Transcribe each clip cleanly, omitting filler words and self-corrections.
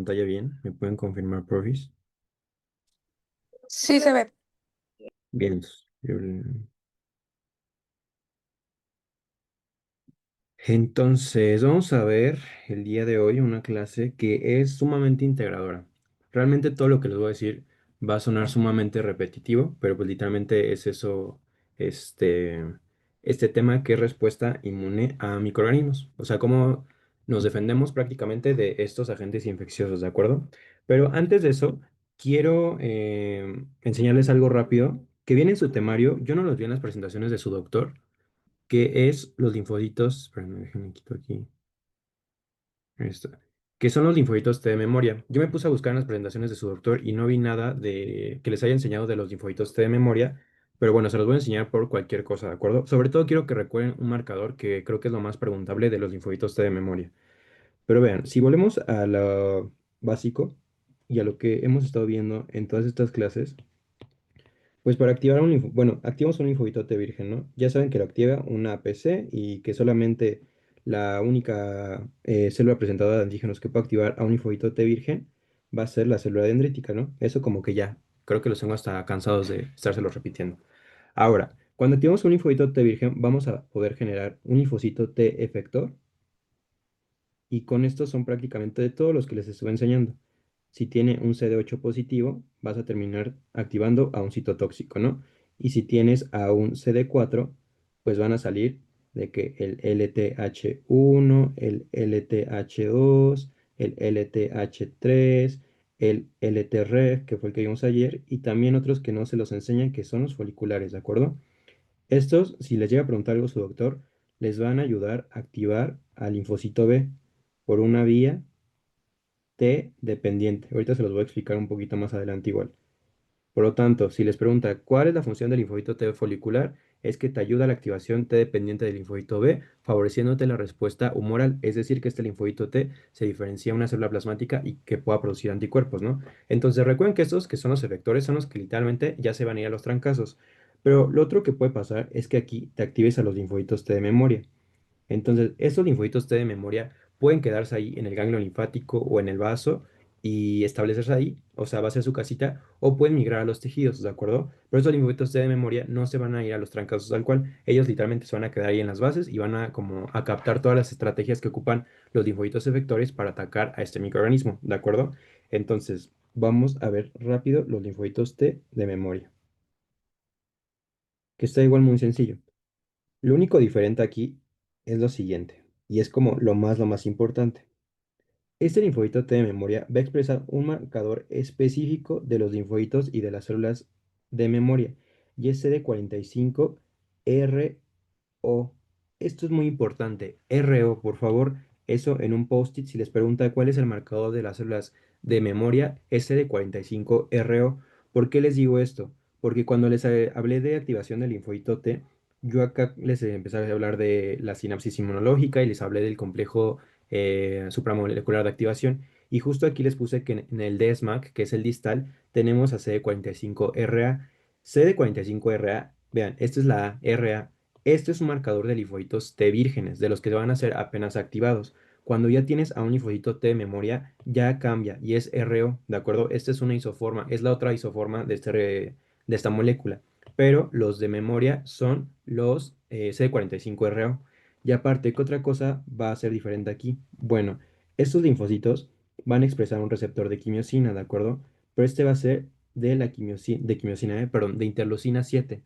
pantalla bien? ¿Me pueden confirmar, porfis? Sí se ve. Bien, entonces, vamos a ver el día de hoy una clase que es sumamente integradora. Realmente todo lo que les voy a decir va a sonar sumamente repetitivo, pero pues literalmente es eso, este, este tema que es respuesta inmune a microorganismos. O sea, cómo nos defendemos prácticamente de estos agentes infecciosos, ¿de acuerdo? Pero antes de eso, quiero enseñarles algo rápido que viene en su temario. Yo no los vi en las presentaciones de su doctor que es los linfocitos, espérame, déjenme quito aquí, ahí está, que son los linfocitos T de memoria. Yo me puse a buscar en las presentaciones de su doctor y no vi nada de que les haya enseñado de los linfocitos T de memoria, pero bueno, se los voy a enseñar por cualquier cosa, ¿de acuerdo? Sobre todo quiero que recuerden un marcador que creo que es lo más preguntable de los linfocitos T de memoria. Pero vean, si volvemos a lo básico y a lo que hemos estado viendo en todas estas clases, pues para activar bueno, activamos un linfobitote virgen, ¿no? Ya saben que lo activa una APC y que solamente la única célula presentadora de antígenos que puede activar a un linfobitote virgen va a ser la célula dendrítica, ¿no? Eso como que ya, creo que los tengo hasta cansados de estárselos repitiendo. Ahora, cuando activamos un linfobitote virgen, vamos a poder generar un linfocito T efector y con estos son prácticamente todos los que les estuve enseñando. Si tiene un CD8 positivo, vas a terminar activando a un citotóxico, ¿no? Y si tienes a un CD4, pues van a salir de que el LTH1, el LTH2, el LTH3, el LTREF, que fue el que vimos ayer, y también otros que no se los enseñan, que son los foliculares, ¿de acuerdo? Estos, si les llega a preguntar algo su doctor, les van a ayudar a activar al linfocito B por una vía T dependiente. Ahorita se los voy a explicar un poquito más adelante igual. Por lo tanto, si les pregunta cuál es la función del linfocito T folicular, es que te ayuda a la activación T dependiente del linfocito B, favoreciéndote la respuesta humoral, es decir, que este linfocito T se diferencia de una célula plasmática y que pueda producir anticuerpos, ¿no? Entonces recuerden que estos que son los efectores son los que literalmente ya se van a ir a los trancazos. Pero lo otro que puede pasar es que aquí te actives a los linfocitos T de memoria. Entonces, estos linfocitos T de memoria pueden quedarse ahí en el ganglio linfático o en el vaso y establecerse ahí, o sea, va a ser su casita, o pueden migrar a los tejidos, ¿de acuerdo? Pero estos linfocitos T de memoria no se van a ir a los trancazos tal cual, ellos literalmente se van a quedar ahí en las bases y van a como a captar todas las estrategias que ocupan los linfocitos efectores para atacar a este microorganismo, ¿de acuerdo? Entonces, vamos a ver rápido los linfocitos T de memoria, que está igual muy sencillo. Lo único diferente aquí es lo siguiente, y es como lo más importante. Este linfodito T de memoria va a expresar un marcador específico de los linfocitos y de las células de memoria, y es CD45RO. Esto es muy importante. RO, por favor, eso en un post-it, si les pregunta cuál es el marcador de las células de memoria, es CD45RO. ¿Por qué les digo esto? Porque cuando les hablé de activación del linfodito T, yo acá les empecé a hablar de la sinapsis inmunológica y les hablé del complejo supramolecular de activación. Y justo aquí les puse que en el DSMAC, que es el distal, tenemos a CD45RA. CD45RA, vean, esta es la A, RA. Este es un marcador de linfocitos T vírgenes, de los que van a ser apenas activados. Cuando ya tienes a un linfocito T de memoria, ya cambia y es RO, ¿de acuerdo? Esta es una isoforma, es la otra isoforma de esta molécula. Pero los de memoria son los CD45RO. Y aparte, ¿qué otra cosa va a ser diferente aquí? Bueno, estos linfocitos van a expresar un receptor de quimiosina, ¿de acuerdo? Pero este va a ser de la quimiosina, perdón, de interleucina 7.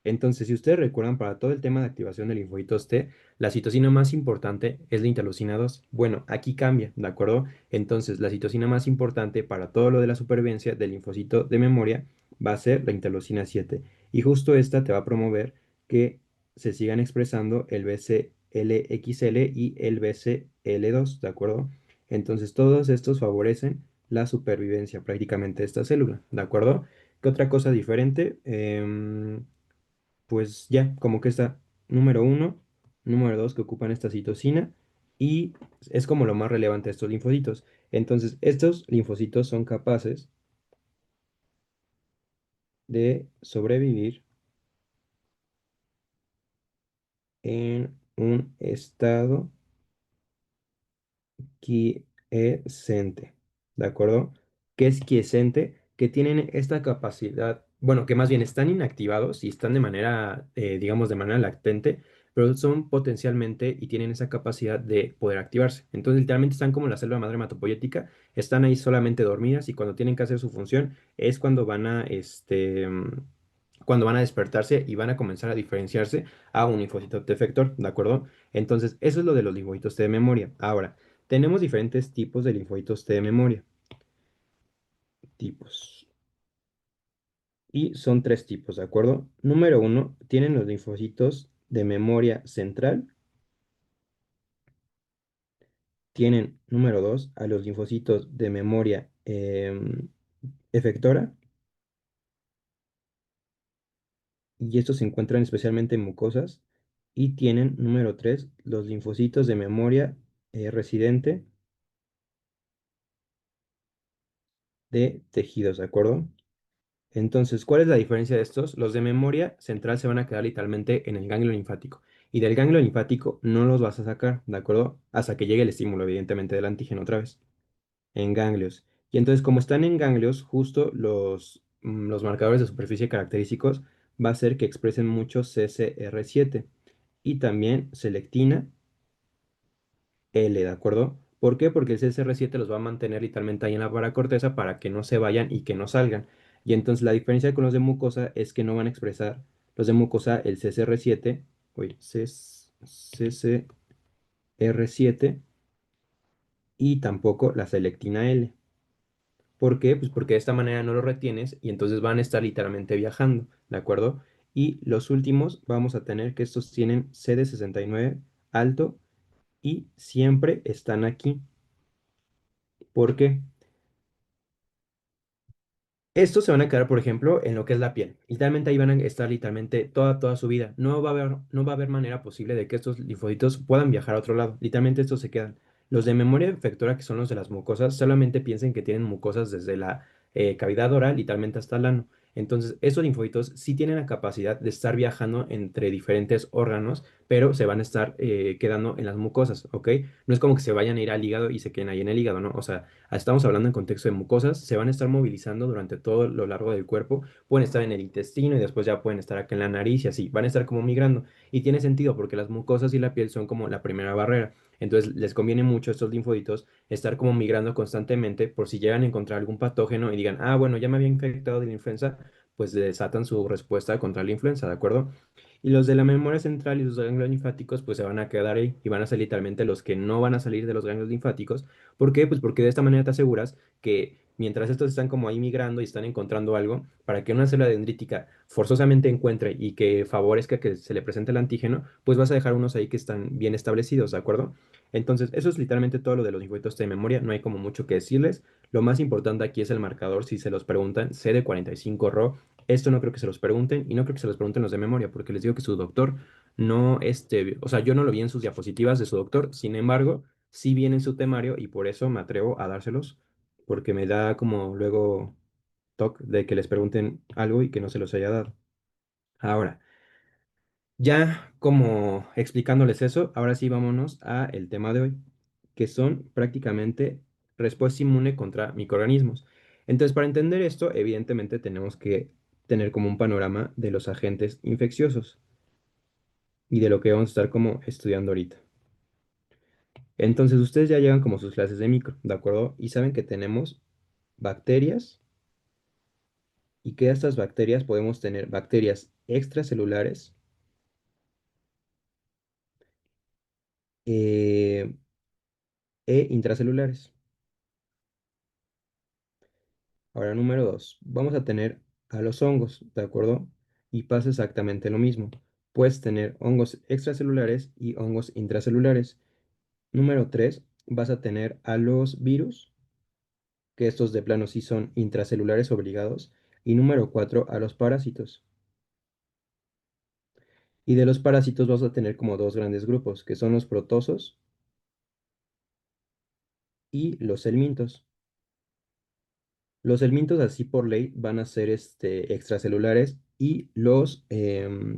Entonces, si ustedes recuerdan, para todo el tema de activación de linfocitos T, la citosina más importante es la interleucina 2. Bueno, aquí cambia, ¿de acuerdo? Entonces, la citosina más importante para todo lo de la supervivencia del linfocito de memoria va a ser la interleucina 7. Y justo esta te va a promover que se sigan expresando el BCLXL y el BCL2, ¿de acuerdo? Entonces todos estos favorecen la supervivencia prácticamente de esta célula, ¿de acuerdo? ¿Qué otra cosa diferente? Pues ya, como que está número uno, número dos que ocupan esta citosina y es como lo más relevante de estos linfocitos. Entonces, estos linfocitos son capaces de sobrevivir en un estado quiescente. ¿de acuerdo? Que es quiescente, que tienen esta capacidad, bueno, que más bien están inactivados y están de manera, digamos, de manera latente, pero son potencialmente y tienen esa capacidad de poder activarse. Entonces, literalmente están como la célula madre hematopoyética, están ahí solamente dormidas y cuando tienen que hacer su función es cuando van a, cuando van a despertarse y van a comenzar a diferenciarse a un linfocito T efector, ¿de acuerdo? Entonces, eso es lo de los linfocitos T de memoria. Ahora, tenemos diferentes tipos de linfocitos T de memoria. Tipos. Y son tres tipos, ¿de acuerdo? Número uno, tienen los linfocitos de memoria central. Tienen, número dos, a los linfocitos de memoria efectora. Y estos se encuentran especialmente en mucosas. Y tienen, número tres, los linfocitos de memoria residente de tejidos, ¿de acuerdo? Entonces, ¿cuál es la diferencia de estos? Los de memoria central se van a quedar literalmente en el ganglio linfático. Y del ganglio linfático no los vas a sacar, ¿de acuerdo? Hasta que llegue el estímulo, evidentemente, del antígeno otra vez. En ganglios. Y entonces, como están en ganglios, justo los marcadores de superficie característicos va a ser que expresen mucho CCR7 y también selectina L, ¿de acuerdo? ¿Por qué? Porque el CSR7 los va a mantener literalmente ahí en la paracorteza para que no se vayan y que no salgan. Y entonces la diferencia con los de mucosa es que no van a expresar los de mucosa el CSR7, oye, CSR7 y tampoco la selectina L. ¿Por qué? Pues porque de esta manera no lo retienes y entonces van a estar literalmente viajando, ¿de acuerdo? Y los últimos vamos a tener que estos tienen CD69 alto y siempre están aquí. ¿Por qué? Estos se van a quedar, por ejemplo, en lo que es la piel. Literalmente ahí van a estar literalmente toda su vida. No va a haber manera posible de que estos linfocitos puedan viajar a otro lado. Literalmente estos se quedan. Los de memoria efectora, que son los de las mucosas, solamente piensen que tienen mucosas desde la cavidad oral, literalmente hasta el ano. Entonces, esos linfocitos sí tienen la capacidad de estar viajando entre diferentes órganos, pero se van a estar quedando en las mucosas, ¿ok? No es como que se vayan a ir al hígado y se queden ahí en el hígado, ¿no? O sea, estamos hablando en contexto de mucosas, se van a estar movilizando durante todo lo largo del cuerpo, pueden estar en el intestino y después ya pueden estar acá en la nariz y así, van a estar como migrando. Y tiene sentido porque las mucosas y la piel son como la primera barrera. Entonces les conviene mucho a estos linfocitos estar como migrando constantemente por si llegan a encontrar algún patógeno y digan, ah, bueno, ya me había infectado de la influenza, pues desatan su respuesta contra la influenza, ¿de acuerdo? Y los de la memoria central y los ganglios linfáticos pues se van a quedar ahí y van a ser literalmente los que no van a salir de los ganglios linfáticos. ¿Por qué? Pues porque de esta manera te aseguras que mientras estos están como ahí migrando y están encontrando algo, para que una célula dendrítica forzosamente encuentre y que favorezca que se le presente el antígeno, pues vas a dejar unos ahí que están bien establecidos, ¿de acuerdo? Entonces, eso es literalmente todo lo de los linfocitos de memoria, no hay como mucho que decirles. Lo más importante aquí es el marcador, si se los preguntan, CD45 Rho. Esto no creo que se los pregunten y no creo que se los pregunten los de memoria, porque les digo que su doctor no, o sea, yo no lo vi en sus diapositivas de su doctor, sin embargo, sí viene en su temario y por eso me atrevo a dárselos, porque me da como luego toque de que les pregunten algo y que no se los haya dado. Ahora, ya como explicándoles eso, ahora sí vámonos a el tema de hoy, que son prácticamente respuesta inmune contra microorganismos. Entonces, para entender esto, evidentemente tenemos que tener como un panorama de los agentes infecciosos y de lo que vamos a estar como estudiando ahorita. Entonces, ustedes ya llegan como sus clases de micro, ¿de acuerdo? Y saben que tenemos bacterias y que estas bacterias podemos tener bacterias extracelulares eh, e intracelulares. Ahora, número dos, vamos a tener a los hongos, ¿de acuerdo? Y pasa exactamente lo mismo. Puedes tener hongos extracelulares y hongos intracelulares. Número tres, vas a tener a los virus, que estos de plano sí son intracelulares obligados. Y número cuatro, a los parásitos. Y de los parásitos vas a tener como dos grandes grupos, que son los protozoos y los helmintos. Los helmintos así por ley van a ser extracelulares y los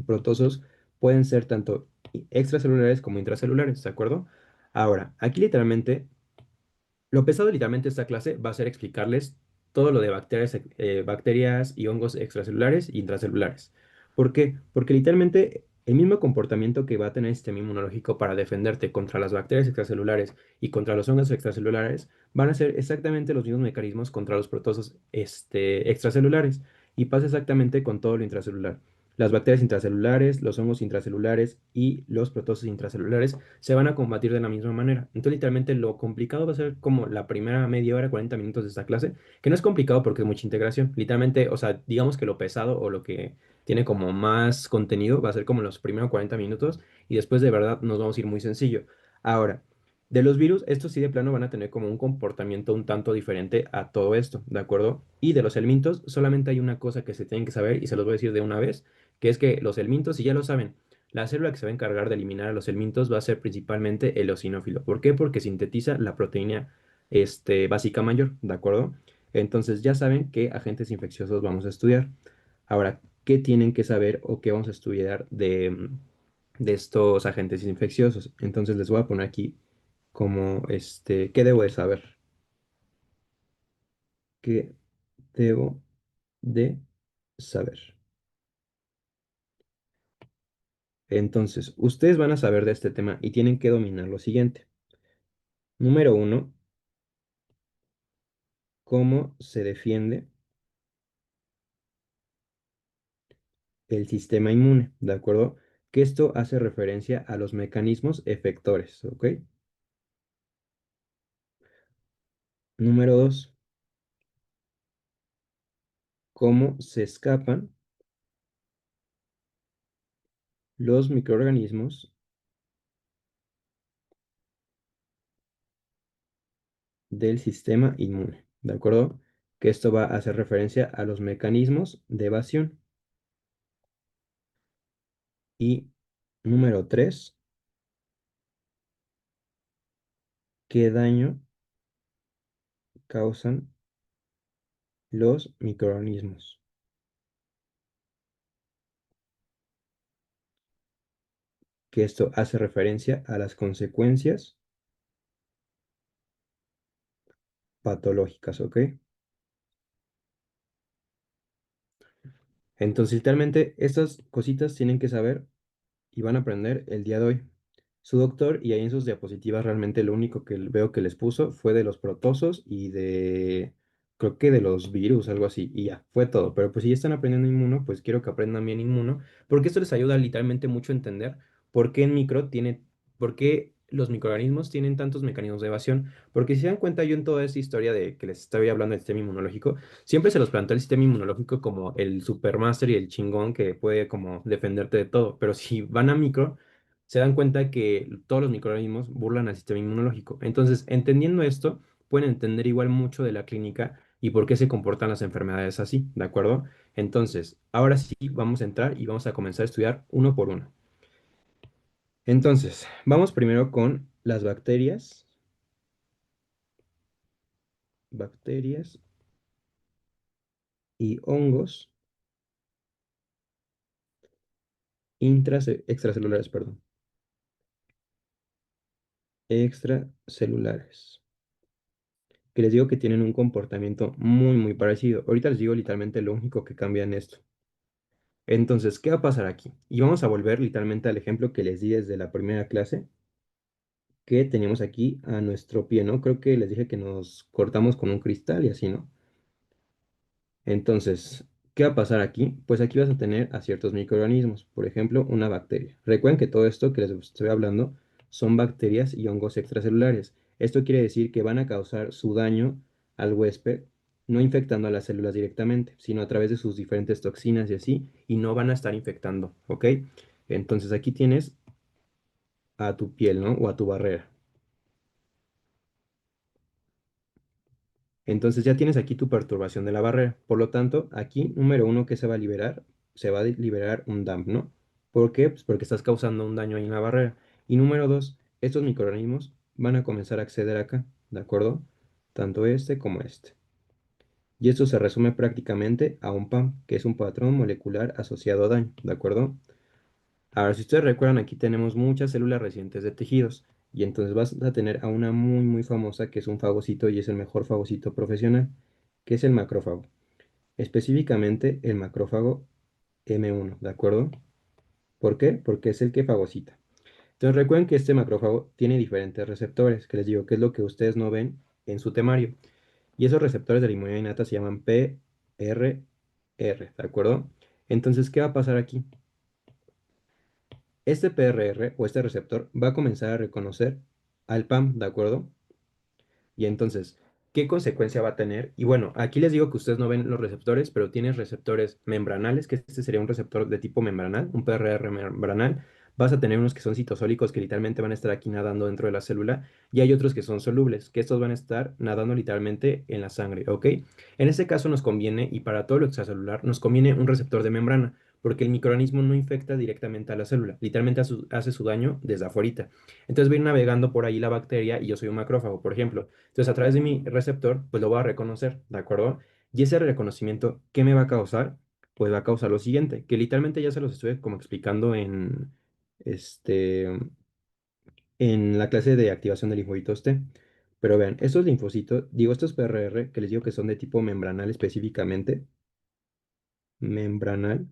protozoos pueden ser tanto extracelulares como intracelulares, ¿de acuerdo? Ahora, aquí literalmente Lo pesado literalmente de esta clase va a ser explicarles todo lo de bacterias, bacterias y hongos extracelulares y intracelulares. ¿Por qué? Porque literalmente el mismo comportamiento que va a tener el sistema inmunológico para defenderte contra las bacterias extracelulares y contra los hongos extracelulares van a ser exactamente los mismos mecanismos contra los protozoos extracelulares. Y pasa exactamente con todo lo intracelular. Las bacterias intracelulares, los hongos intracelulares y los protozoos intracelulares se van a combatir de la misma manera. Entonces, literalmente lo complicado va a ser como la primera media hora, 40 minutos de esta clase, que no es complicado porque es mucha integración. Literalmente, o sea, digamos que lo pesado o lo que tiene como más contenido va a ser como los primeros 40 minutos y después de verdad nos vamos a ir muy sencillo. Ahora, de los virus, estos sí de plano van a tener como un comportamiento un tanto diferente a todo esto, ¿de acuerdo? Y de los helmintos, solamente hay una cosa que se tienen que saber y se los voy a decir de una vez, que es que los helmintos, si ya lo saben, la célula que se va a encargar de eliminar a los helmintos va a ser principalmente el eosinófilo. ¿Por qué? Porque sintetiza la proteína básica mayor, ¿de acuerdo? Entonces ya saben qué agentes infecciosos vamos a estudiar. Ahora, ¿qué tienen que saber o qué vamos a estudiar de estos agentes infecciosos? Entonces les voy a poner aquí como ¿qué debo de saber? ¿Qué debo de saber? Entonces, ustedes van a saber de este tema y tienen que dominar lo siguiente. Número uno, cómo se defiende el sistema inmune, ¿de acuerdo? Que esto hace referencia a los mecanismos efectores, ¿ok? Número dos, cómo se escapan los microorganismos del sistema inmune, ¿de acuerdo? Que esto va a hacer referencia a los mecanismos de evasión. Y número tres, qué daño causan los microorganismos. Que esto hace referencia a las consecuencias patológicas, ¿ok? Entonces, literalmente, estas cositas tienen que saber y van a aprender el día de hoy. Su doctor, y ahí en sus diapositivas realmente lo único que veo que les puso fue de los protozoos y creo que de los virus, algo así, y ya, fue todo. Pero pues si ya están aprendiendo inmuno, pues quiero que aprendan bien inmuno, porque esto les ayuda literalmente mucho a entender por qué por qué los microorganismos tienen tantos mecanismos de evasión. Porque si se dan cuenta, yo en toda esta historia de que les estaba hablando del sistema inmunológico, siempre se los plantea el sistema inmunológico como el supermaster y el chingón que puede como defenderte de todo. Pero si van a micro, se dan cuenta que todos los microorganismos burlan al sistema inmunológico. Entonces, entendiendo esto, pueden entender igual mucho de la clínica y por qué se comportan las enfermedades así, ¿de acuerdo? Entonces, ahora sí vamos a entrar y vamos a comenzar a estudiar uno por uno. Entonces, vamos primero con las bacterias y hongos extracelulares, perdón, extracelulares, que les digo que tienen un comportamiento muy, muy parecido. Ahorita les digo literalmente lo único que cambia en esto. Entonces, ¿qué va a pasar aquí? Y vamos a volver literalmente al ejemplo que les di desde la primera clase, que teníamos aquí a nuestro pie, ¿no? Creo que les dije que nos cortamos con un cristal y así, ¿no? Entonces, ¿qué va a pasar aquí? Pues aquí vas a tener a ciertos microorganismos, por ejemplo, una bacteria. Recuerden que todo esto que les estoy hablando son bacterias y hongos extracelulares. Esto quiere decir que van a causar su daño al huésped, no infectando a las células directamente, sino a través de sus diferentes toxinas y así, y no van a estar infectando, ¿ok? Entonces aquí tienes a tu piel, ¿no? O a tu barrera. Entonces ya tienes aquí tu perturbación de la barrera. Por lo tanto, aquí, número uno, ¿qué se va a liberar? Se va a liberar un DAMP, ¿no? ¿Por qué? Pues porque estás causando un daño ahí en la barrera. Y número dos, estos microorganismos van a comenzar a acceder acá, ¿de acuerdo? Tanto este como este. Y esto se resume prácticamente a un PAM, que es un patrón molecular asociado a daño, ¿de acuerdo? Ahora, si ustedes recuerdan, aquí tenemos muchas células recientes de tejidos. Y entonces vas a tener a una muy, muy famosa que es un fagocito y es el mejor fagocito profesional, que es el macrófago. Específicamente el macrófago M1, ¿de acuerdo? ¿Por qué? Porque es el que fagocita. Entonces recuerden que este macrófago tiene diferentes receptores, que les digo que es lo que ustedes no ven en su temario. Y esos receptores de la inmunidad innata se llaman PRR, ¿de acuerdo? Entonces, ¿qué va a pasar aquí? Este PRR o este receptor va a comenzar a reconocer al PAM, ¿de acuerdo? Y entonces, ¿qué consecuencia va a tener? Y bueno, aquí les digo que ustedes no ven los receptores, pero tienes receptores membranales, que este sería un receptor de tipo membranal, un PRR membranal. Vas a tener unos que son citosólicos, que literalmente van a estar aquí nadando dentro de la célula, y hay otros que son solubles, que estos van a estar nadando literalmente en la sangre, ¿ok? En este caso nos conviene, y para todo lo extracelular, nos conviene un receptor de membrana, porque el microorganismo no infecta directamente a la célula, literalmente hace su daño desde afuera. Entonces va a ir navegando por ahí la bacteria y yo soy un macrófago, por ejemplo. Entonces, a través de mi receptor, pues lo voy a reconocer, ¿de acuerdo? Y ese reconocimiento, ¿qué me va a causar? Pues va a causar lo siguiente, que literalmente ya se los estuve como explicando este, en la clase de activación de linfocitos T. Pero vean, estos linfocitos, digo, estos PRR, que les digo que son de tipo membranal específicamente, membranal,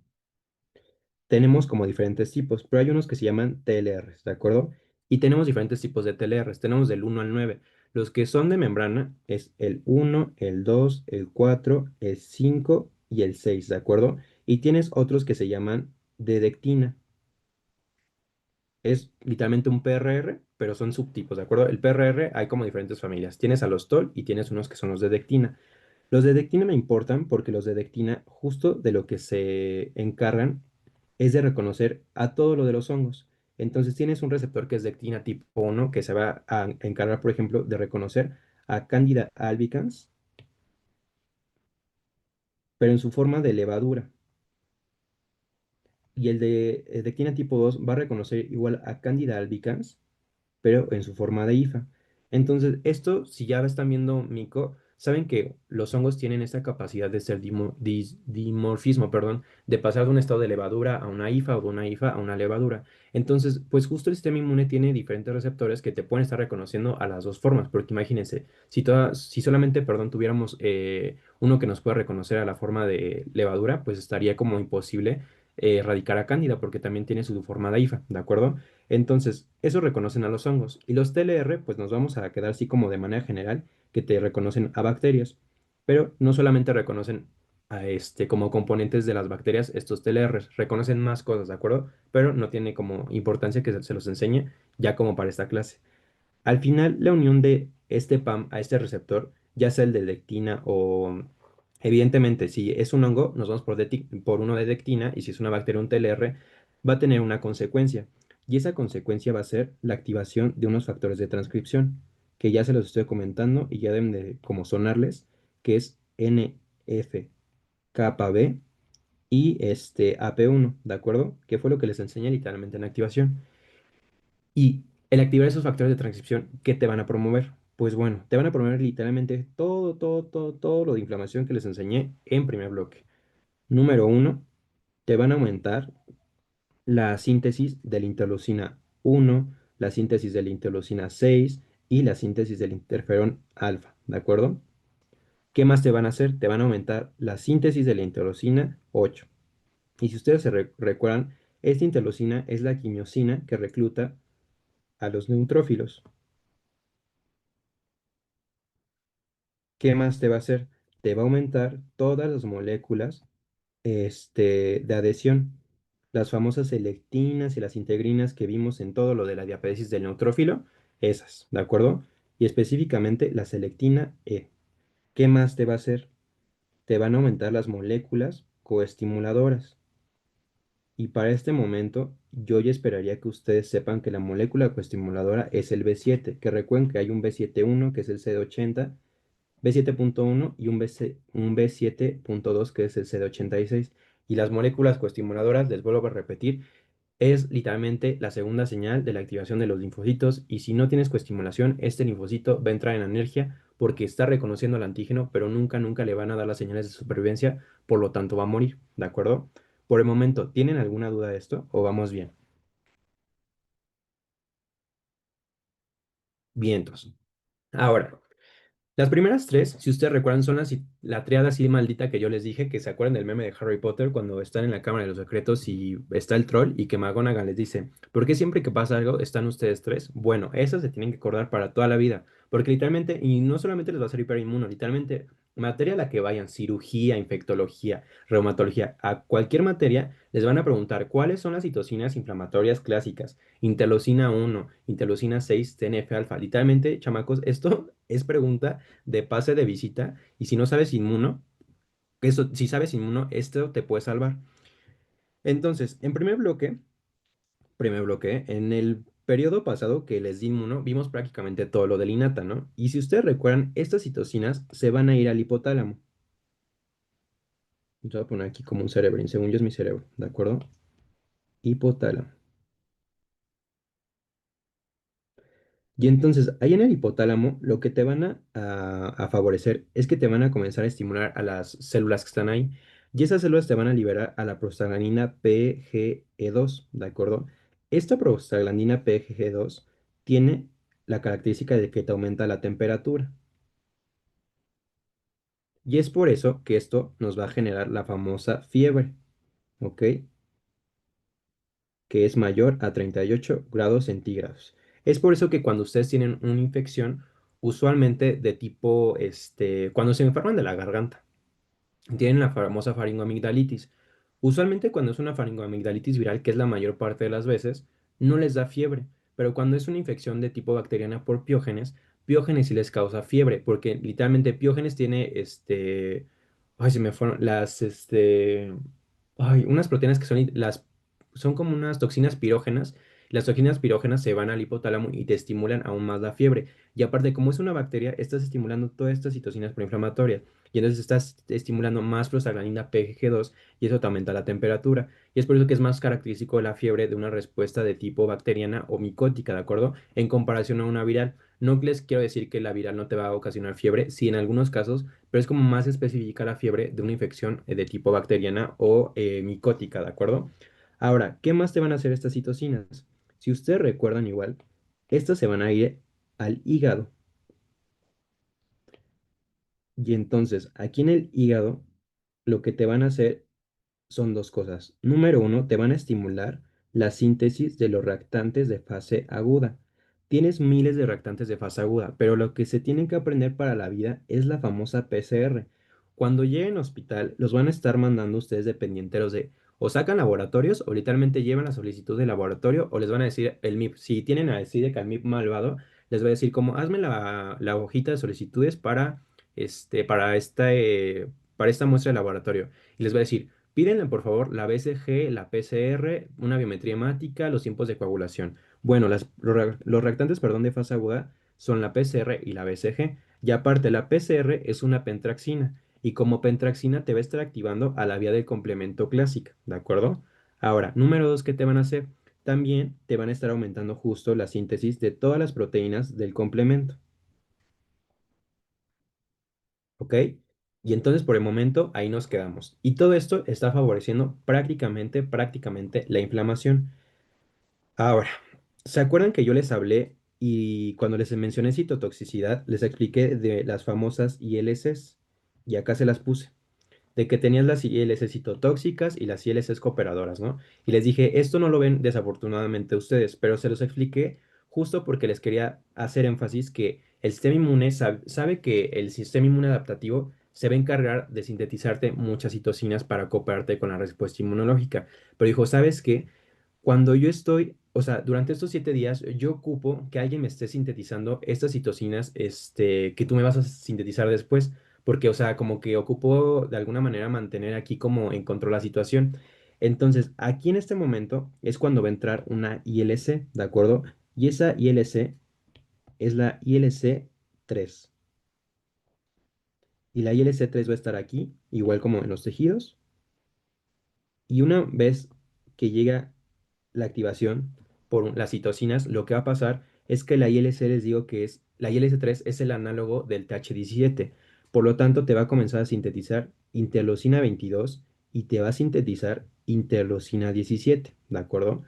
tenemos como diferentes tipos, pero hay unos que se llaman TLRs, ¿de acuerdo? Y tenemos diferentes tipos de TLRs, tenemos del 1 al 9. Los que son de membrana es el 1, el 2, el 4, el 5 y el 6, ¿de acuerdo? Y tienes otros que se llaman de dectina. Es literalmente un PRR, pero son subtipos, ¿de acuerdo? El PRR hay como diferentes familias. Tienes a los TOL y tienes unos que son los de dectina. Los de dectina me importan porque los de dectina, justo de lo que se encargan, es de reconocer a todo lo de los hongos. Entonces tienes un receptor que es dectina tipo 1 que se va a encargar, por ejemplo, de reconocer a Candida albicans, pero en su forma de levadura. Y el de dectina tipo 2 va a reconocer igual a Candida albicans, pero en su forma de IFA. Entonces, esto, si ya están viendo mico, saben que los hongos tienen esta capacidad de ser dimorfismo, perdón, de pasar de un estado de levadura a una IFA o de una IFA a una levadura. Entonces, pues justo el sistema inmune tiene diferentes receptores que te pueden estar reconociendo a las dos formas, porque imagínense, si solamente, perdón, tuviéramos uno que nos pueda reconocer a la forma de levadura, pues estaría como imposible erradicar a Cándida, porque también tiene su forma de IFA, ¿de acuerdo? Entonces, eso reconocen a los hongos. Y los TLR, pues nos vamos a quedar así como de manera general, que te reconocen a bacterias. Pero no solamente reconocen a como componentes de las bacterias estos TLRs, reconocen más cosas, ¿de acuerdo? Pero no tiene como importancia que se los enseñe ya como para esta clase. Al final, la unión de este PAM a este receptor, ya sea el de lectina o, evidentemente, si es un hongo, nos vamos por uno de lectina y si es una bacteria, un TLR, va a tener una consecuencia. Y esa consecuencia va a ser la activación de unos factores de transcripción, que ya se los estoy comentando y ya deben de como sonarles, que es NF-κB y AP1, ¿de acuerdo? Que fue lo que les enseñé literalmente en activación. Y el activar esos factores de transcripción, ¿qué te van a promover? Pues bueno, te van a promover literalmente todo lo de inflamación que les enseñé en primer bloque. Número uno, te van a aumentar la síntesis de la interleucina 1, la síntesis de la interleucina 6 y la síntesis del interferón alfa, ¿de acuerdo? ¿Qué más te van a hacer? Te van a aumentar la síntesis de la interleucina 8. Y si ustedes recuerdan, esta interleucina es la quimiosina que recluta a los neutrófilos. ¿Qué más te va a hacer? Te va a aumentar todas las moléculas de adhesión, las famosas selectinas y las integrinas que vimos en todo lo de la diapedesis del neutrófilo, esas, ¿de acuerdo? Y específicamente la selectina E. ¿Qué más te va a hacer? Te van a aumentar las moléculas coestimuladoras. Y para este momento, yo ya esperaría que ustedes sepan que la molécula coestimuladora es el B7, que recuerden que hay un B7.1 que es el CD80, B7.1 y un B7.2 que es el CD86. Y las moléculas coestimuladoras, les vuelvo a repetir, es literalmente la segunda señal de la activación de los linfocitos. Y si no tienes coestimulación, este linfocito va a entrar en anergia porque está reconociendo el antígeno, pero nunca le van a dar las señales de supervivencia, por lo tanto va a morir, ¿de acuerdo? Por el momento, ¿tienen alguna duda de esto o vamos bien? Vientos. Ahora, las primeras tres, si ustedes recuerdan, son la triada así maldita que yo les dije, que se acuerdan del meme de Harry Potter cuando están en la Cámara de los Secretos y está el troll y que McGonagall les dice, ¿por qué siempre que pasa algo están ustedes tres? Bueno, esas se tienen que acordar para toda la vida, porque literalmente, y no solamente les va a ser hiperinmuno, literalmente, materia a la que vayan, cirugía, infectología, reumatología, a cualquier materia, les van a preguntar cuáles son las citocinas inflamatorias clásicas, interleucina 1, interleucina 6, TNF-alfa. Literalmente, chamacos, esto es pregunta de pase de visita y si no sabes inmuno, eso, si sabes inmuno, esto te puede salvar. Entonces, en primer bloque, en el periodo pasado que les di inmuno, vimos prácticamente todo lo del INATA, ¿no? Y si ustedes recuerdan, estas citocinas se van a ir al hipotálamo. Yo voy a poner aquí como un cerebrín, según yo es mi cerebro, ¿de acuerdo? Hipotálamo. Y entonces, ahí en el hipotálamo, lo que te van a favorecer es que te van a comenzar a estimular a las células que están ahí. Y esas células te van a liberar a la prostaglandina PGE2, ¿de acuerdo? Esta prostaglandina PGE2 tiene la característica de que te aumenta la temperatura. Y es por eso que esto nos va a generar la famosa fiebre, ¿ok? Que es mayor a 38 grados centígrados. Es por eso que cuando ustedes tienen una infección, usualmente de tipo, cuando se enferman de la garganta, tienen la famosa faringoamigdalitis. Usualmente cuando es una faringoamigdalitis viral, que es la mayor parte de las veces, no les da fiebre, pero cuando es una infección de tipo bacteriana por piógenes, piógenes sí les causa fiebre, porque literalmente piógenes tiene, ay, se me fueron, ay, unas proteínas que son como unas toxinas pirógenas. Las toxinas pirógenas se van al hipotálamo y te estimulan aún más la fiebre. Y aparte, como es una bacteria, estás estimulando todas estas citocinas proinflamatorias. Y entonces estás estimulando más prostaglandina PGG2 y eso te aumenta la temperatura. Y es por eso que es más característico la fiebre de una respuesta de tipo bacteriana o micótica, ¿de acuerdo? En comparación a una viral. No les quiero decir que la viral no te va a ocasionar fiebre, sí en algunos casos, pero es como más específica la fiebre de una infección de tipo bacteriana o micótica, ¿de acuerdo? Ahora, ¿qué más te van a hacer estas citocinas? Si ustedes recuerdan igual, estas se van a ir al hígado. Y entonces, aquí en el hígado, lo que te van a hacer son dos cosas. Número uno, te van a estimular la síntesis de los reactantes de fase aguda. Tienes miles de reactantes de fase aguda, pero lo que se tienen que aprender para la vida es la famosa PCR. Cuando lleguen al hospital, los van a estar mandando ustedes dependienteros de o sacan laboratorios o literalmente llevan la solicitud de laboratorio o les van a decir el MIP. Si tienen a decir de que al MIP malvado, les va a decir como hazme la hojita de solicitudes para esta muestra de laboratorio. Y les va a decir, pídenle por favor la BCG, la PCR, una biometría hemática, los tiempos de coagulación. Bueno, los reactantes, perdón, de fase aguda son la PCR y la BCG. Y aparte, la PCR es una pentraxina. Y como pentraxina te va a estar activando a la vía del complemento clásica, ¿de acuerdo? Ahora, número dos, ¿qué te van a hacer? También te van a estar aumentando justo la síntesis de todas las proteínas del complemento, ¿ok? Y entonces por el momento ahí nos quedamos. Y todo esto está favoreciendo prácticamente la inflamación. Ahora, ¿se acuerdan que yo les hablé y cuando les mencioné citotoxicidad, les expliqué de las famosas ILCs? Y acá se las puse de que tenías las ILC citotóxicas y las ILCs cooperadoras, ¿no? Y les dije, esto no lo ven desafortunadamente ustedes, pero se los expliqué justo porque les quería hacer énfasis que el sistema inmune sabe que el sistema inmune adaptativo se va a encargar de sintetizarte muchas citocinas para cooperarte con la respuesta inmunológica. Pero dijo, ¿sabes qué? Cuando yo estoy, o sea, durante estos 7 días, yo ocupo que alguien me esté sintetizando estas citocinas, que tú me vas a sintetizar después, porque, o sea, como que ocupo de alguna manera mantener aquí como en control la situación. Entonces, aquí en este momento es cuando va a entrar una ILC, ¿de acuerdo? Y esa ILC es la ILC 3. Y la ILC 3 va a estar aquí, igual como en los tejidos. Y una vez que llega la activación por las citocinas, lo que va a pasar es que la ILC, les digo que la ILC3 es el análogo del TH17. Por lo tanto, te va a comenzar a sintetizar interleucina 22 y te va a sintetizar interleucina 17, ¿de acuerdo?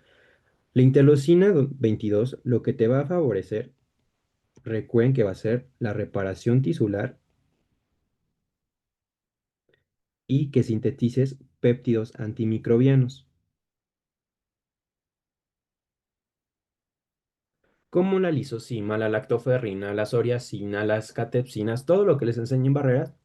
La interleucina 22 lo que te va a favorecer recuerden que va a ser la reparación tisular y que sintetices péptidos antimicrobianos, como la lisozima, la lactoferrina, la soriacina, las catepsinas, todo lo que les enseñen en barreras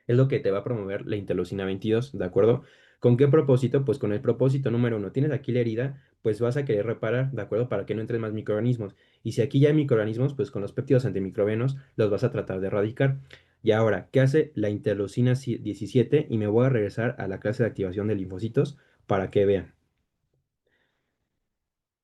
es lo que te va a promover la interleucina 22, ¿de acuerdo? ¿Con qué propósito? Pues con el propósito número uno. Tienes aquí la herida, pues vas a querer reparar, ¿de acuerdo? Para que no entren más microorganismos. Y si aquí ya hay microorganismos, pues con los péptidos antimicrobianos los vas a tratar de erradicar. Y ahora, ¿qué hace la interleucina 17? Y me voy a regresar a la clase de activación de linfocitos para que vean.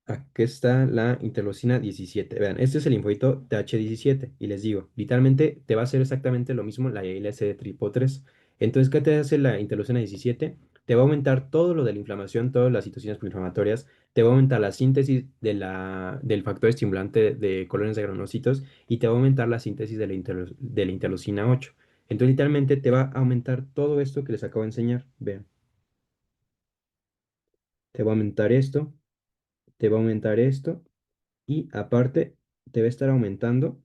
Aquí está la interleucina 17. Vean, este es el linfocito TH17. Y les digo, literalmente te va a hacer exactamente lo mismo la ILS de tipo 3. Entonces, ¿qué te hace la interleucina 17? Te va a aumentar todo lo de la inflamación, todas las situaciones proinflamatorias. Te va a aumentar la síntesis del factor estimulante de colonias de granocitos y te va a aumentar la síntesis de de la interleucina 8. Entonces, literalmente te va a aumentar todo esto que les acabo de enseñar. Vean, te va a aumentar esto, te va a aumentar esto. Y aparte, te va a estar aumentando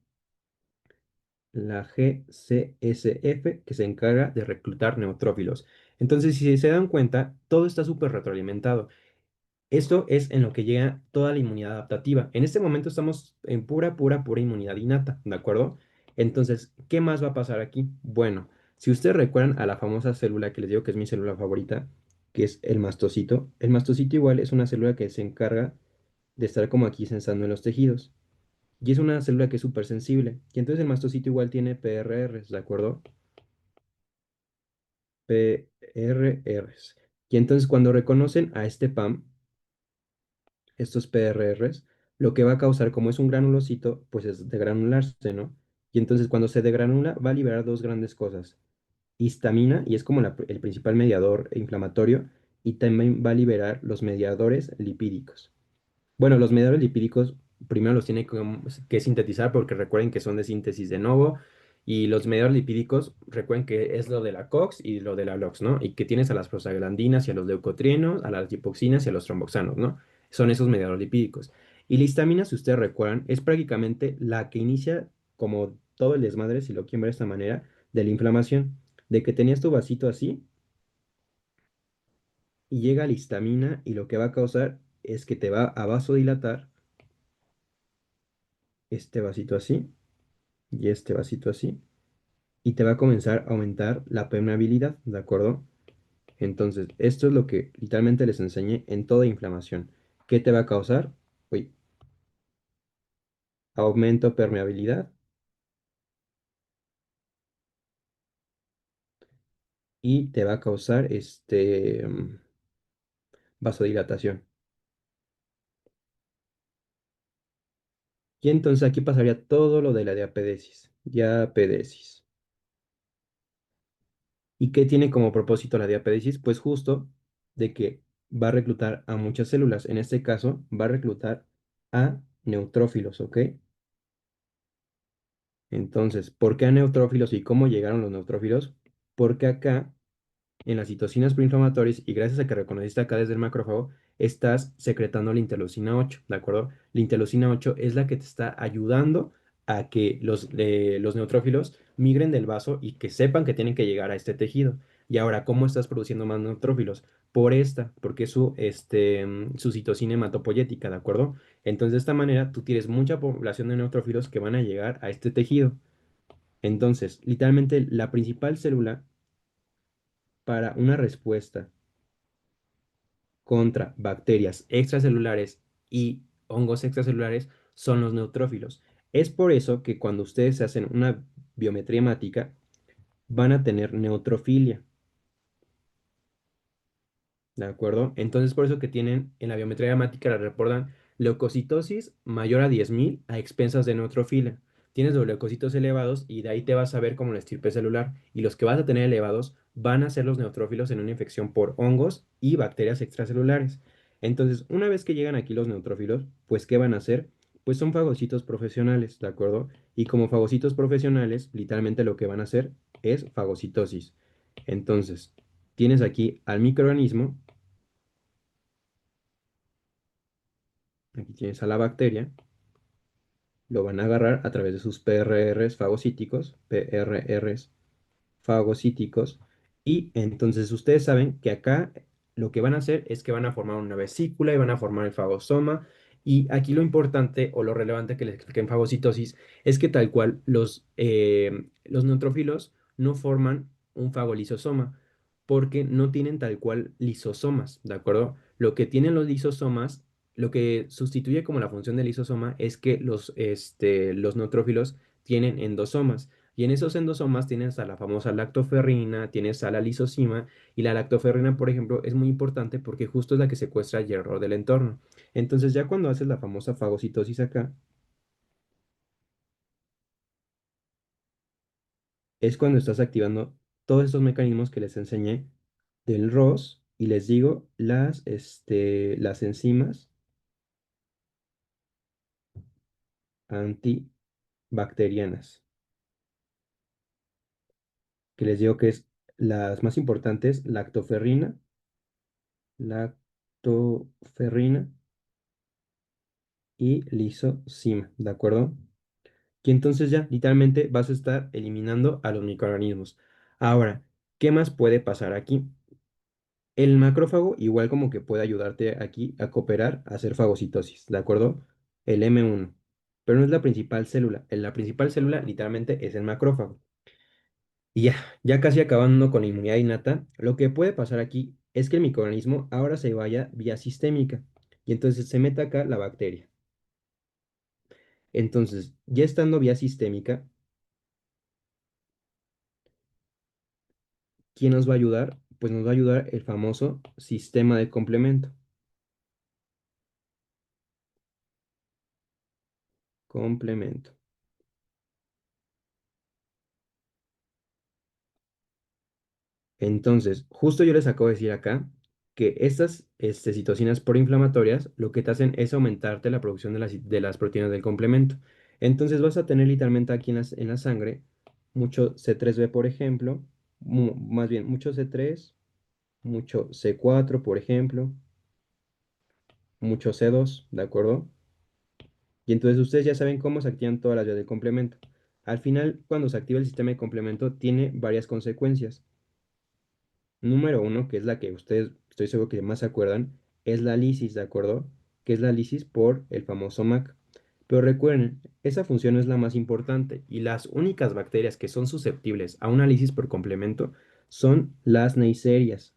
la GCSF que se encarga de reclutar neutrófilos. Entonces, si se dan cuenta, todo está súper retroalimentado. Esto es en lo que llega toda la inmunidad adaptativa. En este momento estamos en pura inmunidad innata, ¿de acuerdo? Entonces, ¿qué más va a pasar aquí? Bueno, si ustedes recuerdan a la famosa célula que les digo que es mi célula favorita, que es el mastocito igual es una célula que se encarga de estar como aquí sensando en los tejidos. Y es una célula que es súper sensible. Y entonces el mastocito igual tiene PRRs, ¿de acuerdo? PRRs. Y entonces cuando reconocen a este PAM, estos PRRs, lo que va a causar, como es un granulocito, pues es degranularse, ¿no? Y entonces cuando se degranula va a liberar dos grandes cosas. Histamina, y es como el principal mediador inflamatorio, y también va a liberar los mediadores lipídicos. Bueno, los mediadores lipídicos primero los tiene que sintetizar porque recuerden que son de síntesis de novo y los mediadores lipídicos recuerden que es lo de la COX y lo de la LOX, ¿no? Y que tienes a las prostaglandinas y a los leucotrienos, a las lipoxinas y a los tromboxanos, ¿no? Son esos mediadores lipídicos. Y la histamina, si ustedes recuerdan, es prácticamente la que inicia como todo el desmadre, si lo quieren ver de esta manera, de la inflamación, de que tenías tu vasito así y llega la histamina y lo que va a causar es que te va a vasodilatar este vasito así y este vasito así, y te va a comenzar a aumentar la permeabilidad, ¿de acuerdo? Entonces, esto es lo que literalmente les enseñé en toda inflamación. ¿Qué te va a causar? Uy, aumento permeabilidad y te va a causar vasodilatación. Y entonces aquí pasaría todo lo de la diapedesis. Diapedesis. ¿Y qué tiene como propósito la diapedesis? Pues justo de que va a reclutar a muchas células. En este caso, va a reclutar a neutrófilos, ¿ok? Entonces, ¿por qué a neutrófilos y cómo llegaron los neutrófilos? Porque acá, en las citocinas proinflamatorias, y gracias a que reconociste acá desde el macrófago, estás secretando la interleucina 8, ¿de acuerdo? La interleucina 8 es la que te está ayudando a que los neutrófilos migren del vaso y que sepan que tienen que llegar a este tejido. Y ahora, ¿cómo estás produciendo más neutrófilos? Por esta, porque es su citocina hematopoyética, ¿de acuerdo? Entonces, de esta manera, tú tienes mucha población de neutrófilos que van a llegar a este tejido. Entonces, literalmente, la principal célula para una respuesta contra bacterias extracelulares y hongos extracelulares son los neutrófilos. Es por eso que cuando ustedes hacen una biometría hemática, van a tener neutrofilia. ¿De acuerdo? Entonces, por eso que tienen en la biometría hemática, la reportan leucocitosis mayor a 10.000 a expensas de neutrofila. Tienes los leucocitos elevados y de ahí te vas a ver como la estirpe celular. Y los que vas a tener elevados van a ser los neutrófilos en una infección por hongos y bacterias extracelulares. Entonces, una vez que llegan aquí los neutrófilos, pues, ¿qué van a hacer? Pues son fagocitos profesionales, ¿de acuerdo? Y como fagocitos profesionales, literalmente lo que van a hacer es fagocitosis. Entonces, tienes aquí al microorganismo. Aquí tienes a la bacteria lo van a agarrar a través de sus PRRs fagocíticos, PRRs fagocíticos, y entonces ustedes saben que acá lo que van a hacer es que van a formar una vesícula y van a formar el fagosoma, y aquí lo importante o lo relevante que les expliqué en fagocitosis es que tal cual los neutrófilos no forman un fagolisosoma porque no tienen tal cual lisosomas, ¿de acuerdo? Lo que tienen los lisosomas, lo que sustituye como la función del lisosoma es que los neutrófilos tienen endosomas. Y en esos endosomas tienes a la famosa lactoferrina, tienes a la lisosima, y la lactoferrina, por ejemplo, es muy importante porque justo es la que secuestra hierro del entorno. Entonces, ya cuando haces la famosa fagocitosis acá, es cuando estás activando todos estos mecanismos que les enseñé del ROS y les digo las enzimas antibacterianas, que les digo que es las más importantes, lactoferrina y lisosima, ¿de acuerdo? Y entonces ya literalmente vas a estar eliminando a los microorganismos. Ahora, ¿qué más puede pasar aquí? El macrófago igual como que puede ayudarte aquí a cooperar a hacer fagocitosis, ¿de acuerdo? El M1. Pero no es la principal célula. La principal célula literalmente es el macrófago. Y ya casi acabando con la inmunidad innata, lo que puede pasar aquí es que el microorganismo ahora se vaya vía sistémica y entonces se meta acá la bacteria. Entonces, ya estando vía sistémica, ¿quién nos va a ayudar? Pues nos va a ayudar el famoso sistema de complemento. Complemento. Entonces, justo yo les acabo de decir acá que estas citocinas proinflamatorias lo que te hacen es aumentarte la producción de las proteínas del complemento. Entonces vas a tener literalmente aquí en la sangre mucho C3b, por ejemplo, más bien mucho C3, mucho C4, por ejemplo, mucho C2, ¿de acuerdo? Y entonces ustedes ya saben cómo se activan todas las vías del complemento. Al final, cuando se activa el sistema de complemento, tiene varias consecuencias. Número uno, que es la que ustedes, estoy seguro que más se acuerdan, es la lisis, ¿de acuerdo? Que es la lisis por el famoso MAC. Pero recuerden, esa función es la más importante y las únicas bacterias que son susceptibles a una lisis por complemento son las neiserias.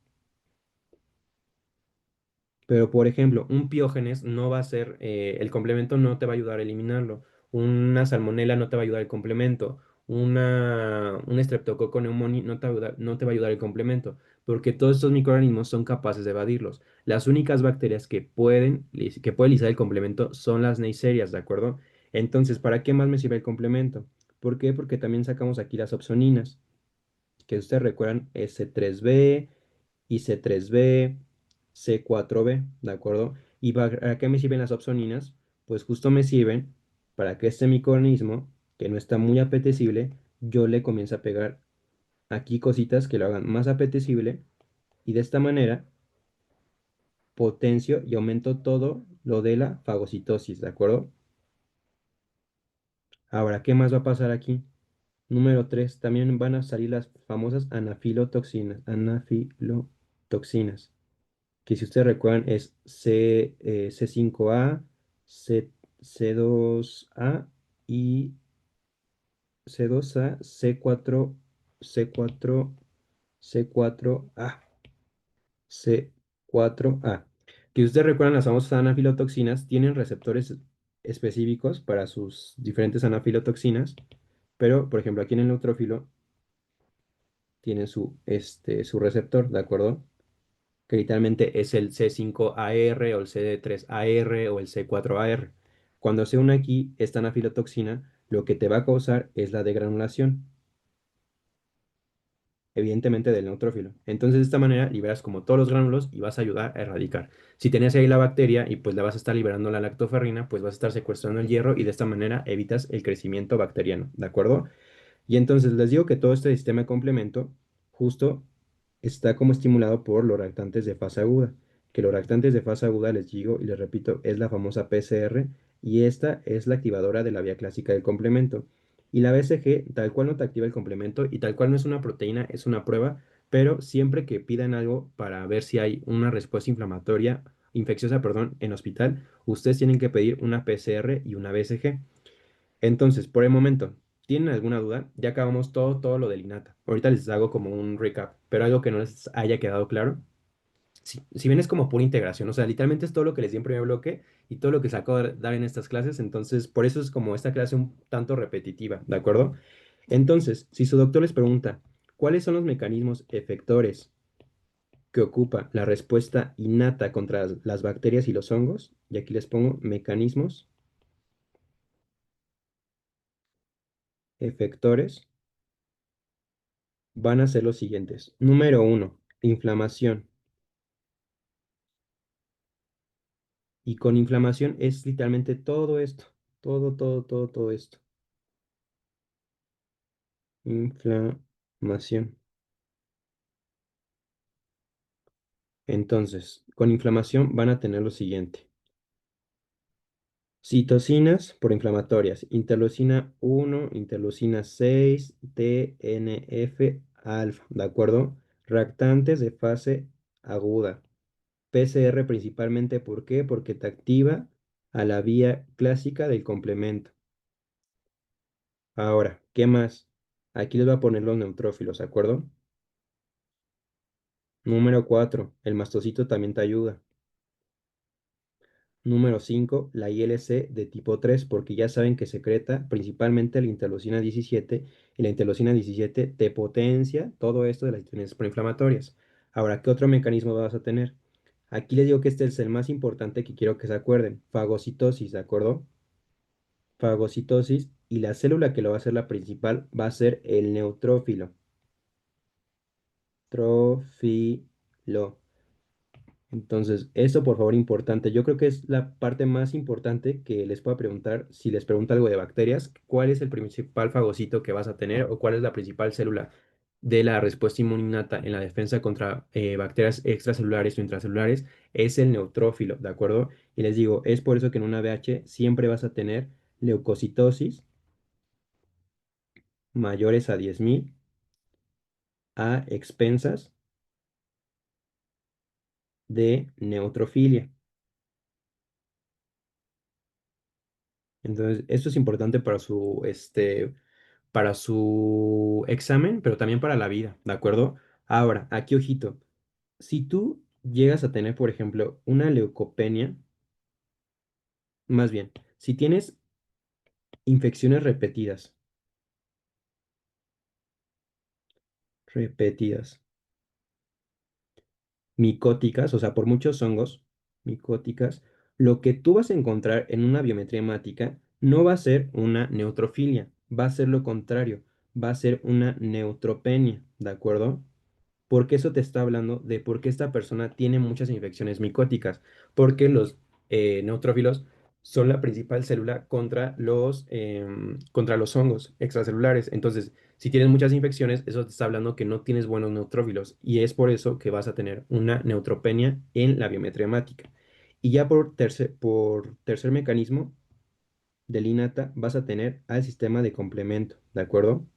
Pero, por ejemplo, un piógenes no va a ser, el complemento no te va a ayudar a eliminarlo. Una salmonela no te va a ayudar el complemento. Un estreptococo neumoni no te va a ayudar el complemento, porque todos estos microorganismos son capaces de evadirlos. Las únicas bacterias que pueden lisar el complemento son las neiserias, ¿de acuerdo? Entonces, ¿para qué más me sirve el complemento? ¿Por qué? Porque también sacamos aquí las opsoninas, que ustedes recuerdan S3B y C3B, C4B, ¿de acuerdo? ¿Y para qué me sirven las opsoninas? Pues justo me sirven para que este microorganismo, que no está muy apetecible, yo le comience a pegar aquí cositas que lo hagan más apetecible y de esta manera potencio y aumento todo lo de la fagocitosis, ¿de acuerdo? Ahora, ¿qué más va a pasar aquí? Número 3, también van a salir las famosas anafilotoxinas, que si ustedes recuerdan es C5A, C2A y C2A, C4, C4A, C4A. Que si ustedes recuerdan, las famosas anafilotoxinas tienen receptores específicos para sus diferentes anafilotoxinas, pero por ejemplo aquí en el neutrófilo tiene su receptor, ¿de acuerdo? Que literalmente es el C5AR o el CD3AR o el C4AR. Cuando se une aquí esta anafilotoxina, lo que te va a causar es la degranulación, evidentemente del neutrófilo. Entonces, de esta manera liberas como todos los gránulos y vas a ayudar a erradicar. Si tienes ahí la bacteria y pues le vas a estar liberando la lactoferrina, pues vas a estar secuestrando el hierro y de esta manera evitas el crecimiento bacteriano, ¿de acuerdo? Y entonces les digo que todo este sistema de complemento justo está como estimulado por los lactantes de fase aguda, que los lactantes de fase aguda, les digo y les repito, es la famosa PCR y esta es la activadora de la vía clásica del complemento. Y la BCG tal cual no te activa el complemento y tal cual no es una proteína, es una prueba, pero siempre que pidan algo para ver si hay una respuesta inflamatoria, infecciosa, perdón, en hospital, ustedes tienen que pedir una PCR y una BCG. Entonces, por el momento, ¿tienen alguna duda? Ya acabamos todo lo del INATA. Ahorita les hago como un recap, pero algo que no les haya quedado claro. Si bien es como pura integración, o sea, literalmente es todo lo que les di en primer bloque y todo lo que sacó de dar en estas clases, entonces por eso es como esta clase un tanto repetitiva, ¿de acuerdo? Entonces, si su doctor les pregunta, ¿cuáles son los mecanismos efectores que ocupa la respuesta innata contra las bacterias y los hongos? Y aquí les pongo mecanismos efectores, van a ser los siguientes. Número uno, inflamación. Y con inflamación es literalmente todo esto, todo esto. Inflamación. Entonces, con inflamación van a tener lo siguiente. Citocinas proinflamatorias, interleucina 1, interleucina 6, TNF alfa, ¿de acuerdo? Reactantes de fase aguda. PCR principalmente, ¿por qué? Porque te activa a la vía clásica del complemento. Ahora, ¿qué más? Aquí les voy a poner los neutrófilos, ¿de acuerdo? Número 4, el mastocito también te ayuda. Número 5, la ILC de tipo 3, porque ya saben que secreta principalmente la interleucina 17 y la interleucina 17 te potencia todo esto de las situaciones proinflamatorias. Ahora, ¿qué otro mecanismo vas a tener? Aquí les digo que este es el más importante que quiero que se acuerden, fagocitosis, ¿de acuerdo? Fagocitosis y la célula que lo va a hacer la principal va a ser el neutrófilo. Trófilo. Entonces, esto por favor importante. Yo creo que es la parte más importante que les pueda preguntar si les pregunta algo de bacterias, ¿cuál es el principal fagocito que vas a tener o cuál es la principal célula de la respuesta inmunitaria en la defensa contra bacterias extracelulares o intracelulares? Es el neutrófilo, ¿de acuerdo? Y les digo, es por eso que en una VH siempre vas a tener leucocitosis mayores a 10.000 a expensas de neutrofilia. Entonces, esto es importante para su examen, pero también para la vida, ¿de acuerdo? Ahora, aquí ojito, si tú llegas a tener, por ejemplo, una leucopenia, más bien, si tienes infecciones repetidas, micóticas, o sea, por muchos hongos, micóticas, lo que tú vas a encontrar en una biometría hemática no va a ser una neutrofilia, va a ser lo contrario, va a ser una neutropenia, ¿de acuerdo? Porque eso te está hablando de por qué esta persona tiene muchas infecciones micóticas, porque los neutrófilos son la principal célula contra los hongos extracelulares. Entonces, si tienes muchas infecciones, eso te está hablando que no tienes buenos neutrófilos y es por eso que vas a tener una neutropenia en la biometría hemática. Y ya por tercer mecanismo del INATA vas a tener al sistema de complemento, ¿de acuerdo?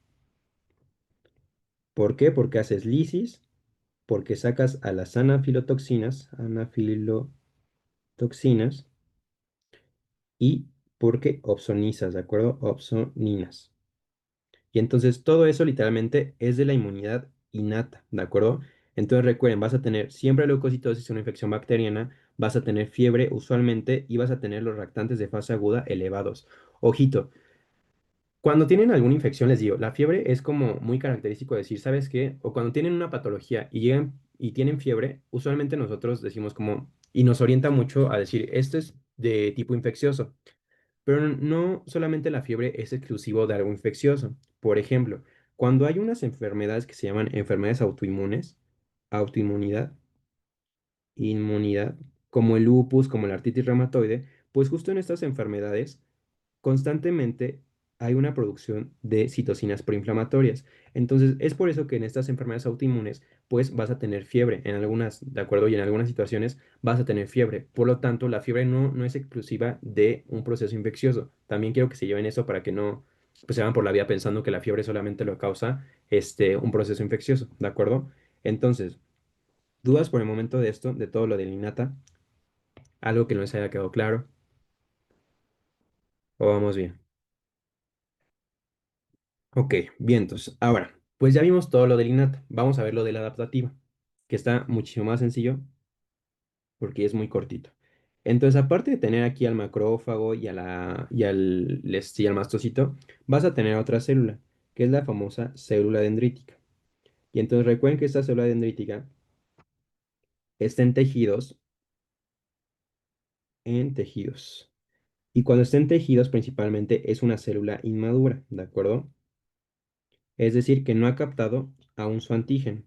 ¿Por qué? Porque haces lisis, porque sacas a las anafilotoxinas y porque opsonizas, ¿de acuerdo? Opsoninas. Y entonces todo eso literalmente es de la inmunidad innata, ¿de acuerdo? Entonces recuerden, vas a tener siempre leucocitosis, una infección bacteriana, vas a tener fiebre usualmente y vas a tener los reactantes de fase aguda elevados. Ojito, cuando tienen alguna infección, les digo, la fiebre es como muy característico decir, ¿sabes qué? O cuando tienen una patología y llegan y tienen fiebre, usualmente nosotros decimos como, y nos orienta mucho a decir, esto es de tipo infeccioso. Pero no solamente la fiebre es exclusivo de algo infeccioso. Por ejemplo, cuando hay unas enfermedades que se llaman enfermedades autoinmunes, autoinmunidad, inmunidad, como el lupus, como la artritis reumatoide, pues justo en estas enfermedades constantemente hay una producción de citocinas proinflamatorias. Entonces, es por eso que en estas enfermedades autoinmunes, pues vas a tener fiebre en algunas, ¿de acuerdo? Y en algunas situaciones vas a tener fiebre. Por lo tanto, la fiebre no es exclusiva de un proceso infeccioso. También quiero que se lleven eso para que no, pues, se van por la vida pensando que la fiebre solamente lo causa un proceso infeccioso, ¿de acuerdo? Entonces, ¿dudas por el momento de esto, de todo lo del INATA? ¿Algo que no les haya quedado claro? ¿O vamos bien? Ok, bien, entonces, ahora, pues ya vimos todo lo del INATA. Vamos a ver lo de la adaptativa, que está muchísimo más sencillo porque es muy cortito. Entonces, aparte de tener aquí al macrófago y al mastocito, vas a tener otra célula, que es la famosa célula dendrítica. Y entonces recuerden que esta célula dendrítica está en tejidos. Y cuando está en tejidos, principalmente es una célula inmadura, ¿de acuerdo? Es decir, que no ha captado aún su antígeno.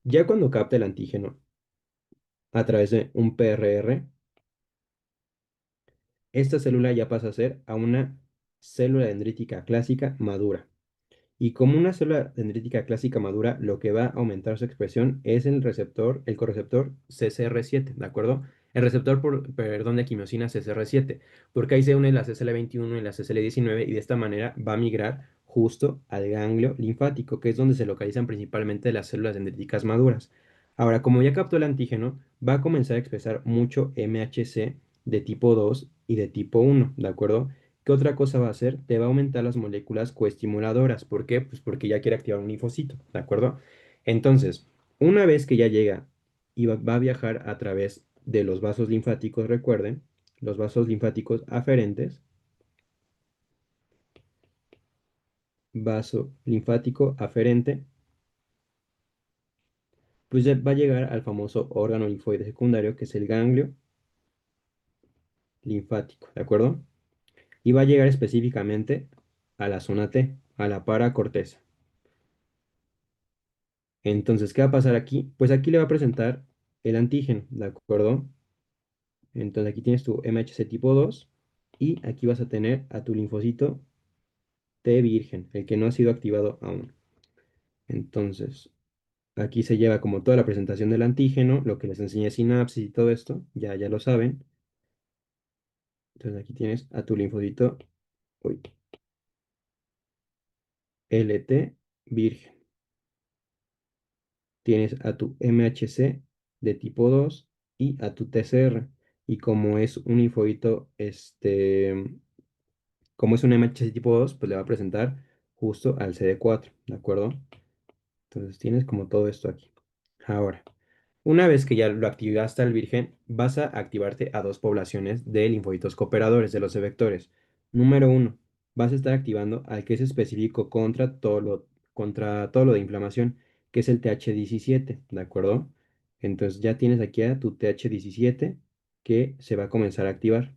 Ya cuando capta el antígeno a través de un PRR, esta célula ya pasa a ser a una célula dendrítica clásica madura. Y como una célula dendrítica clásica madura, lo que va a aumentar su expresión es el receptor, el correceptor CCR7, ¿de acuerdo? El receptor, perdón, de quimiosina CCR7, porque ahí se une la CCL21 y la CCL19 y de esta manera va a migrar justo al ganglio linfático, que es donde se localizan principalmente las células dendríticas maduras. Ahora, como ya captó el antígeno, va a comenzar a expresar mucho MHC de tipo 2 y de tipo 1, ¿de acuerdo? ¿Qué otra cosa va a hacer? Te va a aumentar las moléculas coestimuladoras. ¿Por qué? Pues porque ya quiere activar un linfocito, ¿de acuerdo? Entonces, una vez que ya llega y va a viajar a través de los vasos linfáticos, recuerden, los vasos linfáticos aferentes, vaso linfático aferente, pues ya va a llegar al famoso órgano linfoide secundario, que es el ganglio linfático, ¿de acuerdo? Y va a llegar específicamente a la zona T, a la paracorteza. Entonces, ¿qué va a pasar aquí? Pues aquí le va a presentar el antígeno, ¿de acuerdo? Entonces aquí tienes tu MHC tipo 2 y aquí vas a tener a tu linfocito T virgen, el que no ha sido activado aún. Entonces, aquí se lleva como toda la presentación del antígeno, lo que les enseñé sinapsis y todo esto, ya lo saben. Entonces aquí tienes a tu linfocito, uy, LT virgen. Tienes a tu MHC de tipo 2 y a tu TCR. Y como es un linfocito, como es un MHC tipo 2 pues le va a presentar justo al CD4, ¿de acuerdo? Entonces tienes como todo esto aquí. Ahora, una vez que ya lo activaste al virgen, vas a activarte a dos poblaciones de linfocitos cooperadores, de los efectores. Número uno, vas a estar activando al que es específico contra todo lo de inflamación, que es el TH17, ¿de acuerdo? Entonces ya tienes aquí a tu TH17 que se va a comenzar a activar.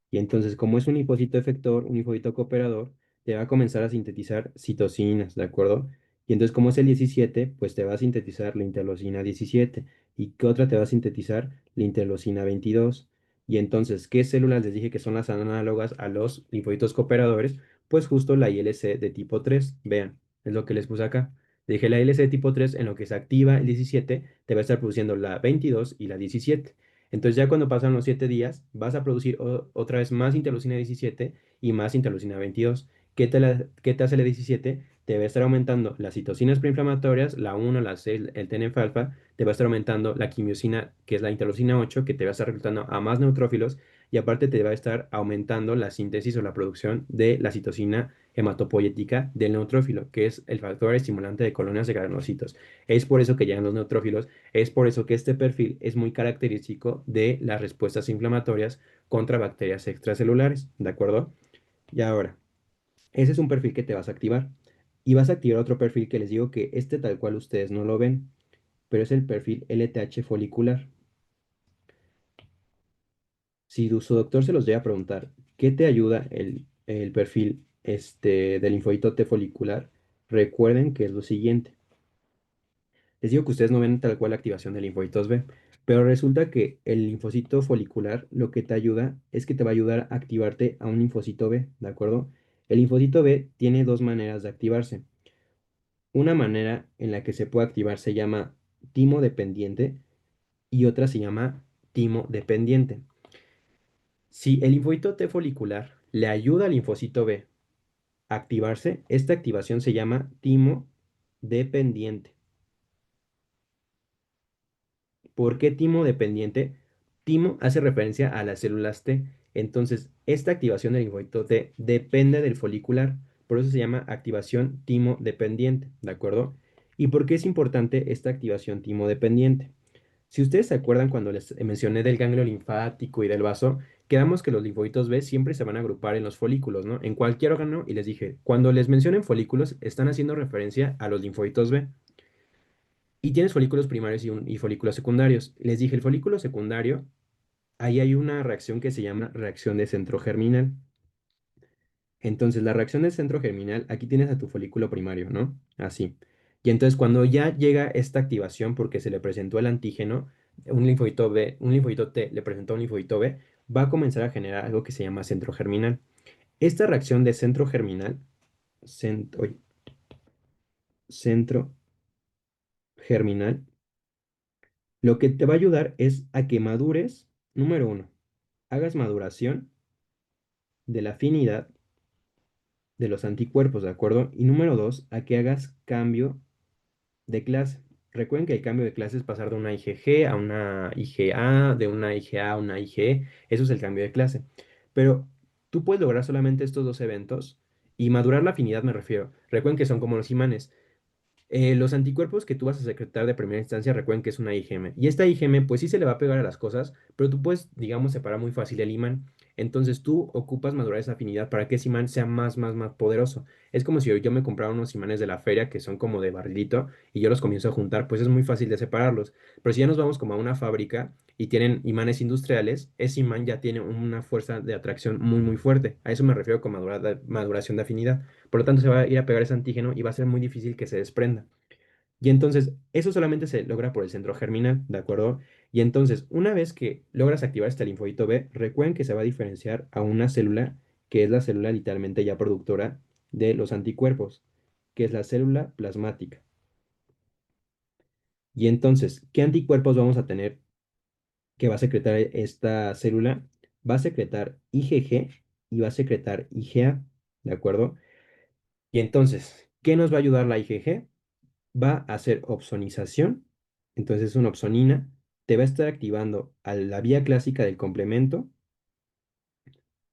Y entonces, como es un linfocito efector, un linfocito cooperador, te va a comenzar a sintetizar citocinas, ¿de acuerdo? Y entonces, como es el 17, pues te va a sintetizar la interleucina 17. ¿Y qué otra te va a sintetizar? La interleucina 22. Y entonces, ¿qué células les dije que son las análogas a los linfocitos cooperadores? Pues justo la ILC de tipo 3. Vean, es lo que les puse acá. Le dije la ILC de tipo 3 en lo que se activa el 17, te va a estar produciendo la 22 y la 17. Entonces ya cuando pasan los 7 días, vas a producir otra vez más interleucina 17 y más interleucina 22. ¿Qué te hace la 17? Te va a estar aumentando las citocinas proinflamatorias, la 1, la 6, el TNF-alfa, te va a estar aumentando la quimiosina, que es la interleucina 8, que te va a estar reclutando a más neutrófilos, y aparte te va a estar aumentando la síntesis o la producción de la citocina hematopoyética del neutrófilo, que es el factor estimulante de colonias de granulocitos. Es por eso que llegan los neutrófilos, es por eso que este perfil es muy característico de las respuestas inflamatorias contra bacterias extracelulares, ¿de acuerdo? Y ahora, ese es un perfil que te vas a activar. Y vas a activar otro perfil que les digo que este tal cual ustedes no lo ven, pero es el perfil LTH folicular. Si su doctor se los llega a preguntar, ¿qué te ayuda el perfil del linfocito T folicular? Recuerden que es lo siguiente. Les digo que ustedes no ven tal cual la activación de linfocitos B, pero resulta que el linfocito folicular lo que te ayuda es que te va a ayudar a activarte a un linfocito B, ¿de acuerdo? El linfocito B tiene dos maneras de activarse. Una manera en la que se puede activar se llama timo dependiente y otra se llama timo dependiente. Si el linfocito T folicular le ayuda al linfocito B a activarse, esta activación se llama timo dependiente. ¿Por qué timo dependiente? Timo hace referencia a las células T. Entonces, esta activación del linfocito T depende del folicular. Por eso se llama activación timo dependiente, ¿de acuerdo? ¿Y por qué es importante esta activación timo dependiente? Si ustedes se acuerdan cuando les mencioné del ganglio linfático y del vaso, quedamos que los linfocitos B siempre se van a agrupar en los folículos, ¿no? En cualquier órgano, y les dije, cuando les mencionen folículos, están haciendo referencia a los linfocitos B. Y tienes folículos primarios y folículos secundarios. Les dije, el folículo secundario, ahí hay una reacción que se llama reacción de centro germinal. Entonces, la reacción del centro germinal, aquí tienes a tu folículo primario, ¿no? Así. Y entonces, cuando ya llega esta activación, porque se le presentó el antígeno, un linfocito B, un linfocito T le presentó a un linfocito B, va a comenzar a generar algo que se llama centro germinal. Esta reacción de centro germinal, oye, centro germinal, lo que te va a ayudar es a que madures, número uno, hagas maduración de la afinidad de los anticuerpos, ¿de acuerdo? Y número dos, a que hagas cambio de clase. Recuerden que el cambio de clase es pasar de una IgG a una IgA, de una IgA a una IgE. Eso es el cambio de clase. Pero tú puedes lograr solamente estos dos eventos y madurar la afinidad me refiero. Recuerden que son como los imanes. Los anticuerpos que tú vas a secretar de primera instancia, recuerden que es una IgM. Y esta IgM, pues sí se le va a pegar a las cosas, pero tú puedes, digamos, separar muy fácil el imán. Entonces tú ocupas madurar esa afinidad para que ese imán sea más poderoso. Es como si yo me comprara unos imanes de la feria que son como de barrilito y yo los comienzo a juntar, pues es muy fácil de separarlos. Pero si ya nos vamos como a una fábrica y tienen imanes industriales, ese imán ya tiene una fuerza de atracción muy fuerte. A eso me refiero con maduración de afinidad. Por lo tanto, se va a ir a pegar ese antígeno y va a ser muy difícil que se desprenda. Y entonces, eso solamente se logra por el centro germinal, ¿de acuerdo? Y entonces, una vez que logras activar este linfocito B, recuerden que se va a diferenciar a una célula que es la célula literalmente ya productora de los anticuerpos, que es la célula plasmática. Y entonces, ¿qué anticuerpos vamos a tener que va a secretar esta célula? Va a secretar IgG y va a secretar IgA, ¿de acuerdo? Y entonces, ¿qué nos va a ayudar la IgG? Va a hacer opsonización, entonces una opsonina, te va a estar activando a la vía clásica del complemento,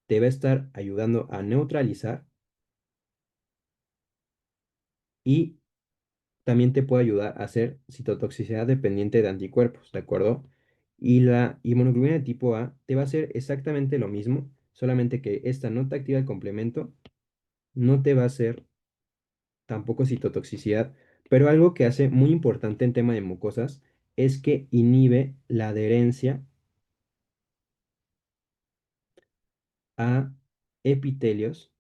te va a estar ayudando a neutralizar y también te puede ayudar a hacer citotoxicidad dependiente de anticuerpos, ¿de acuerdo? Y la inmunoglobulina de tipo A te va a hacer exactamente lo mismo, solamente que esta no te activa el complemento, no te va a hacer tampoco citotoxicidad, pero algo que hace muy importante en tema de mucosas es que inhibe la adherencia a epitelios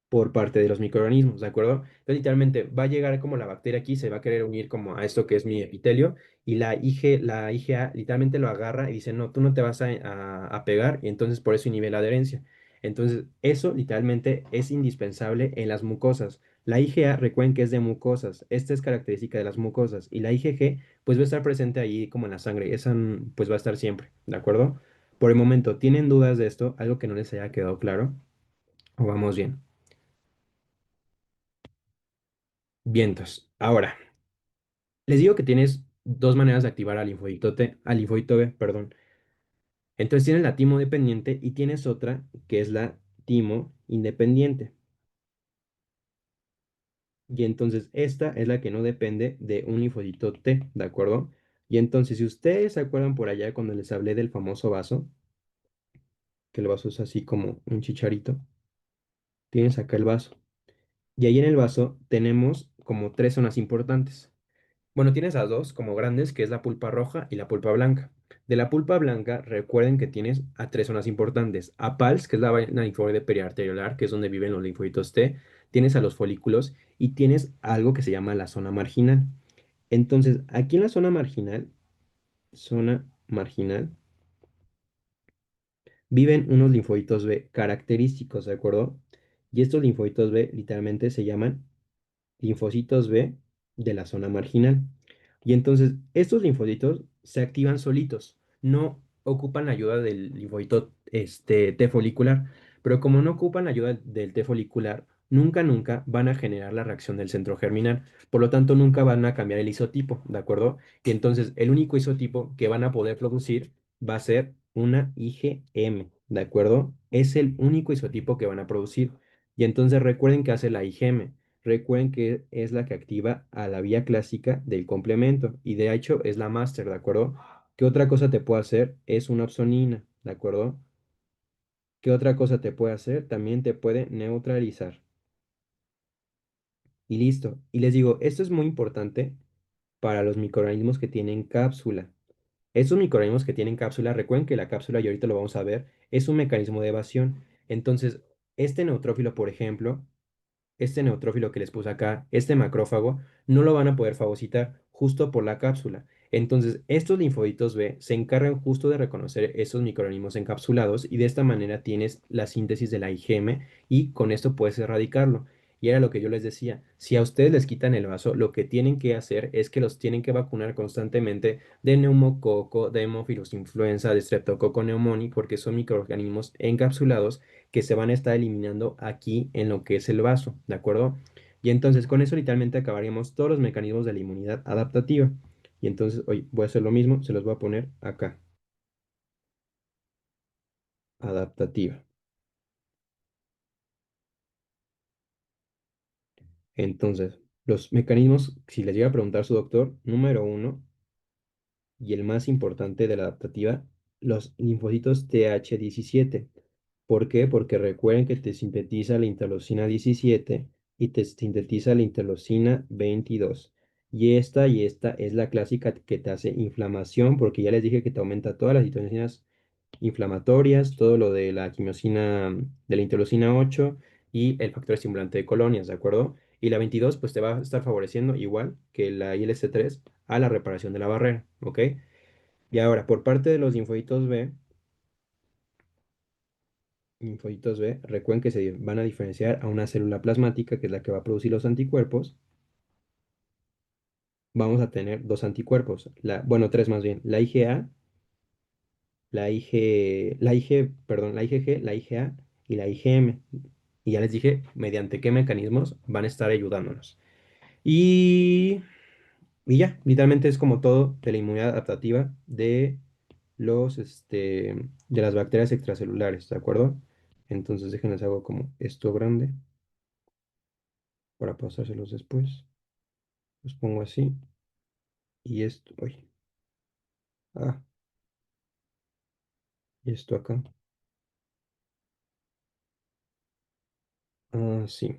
por parte de los microorganismos, ¿de acuerdo? Entonces, literalmente va a llegar como la bacteria aquí, se va a querer unir como a esto que es mi epitelio, y la IgA literalmente lo agarra y dice, no, tú no te vas a pegar, y entonces por eso inhibe la adherencia. Entonces, eso literalmente es indispensable en las mucosas. La IgA, recuerden que es de mucosas, esta es característica de las mucosas, y la IgG, pues va a estar presente ahí como en la sangre, esa pues va a estar siempre, ¿de acuerdo? Por el momento, ¿tienen dudas de esto? ¿Algo que no les haya quedado claro? ¿O vamos bien? Vientos. Ahora, les digo que tienes dos maneras de activar al linfodicto T, al linfodicto B, perdón. Entonces tienes la timo dependiente y tienes otra que es la timo independiente. Y entonces esta es la que no depende de un linfodicto T, ¿de acuerdo? Y entonces si ustedes se acuerdan por allá cuando les hablé del famoso vaso, que el vaso es así como un chicharito, tienes acá el vaso. Y ahí en el vaso tenemos como tres zonas importantes. Bueno, tienes las dos como grandes, que es la pulpa roja y la pulpa blanca. De la pulpa blanca, recuerden que tienes a tres zonas importantes. A PALS, que es la vaina linfoide periarteriolar, que es donde viven los linfocitos T. Tienes a los folículos y tienes algo que se llama la zona marginal. Entonces, aquí en la zona marginal, viven unos linfocitos B característicos, ¿de acuerdo? Y estos linfocitos B literalmente se llaman linfocitos B de la zona marginal. Y entonces estos linfocitos se activan solitos, no ocupan la ayuda del linfocito T folicular, pero como no ocupan la ayuda del T folicular, nunca van a generar la reacción del centro germinal, por lo tanto nunca van a cambiar el isotipo, ¿de acuerdo? Y entonces el único isotipo que van a poder producir va a ser una IgM, ¿de acuerdo? Es el único isotipo que van a producir. Y entonces recuerden que hace la IgM. Recuerden que es la que activa a la vía clásica del complemento y de hecho es la máster, ¿de acuerdo? ¿Qué otra cosa te puede hacer? Es una opsonina, ¿de acuerdo? ¿Qué otra cosa te puede hacer? También te puede neutralizar. Y listo. Y les digo, esto es muy importante para los microorganismos que tienen cápsula. Estos microorganismos que tienen cápsula, recuerden que la cápsula, y ahorita lo vamos a ver, es un mecanismo de evasión. Entonces, este neutrófilo, por ejemplo, este neutrófilo que les puse acá, este macrófago, no lo van a poder fagocitar justo por la cápsula. Entonces, estos linfocitos B se encargan justo de reconocer esos microorganismos encapsulados y de esta manera tienes la síntesis de la IgM y con esto puedes erradicarlo. Y era lo que yo les decía, si a ustedes les quitan el vaso, lo que tienen que hacer es que los tienen que vacunar constantemente de neumococo, de hemófilos influenza, de streptococo pneumoniae, porque son microorganismos encapsulados que se van a estar eliminando aquí en lo que es el vaso, ¿de acuerdo? Y entonces con eso literalmente acabaríamos todos los mecanismos de la inmunidad adaptativa. Y entonces hoy voy a hacer lo mismo, se los voy a poner acá, adaptativa. Entonces, los mecanismos, si les llega a preguntar su doctor, número uno, y el más importante de la adaptativa, los linfocitos TH17. ¿Por qué? Porque recuerden que te sintetiza la interleucina 17 y te sintetiza la interleucina 22. Y esta es la clásica que te hace inflamación, porque ya les dije que te aumenta todas las citocinas inflamatorias, todo lo de la quimiosina, de la interleucina 8 y el factor estimulante de colonias, ¿de acuerdo? Y la 22 pues te va a estar favoreciendo igual que la ILC3 a la reparación de la barrera, ¿ok? Y ahora, por parte de los linfocitos B, recuerden que se van a diferenciar a una célula plasmática, que es la que va a producir los anticuerpos. Vamos a tener dos anticuerpos, bueno, tres más bien, la IgA, la IgG, la IgA y la IgM. Y ya les dije mediante qué mecanismos van a estar ayudándonos. Y, y ya, literalmente es como todo de la inmunidad adaptativa de las bacterias extracelulares, ¿de acuerdo? Entonces déjenles hago como esto grande para pasárselos después. Los pongo así y esto, uy, ah, y esto acá. Ah, sí.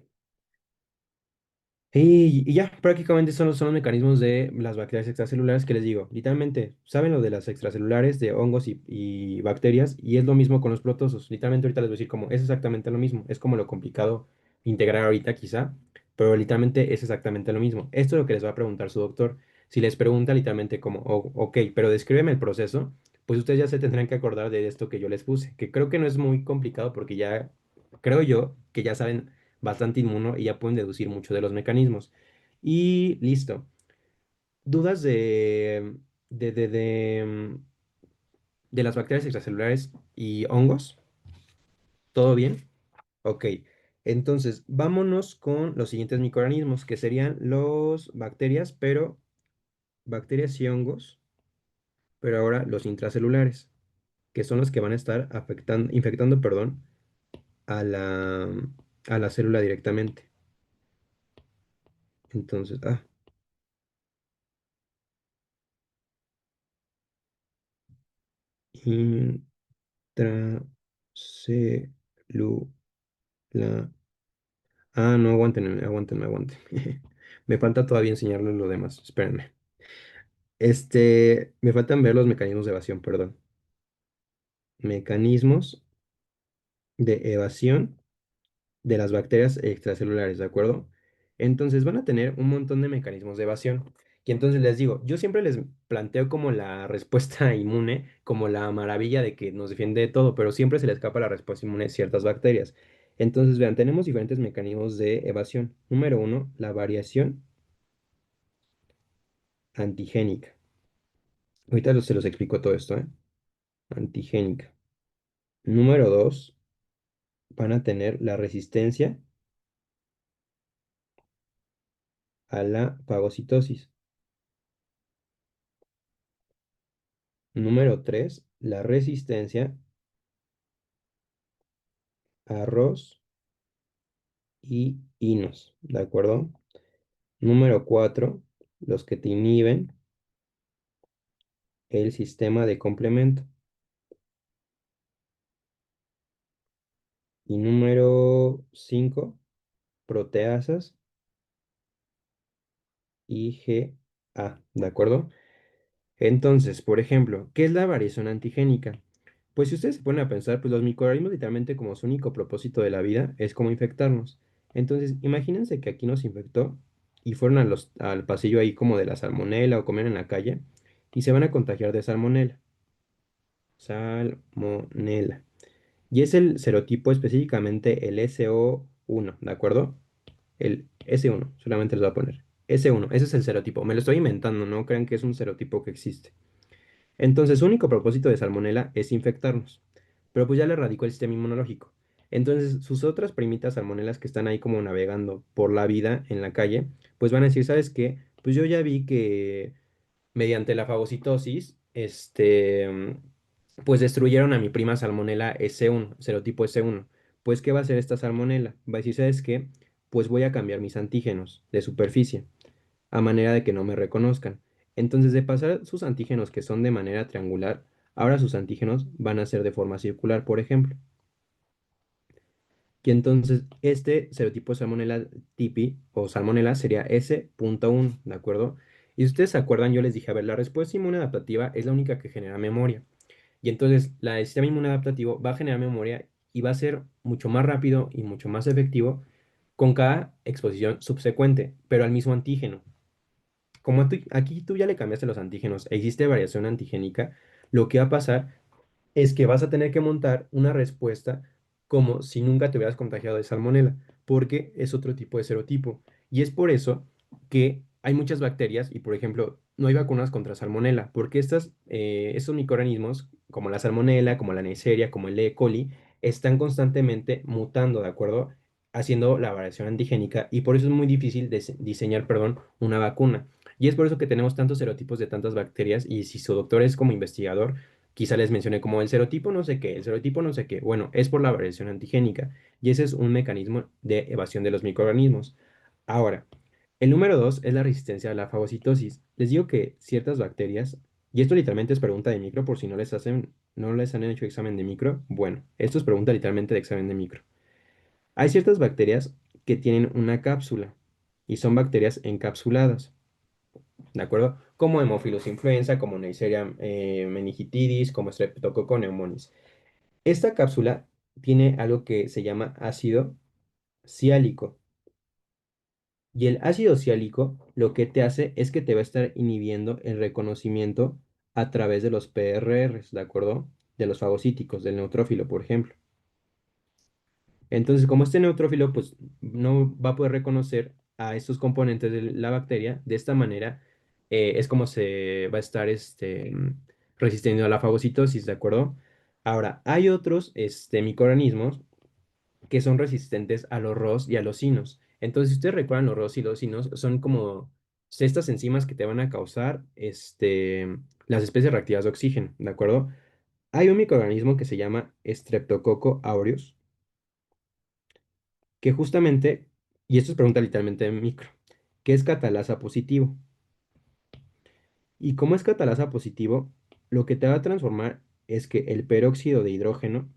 Y ya, prácticamente son los mecanismos de las bacterias extracelulares que les digo. Literalmente, saben lo de las extracelulares, de hongos y bacterias, y es lo mismo con los protozoos. Literalmente ahorita les voy a decir como es exactamente lo mismo. Es como lo complicado integrar ahorita quizá, pero literalmente es exactamente lo mismo. Esto es lo que les va a preguntar su doctor. Si les pregunta literalmente como, ok, pero descríbeme el proceso, pues ustedes ya se tendrán que acordar de esto que yo les puse, que creo que no es muy complicado porque ya, creo yo, que ya saben bastante inmuno y ya pueden deducir mucho de los mecanismos. Y listo. ¿Dudas de las bacterias extracelulares y hongos? ¿Todo bien? Ok. Entonces, vámonos con los siguientes microorganismos, que serían los bacterias y hongos, pero ahora los intracelulares, que son los que van a estar infectando, perdón, a la célula directamente. Entonces, intracelular. No, aguanten. Me falta todavía enseñarles lo demás. Espérenme. Me faltan ver los mecanismos de evasión, perdón. Mecanismos de evasión de las bacterias extracelulares, ¿de acuerdo? Entonces van a tener un montón de mecanismos de evasión. Y entonces les digo, yo siempre les planteo como la respuesta inmune, como la maravilla de que nos defiende de todo, pero siempre se le escapa la respuesta inmune a ciertas bacterias. Entonces, vean, tenemos diferentes mecanismos de evasión. Número uno, la variación antigénica. Ahorita se los explico todo esto, ¿eh? Antigénica. Número dos, van a tener la resistencia a la fagocitosis. Número 3, la resistencia a arroz y hinos, ¿de acuerdo? Número 4, los que te inhiben el sistema de complemento. Y número 5, proteasas IgA, ¿de acuerdo? Entonces, por ejemplo, ¿qué es la variación antigénica? Pues si ustedes se ponen a pensar, pues los microorganismos literalmente como su único propósito de la vida es como infectarnos. Entonces, imagínense que aquí nos infectó y fueron al pasillo ahí como de la salmonela o comer en la calle y se van a contagiar de salmonela. Salmonela. Y es el serotipo específicamente el SO1, ¿de acuerdo? El S1, solamente les voy a poner. S1, ese es el serotipo. Me lo estoy inventando, no crean que es un serotipo que existe. Entonces, su único propósito de Salmonella es infectarnos, pero pues ya le erradicó el sistema inmunológico. Entonces, sus otras primitas salmonelas que están ahí como navegando por la vida en la calle, pues van a decir, ¿sabes qué? Pues yo ya vi que mediante la fagocitosis, pues destruyeron a mi prima Salmonella S1, serotipo S1. Pues, ¿qué va a hacer esta Salmonella? Va a decir, ¿sabes qué? Pues voy a cambiar mis antígenos de superficie a manera de que no me reconozcan. Entonces, de pasar sus antígenos que son de manera triangular, ahora sus antígenos van a ser de forma circular, por ejemplo. Y entonces, este serotipo de Salmonella tipi o Salmonella sería S.1, ¿de acuerdo? Y si ustedes se acuerdan, yo les dije, a ver, la respuesta inmune adaptativa es la única que genera memoria. Y entonces, el sistema inmune adaptativo va a generar memoria y va a ser mucho más rápido y mucho más efectivo con cada exposición subsecuente, pero al mismo antígeno. Como aquí tú ya le cambiaste los antígenos, existe variación antigénica, lo que va a pasar es que vas a tener que montar una respuesta como si nunca te hubieras contagiado de salmonela, porque es otro tipo de serotipo. Y es por eso que hay muchas bacterias y, por ejemplo, no hay vacunas contra salmonela, porque estos microorganismos, como la salmonela, como la Neisseria, como el E. coli, están constantemente mutando, ¿de acuerdo? Haciendo la variación antigénica y por eso es muy difícil diseñar, perdón, una vacuna. Y es por eso que tenemos tantos serotipos de tantas bacterias y si su doctor es como investigador, quizá les mencioné como el serotipo no sé qué, el serotipo no sé qué. Bueno, es por la variación antigénica y ese es un mecanismo de evasión de los microorganismos. Ahora, el número dos es la resistencia a la fagocitosis. Les digo que ciertas bacterias, y esto literalmente es pregunta de micro por si no les han hecho examen de micro. Bueno, esto es pregunta literalmente de examen de micro. Hay ciertas bacterias que tienen una cápsula y son bacterias encapsuladas. ¿De acuerdo? Como Haemophilus influenza, como Neisseria meningitidis, como Streptococcus pneumoniis. Esta cápsula tiene algo que se llama ácido ciálico. Y el ácido ciálico lo que te hace es que te va a estar inhibiendo el reconocimiento a través de los PRRs, ¿de acuerdo? De los fagocíticos, del neutrófilo, por ejemplo. Entonces, como este neutrófilo, pues no va a poder reconocer a estos componentes de la bacteria, de esta manera es como se va a estar resistiendo a la fagocitosis, ¿de acuerdo? Ahora, hay otros microorganismos que son resistentes a los ROS y a los sinos. Entonces, si ustedes recuerdan, los ROS y los sinos son como estas enzimas que te van a causar las especies reactivas de oxígeno, ¿de acuerdo? Hay un microorganismo que se llama Streptococcus aureus que justamente, y esto es pregunta literalmente de micro, ¿qué es catalasa positivo? Y como es catalasa positivo, lo que te va a transformar es que el peróxido de hidrógeno,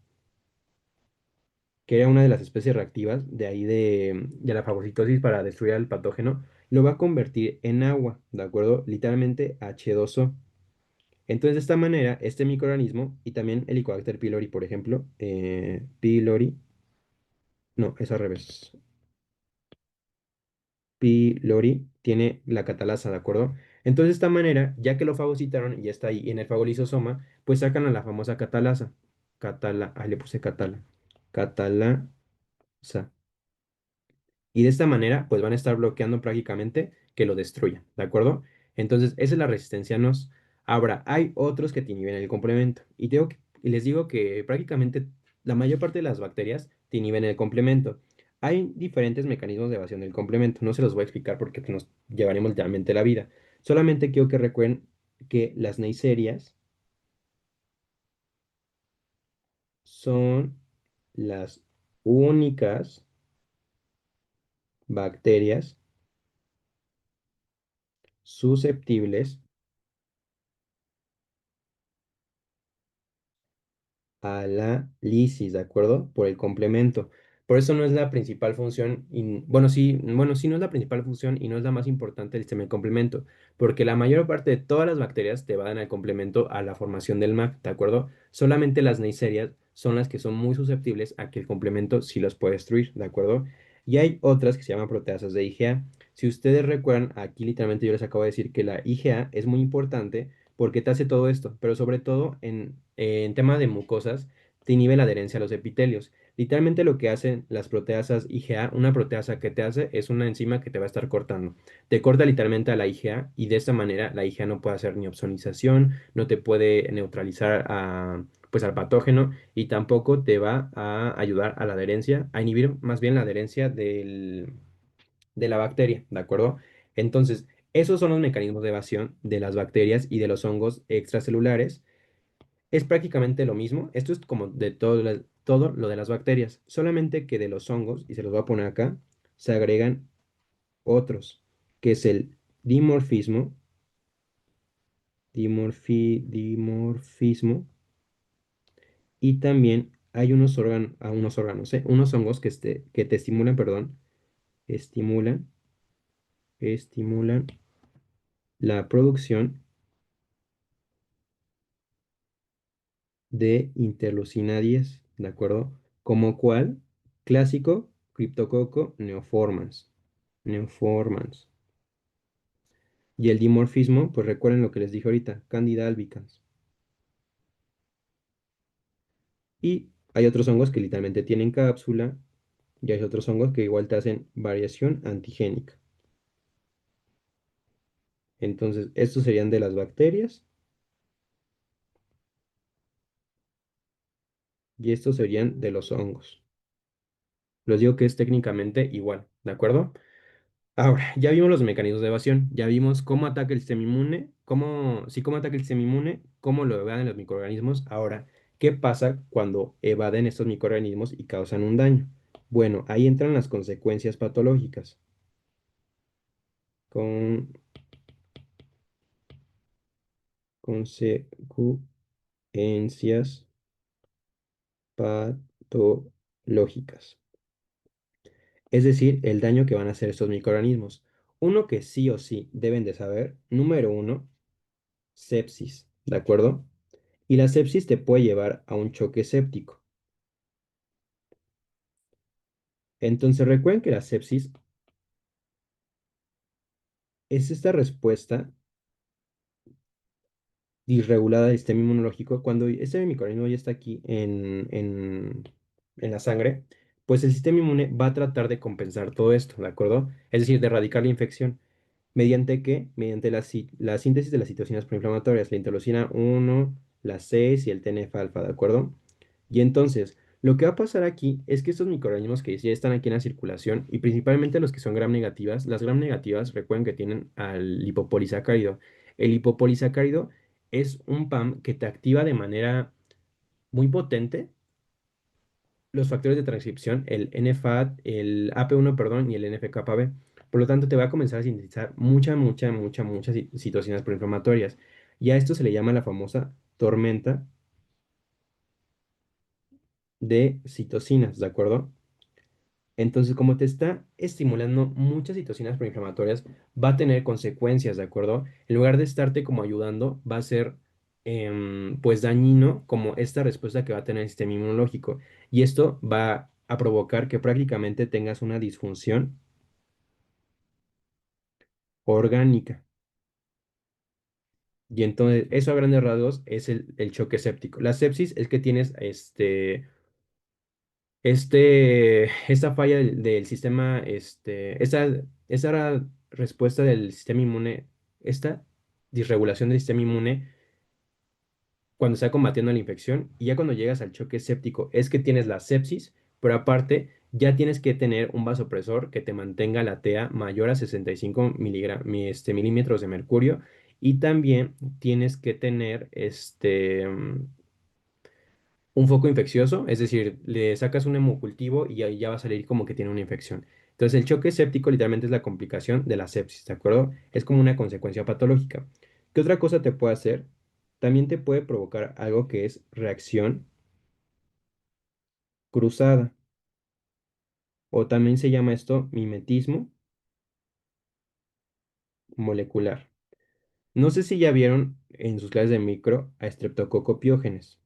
que era una de las especies reactivas de ahí de la fagocitosis para destruir al patógeno, lo va a convertir en agua, ¿de acuerdo? Literalmente H2O. Entonces, de esta manera, este microorganismo y también el Helicobacter pylori, por ejemplo, pylori, no, es al revés, pylori tiene la catalasa, ¿de acuerdo? Entonces, de esta manera, ya que lo fagocitaron y ya está ahí en el fagolisosoma, pues sacan a la famosa catalasa. Le puse catalasa. Y de esta manera, pues van a estar bloqueando prácticamente que lo destruya, ¿de acuerdo? Entonces, esa es la resistencia NOS. Ahora, hay otros que te inhiben el complemento. Y les digo que prácticamente la mayor parte de las bacterias te inhiben el complemento. Hay diferentes mecanismos de evasión del complemento. No se los voy a explicar porque nos llevaremos literalmente la vida. Solamente quiero que recuerden que las neiserias son las únicas bacterias susceptibles a la lisis, ¿de acuerdo? Por el complemento. Por eso no es la principal función, bueno, sí no es la principal función y no es la más importante del sistema de complemento, porque la mayor parte de todas las bacterias te van al complemento a la formación del MAC, ¿de acuerdo? Solamente las neiserias son las que son muy susceptibles a que el complemento sí los puede destruir, ¿de acuerdo? Y hay otras que se llaman proteasas de IgA. Si ustedes recuerdan, aquí literalmente yo les acabo de decir que la IgA es muy importante porque te hace todo esto, pero sobre todo en tema de mucosas, te inhibe la adherencia a los epitelios. Literalmente lo que hacen las proteasas IgA, una proteasa que te hace es una enzima que te va a estar cortando. Te corta literalmente a la IgA y de esta manera la IgA no puede hacer ni opsonización, no te puede neutralizar pues al patógeno y tampoco te va a ayudar a la adherencia, a inhibir más bien la adherencia de la bacteria, ¿de acuerdo? Entonces, esos son los mecanismos de evasión de las bacterias y de los hongos extracelulares. Es prácticamente lo mismo. Esto es como de todo lo de las bacterias, solamente que de los hongos, y se los voy a poner acá, se agregan otros, que es el dimorfismo, dimorfismo, y también hay unos hongos que te estimulan, perdón, estimulan, estimulan la producción de interleucina 10, ¿de acuerdo? Como cual, clásico, Cryptococo neoformans, neoformans. Y el dimorfismo, pues recuerden lo que les dije ahorita, Candida albicans. Y hay otros hongos que literalmente tienen cápsula, y hay otros hongos que igual te hacen variación antigénica. Entonces, estos serían de las bacterias y estos serían de los hongos. Les digo que es técnicamente igual, ¿de acuerdo? Ahora, ya vimos los mecanismos de evasión, ya vimos cómo ataca el sistema inmune, cómo ataca el sistema inmune, cómo lo evaden los microorganismos. Ahora, ¿qué pasa cuando evaden estos microorganismos y causan un daño? Bueno, ahí entran las consecuencias patológicas. Con consecuencias patológicas. Es decir, el daño que van a hacer estos microorganismos. Uno que sí o sí deben de saber, número uno, sepsis, ¿de acuerdo? Y la sepsis te puede llevar a un choque séptico. Entonces recuerden que la sepsis es esta respuesta disregulada del sistema inmunológico. Cuando este microorganismo ya está aquí en la sangre, pues el sistema inmune va a tratar de compensar todo esto, ¿de acuerdo? Es decir, de erradicar la infección. ¿Mediante qué? Mediante la síntesis de las citocinas proinflamatorias, la interleucina 1, la 6 y el TNF-alfa, ¿de acuerdo? Y entonces, lo que va a pasar aquí es que estos microorganismos que ya están aquí en la circulación, y principalmente los que son gram negativas, las gram negativas recuerden que tienen al lipopolisacárido. El lipopolisacárido es un PAM que te activa de manera muy potente los factores de transcripción, el NFAT, el AP1, perdón, y el NF-κB. Por lo tanto, te va a comenzar a sintetizar muchas citocinas proinflamatorias. Y a esto se le llama la famosa tormenta de citocinas, ¿de acuerdo? Entonces, como te está estimulando muchas citocinas proinflamatorias, va a tener consecuencias, ¿de acuerdo? En lugar de estarte como ayudando, va a ser pues dañino como esta respuesta que va a tener el sistema inmunológico. Y esto va a provocar que prácticamente tengas una disfunción orgánica. Y entonces, eso a grandes rasgos es el choque séptico. La sepsis es que tienes esta falla del sistema, esa respuesta del sistema inmune, esta disregulación del sistema inmune cuando está combatiendo la infección. Y ya cuando llegas al choque séptico es que tienes la sepsis, pero aparte ya tienes que tener un vasopresor que te mantenga la TEA mayor a 65 milímetros de mercurio. Y también tienes que tener un foco infeccioso, es decir, le sacas un hemocultivo y ahí ya va a salir como que tiene una infección. Entonces, el choque séptico literalmente es la complicación de la sepsis, ¿de acuerdo? Es como una consecuencia patológica. ¿Qué otra cosa te puede hacer? También te puede provocar algo que es reacción cruzada, o también se llama esto mimetismo molecular. No sé si ya vieron en sus clases de micro a Streptococcus pyogenes.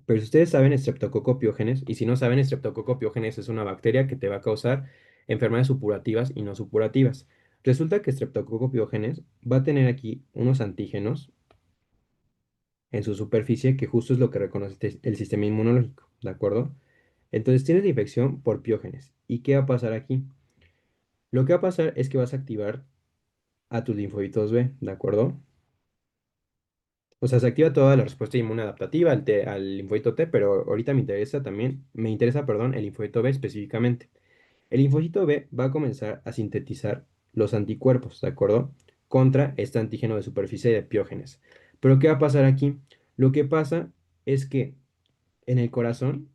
Pero si ustedes saben Streptococcus pyogenes, y si no saben, Streptococcus pyogenes es una bacteria que te va a causar enfermedades supurativas y no supurativas. Resulta que Streptococcus pyogenes va a tener aquí unos antígenos en su superficie que justo es lo que reconoce el sistema inmunológico, ¿de acuerdo? Entonces tienes la infección por piógenes. ¿Y qué va a pasar aquí? Lo que va a pasar es que vas a activar a tus linfocitos B, ¿de acuerdo? O sea, se activa toda la respuesta inmune adaptativa al linfocito T, pero ahorita me interesa, perdón, el linfocito B específicamente. El linfocito B va a comenzar a sintetizar los anticuerpos, ¿de acuerdo? Contra este antígeno de superficie de piógenes. Pero ¿qué va a pasar aquí? Lo que pasa es que en el corazón,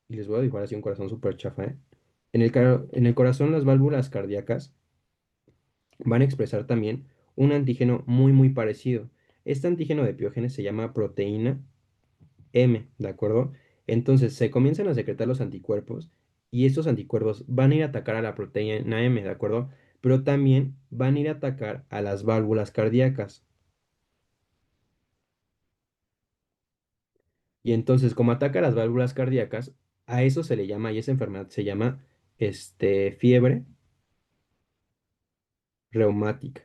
y les voy a dibujar así un corazón súper chafa, ¿eh? En el corazón las válvulas cardíacas van a expresar también un antígeno muy, muy parecido. Este antígeno de piógenes se llama proteína M, ¿de acuerdo? Entonces se comienzan a secretar los anticuerpos y estos anticuerpos van a ir a atacar a la proteína M, ¿de acuerdo? Pero también van a ir a atacar a las válvulas cardíacas. Y entonces, como ataca a las válvulas cardíacas, a eso se le llama, y esa enfermedad se llama, fiebre reumática.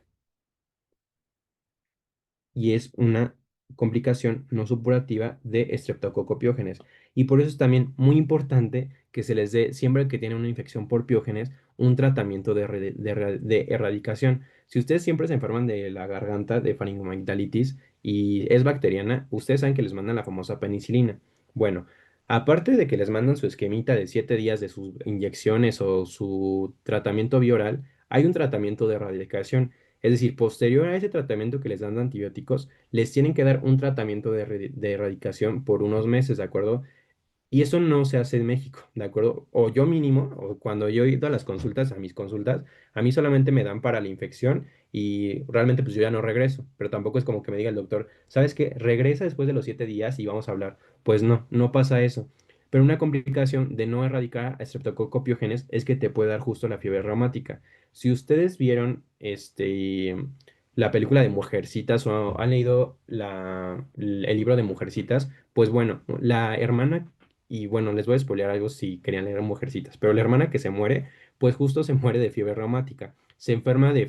Y es una complicación no supurativa de Streptococcus pyogenes. Y por eso es también muy importante que se les dé, siempre que tienen una infección por piógenes, un tratamiento de erradicación. Si ustedes siempre se enferman de la garganta, de faringomigdalitis y es bacteriana, ustedes saben que les mandan la famosa penicilina. Bueno, aparte de que les mandan su esquemita de 7 días de sus inyecciones o su tratamiento bioral, hay un tratamiento de erradicación. Es decir, posterior a ese tratamiento que les dan de antibióticos, les tienen que dar un tratamiento de erradicación por unos meses, ¿de acuerdo? Y eso no se hace en México, ¿de acuerdo? O yo mínimo, o cuando yo he ido a las consultas, a mis consultas, a mí solamente me dan para la infección y realmente pues yo ya no regreso, pero tampoco es como que me diga el doctor, ¿sabes qué? Regresa después de los 7 días y vamos a hablar. Pues no, no pasa eso. Pero una complicación de no erradicar a Streptococcus pyogenes es que te puede dar justo la fiebre reumática. Si ustedes vieron la película de Mujercitas o han leído el libro de Mujercitas, pues bueno, la hermana y bueno, les voy a spoilear algo si querían leer Mujercitas, pero la hermana que se muere, pues justo se muere de fiebre reumática. Se enferma de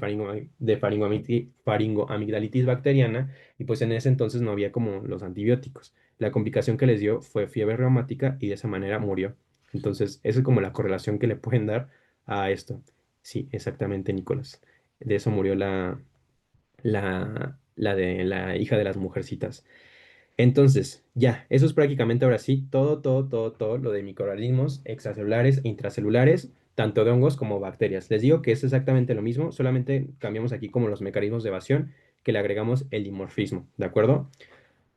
faringoamigdalitis bacteriana y pues en ese entonces no había como los antibióticos. La complicación que les dio fue fiebre reumática y de esa manera murió. Entonces, esa es como la correlación que le pueden dar a esto. Sí, exactamente, Nicolás. De eso murió la hija de las Mujercitas. Entonces, ya, eso es prácticamente ahora sí todo lo de microorganismos extracelulares e intracelulares, tanto de hongos como bacterias. Les digo que es exactamente lo mismo, solamente cambiamos aquí como los mecanismos de evasión, que le agregamos el dimorfismo, ¿de acuerdo?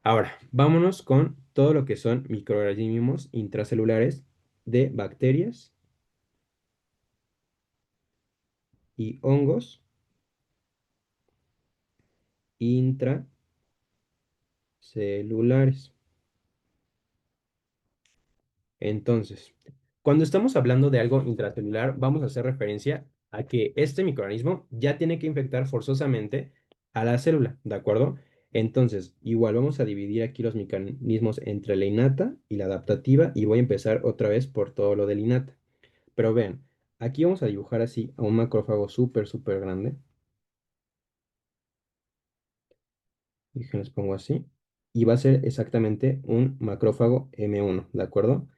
Ahora, vámonos con todo lo que son microorganismos intracelulares de bacterias y hongos intracelulares. Entonces, cuando estamos hablando de algo intracelular, vamos a hacer referencia a que este microorganismo ya tiene que infectar forzosamente a la célula, ¿de acuerdo? Entonces, igual vamos a dividir aquí los mecanismos entre la innata y la adaptativa y voy a empezar otra vez por todo lo del innata. Pero vean, Aquí vamos a dibujar así a un macrófago súper, súper grande. Y que les pongo así. Y va a ser exactamente un macrófago M1, ¿de acuerdo?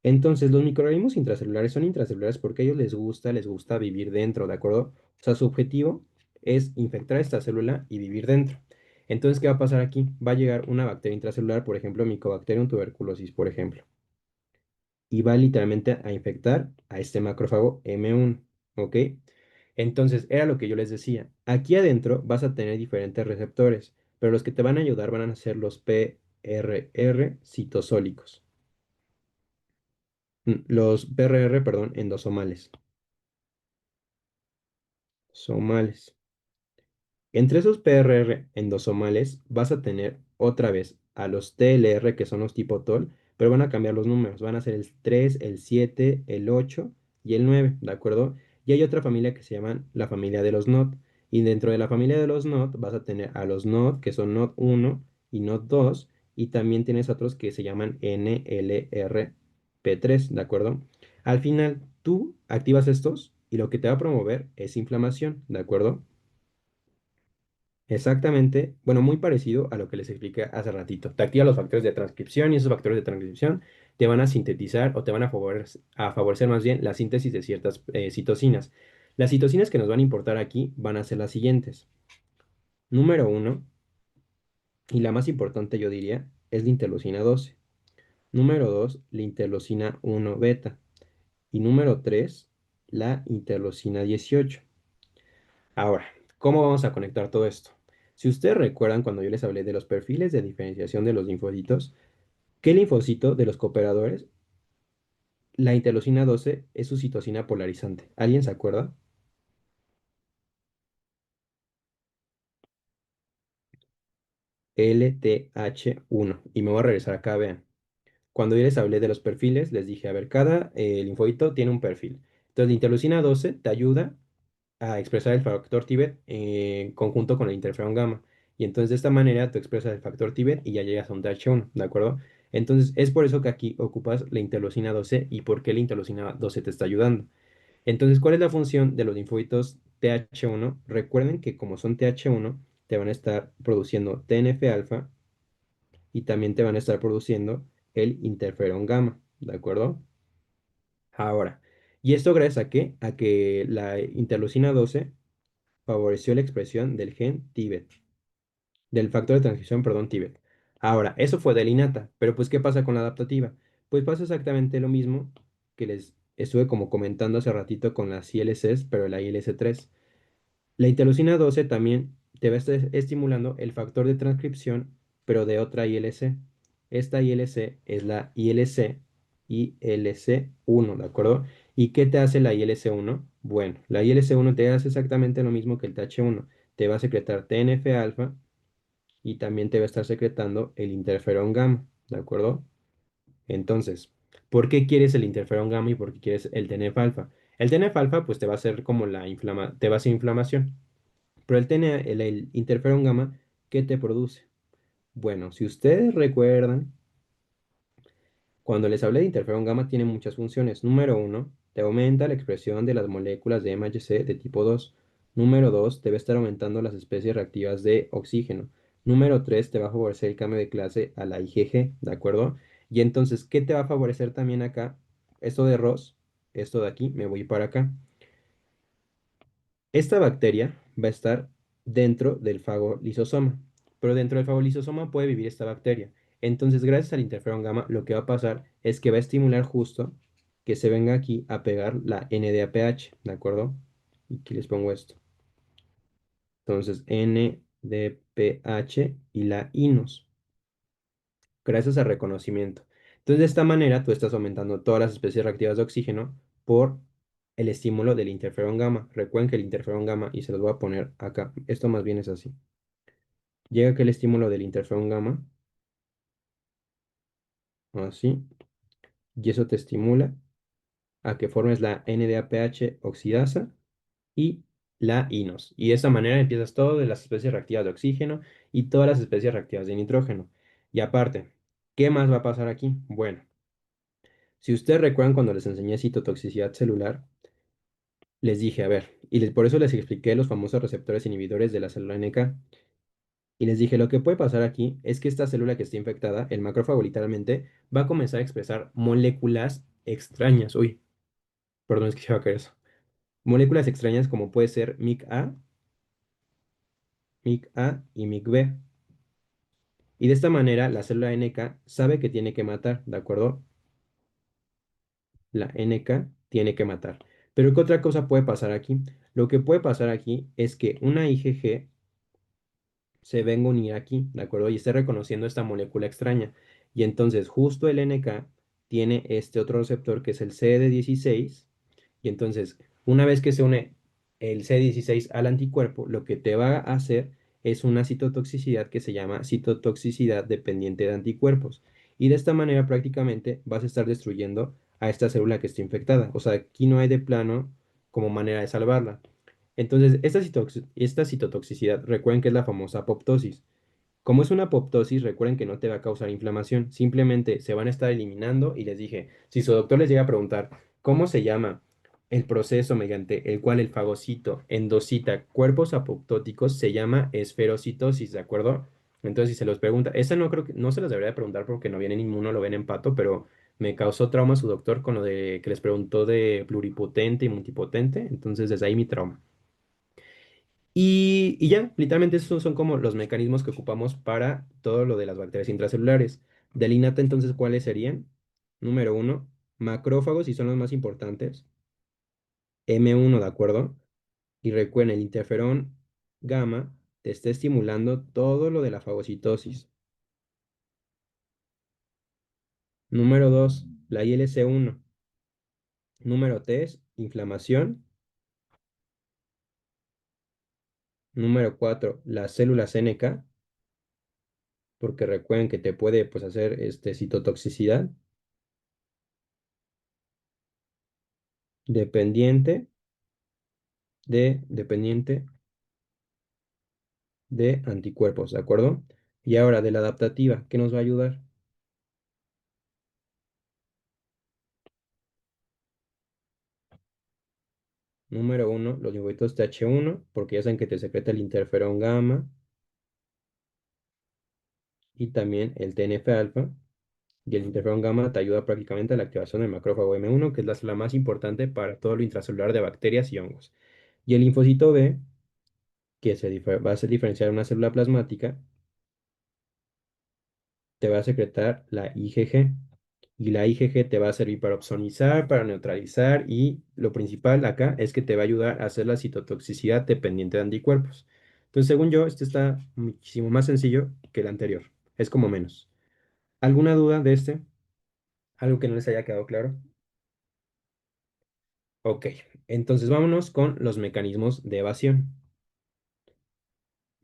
Entonces, los microorganismos intracelulares son intracelulares porque a ellos les gusta vivir dentro, ¿de acuerdo? O sea, su objetivo es infectar esta célula y vivir dentro. Entonces, ¿qué va a pasar aquí? Va a llegar una bacteria intracelular, por ejemplo, Mycobacterium tuberculosis, por ejemplo, y va literalmente a infectar a este macrófago M1, ¿ok? Entonces, era lo que yo les decía. Aquí adentro vas a tener diferentes receptores, pero los que te van a ayudar van a ser los PRR citosólicos. Los PRR, perdón, endosomales. Somales. Entre esos PRR endosomales vas a tener otra vez a los TLR, que son los tipo TOL, pero van a cambiar los números. Van a ser el 3, el 7, el 8 y el 9, ¿de acuerdo? Y hay otra familia que se llaman la familia de los NOT. Y dentro de la familia de los NOT vas a tener a los NOT, que son NOT 1 y NOT 2, y también tienes otros que se llaman NLRP3, ¿de acuerdo? Al final, tú activas estos y lo que te va a promover es inflamación, ¿de acuerdo? Exactamente, bueno, muy parecido a lo que les expliqué hace ratito. Te activa los factores de transcripción y esos factores de transcripción te van a sintetizar o te van a favorecer más bien la síntesis de ciertas citocinas. Las citocinas que nos van a importar aquí van a ser las siguientes. Número uno, y la más importante yo diría, es la interleucina 12. Número 2, la interleucina 1 beta. Y número 3, la interleucina 18. Ahora, ¿cómo vamos a conectar todo esto? Si ustedes recuerdan cuando yo les hablé de los perfiles de diferenciación de los linfocitos, ¿qué linfocito de los cooperadores? La interleucina 12 es su citosina polarizante. ¿Alguien se acuerda? LTH1. Y me voy a regresar acá, vean. Cuando yo les hablé de los perfiles, les dije, a ver, cada linfocito tiene un perfil. Entonces, la interleucina 12 te ayuda a expresar el factor Tibet en conjunto con el interferón gamma. Y entonces de esta manera tú expresas el factor Tibet y ya llegas a un TH1, ¿de acuerdo? Entonces es por eso que aquí ocupas la interleucina 12 y por qué la interleucina 12 te está ayudando. Entonces, ¿cuál es la función de los linfocitos TH1? Recuerden que como son TH1, te van a estar produciendo TNF-alfa y también te van a estar produciendo el interferón gamma, ¿de acuerdo? Ahora, ¿y esto gracias a qué? A que la interleucina 12 favoreció la expresión del gen Tibet, del factor de transcripción, perdón, Tibet. Ahora, eso fue de la innata, pero pues, ¿qué pasa con la adaptativa? Pues pasa exactamente lo mismo que les estuve como comentando hace ratito con las ILCs, pero la ILC3. La interleucina 12 también te va a estar estimulando el factor de transcripción, pero de otra ILC. Esta ILC es la ILC1, ¿de acuerdo? ¿Y qué te hace la ILC1? Bueno, la ILC1 te hace exactamente lo mismo que el TH1. Te va a secretar TNF-alfa y también te va a estar secretando el interferón gamma, ¿de acuerdo? Entonces, ¿por qué quieres el interferón gamma y por qué quieres el TNF-alfa? El TNF-alfa pues te va a hacer como te va a hacer inflamación. Pero el interferón gamma, ¿qué te produce? Bueno, si ustedes recuerdan, cuando les hablé de interferón gamma tiene muchas funciones. Número uno, te aumenta la expresión de las moléculas de MHC de tipo 2. Número 2, te va a estar aumentando las especies reactivas de oxígeno. Número 3, te va a favorecer el cambio de clase a la IgG, ¿de acuerdo? Y entonces, ¿qué te va a favorecer también acá? Esto de Ross, esto de aquí, me voy para acá. Esta bacteria va a estar dentro del fagolisosoma, pero dentro del fagolisosoma puede vivir esta bacteria. Entonces, gracias al interferón gamma, lo que va a pasar es que va a estimular justo que se venga aquí a pegar la NDAPH, ¿de acuerdo? Y aquí les pongo esto. Entonces, NDPH y la INOS, gracias al reconocimiento. Entonces, de esta manera, tú estás aumentando todas las especies reactivas de oxígeno por el estímulo del interferón gamma. Recuerden que el interferón gamma, y se los voy a poner acá, esto más bien es así. Llega que el estímulo del interferón gamma, así, y eso te estimula a que formes la NDAPH oxidasa y la INOS. Y de esta manera empiezas todo de las especies reactivas de oxígeno y todas las especies reactivas de nitrógeno. Y aparte, ¿qué más va a pasar aquí? Bueno, si ustedes recuerdan cuando les enseñé citotoxicidad celular, les dije, a ver, por eso les expliqué los famosos receptores inhibidores de la célula NK. Y les dije, lo que puede pasar aquí es que esta célula que está infectada, el macrófago literalmente, va a comenzar a expresar moléculas extrañas. Uy, perdón, es que se va a caer eso. Moléculas extrañas como puede ser MIC-A, MIC-A y MIC-B. Y de esta manera la célula NK sabe que tiene que matar, ¿de acuerdo? La NK tiene que matar. Pero ¿qué otra cosa puede pasar aquí? Lo que puede pasar aquí es que una IgG se venga a unir aquí, ¿de acuerdo? Y esté reconociendo esta molécula extraña. Y entonces justo el NK tiene este otro receptor que es el CD16. Y entonces, una vez que se une el CD16 al anticuerpo, lo que te va a hacer es una citotoxicidad que se llama citotoxicidad dependiente de anticuerpos. Y de esta manera prácticamente vas a estar destruyendo a esta célula que está infectada. O sea, aquí no hay de plano como manera de salvarla. Entonces, esta citotoxicidad, recuerden que es la famosa apoptosis. Como es una apoptosis, recuerden que no te va a causar inflamación, simplemente se van a estar eliminando y les dije, si su doctor les llega a preguntar cómo se llama el proceso mediante el cual el fagocito endocita cuerpos apoptóticos, se llama esferocitosis, ¿de acuerdo? Entonces, si se los pregunta, esa no creo que, no se los debería de preguntar porque no viene ninguno, lo ven en pato, pero me causó trauma su doctor con lo de que les preguntó de pluripotente y multipotente, entonces desde ahí mi trauma. Y ya, literalmente esos son como los mecanismos que ocupamos para todo lo de las bacterias intracelulares. Del INATA, entonces, ¿cuáles serían? Número uno, macrófagos, y son los más importantes. M1, ¿de acuerdo? Y recuerden, el interferón gamma te está estimulando todo lo de la fagocitosis. Número 2, la ILC1. Número 3, inflamación. Número 4, las células NK, porque recuerden que te puede pues, hacer citotoxicidad dependiente dependiente de anticuerpos, ¿de acuerdo? Y ahora de la adaptativa, ¿qué nos va a ayudar? Número uno, los linfocitos TH1, porque ya saben que te secreta el interferón gamma y también el TNF-alfa. Y el interferón gamma te ayuda prácticamente a la activación del macrófago M1, que es la célula más importante para todo lo intracelular de bacterias y hongos. Y el linfocito B, que va a ser diferenciar una célula plasmática, te va a secretar la IgG. Y la IgG te va a servir para opsonizar, para neutralizar y lo principal acá es que te va a ayudar a hacer la citotoxicidad dependiente de anticuerpos. Entonces, según yo, este está muchísimo más sencillo que el anterior. Es como menos. ¿Alguna duda de este? ¿Algo que no les haya quedado claro? Ok, entonces vámonos con los mecanismos de evasión.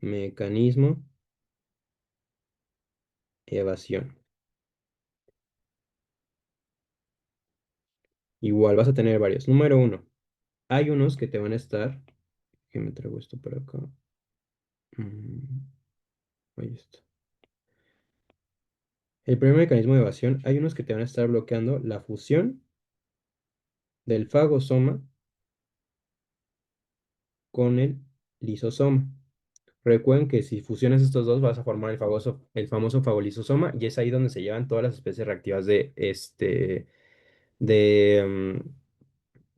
Mecanismo, evasión. Igual vas a tener varios. Número uno, hay unos que te van a estar. Que me traigo esto por acá. Mm, ahí está. El primer mecanismo de evasión, hay unos que te van a estar bloqueando la fusión del fagosoma con el lisosoma. Recuerden que si fusionas estos dos vas a formar el famoso fagolisosoma y es ahí donde se llevan todas las especies reactivas de,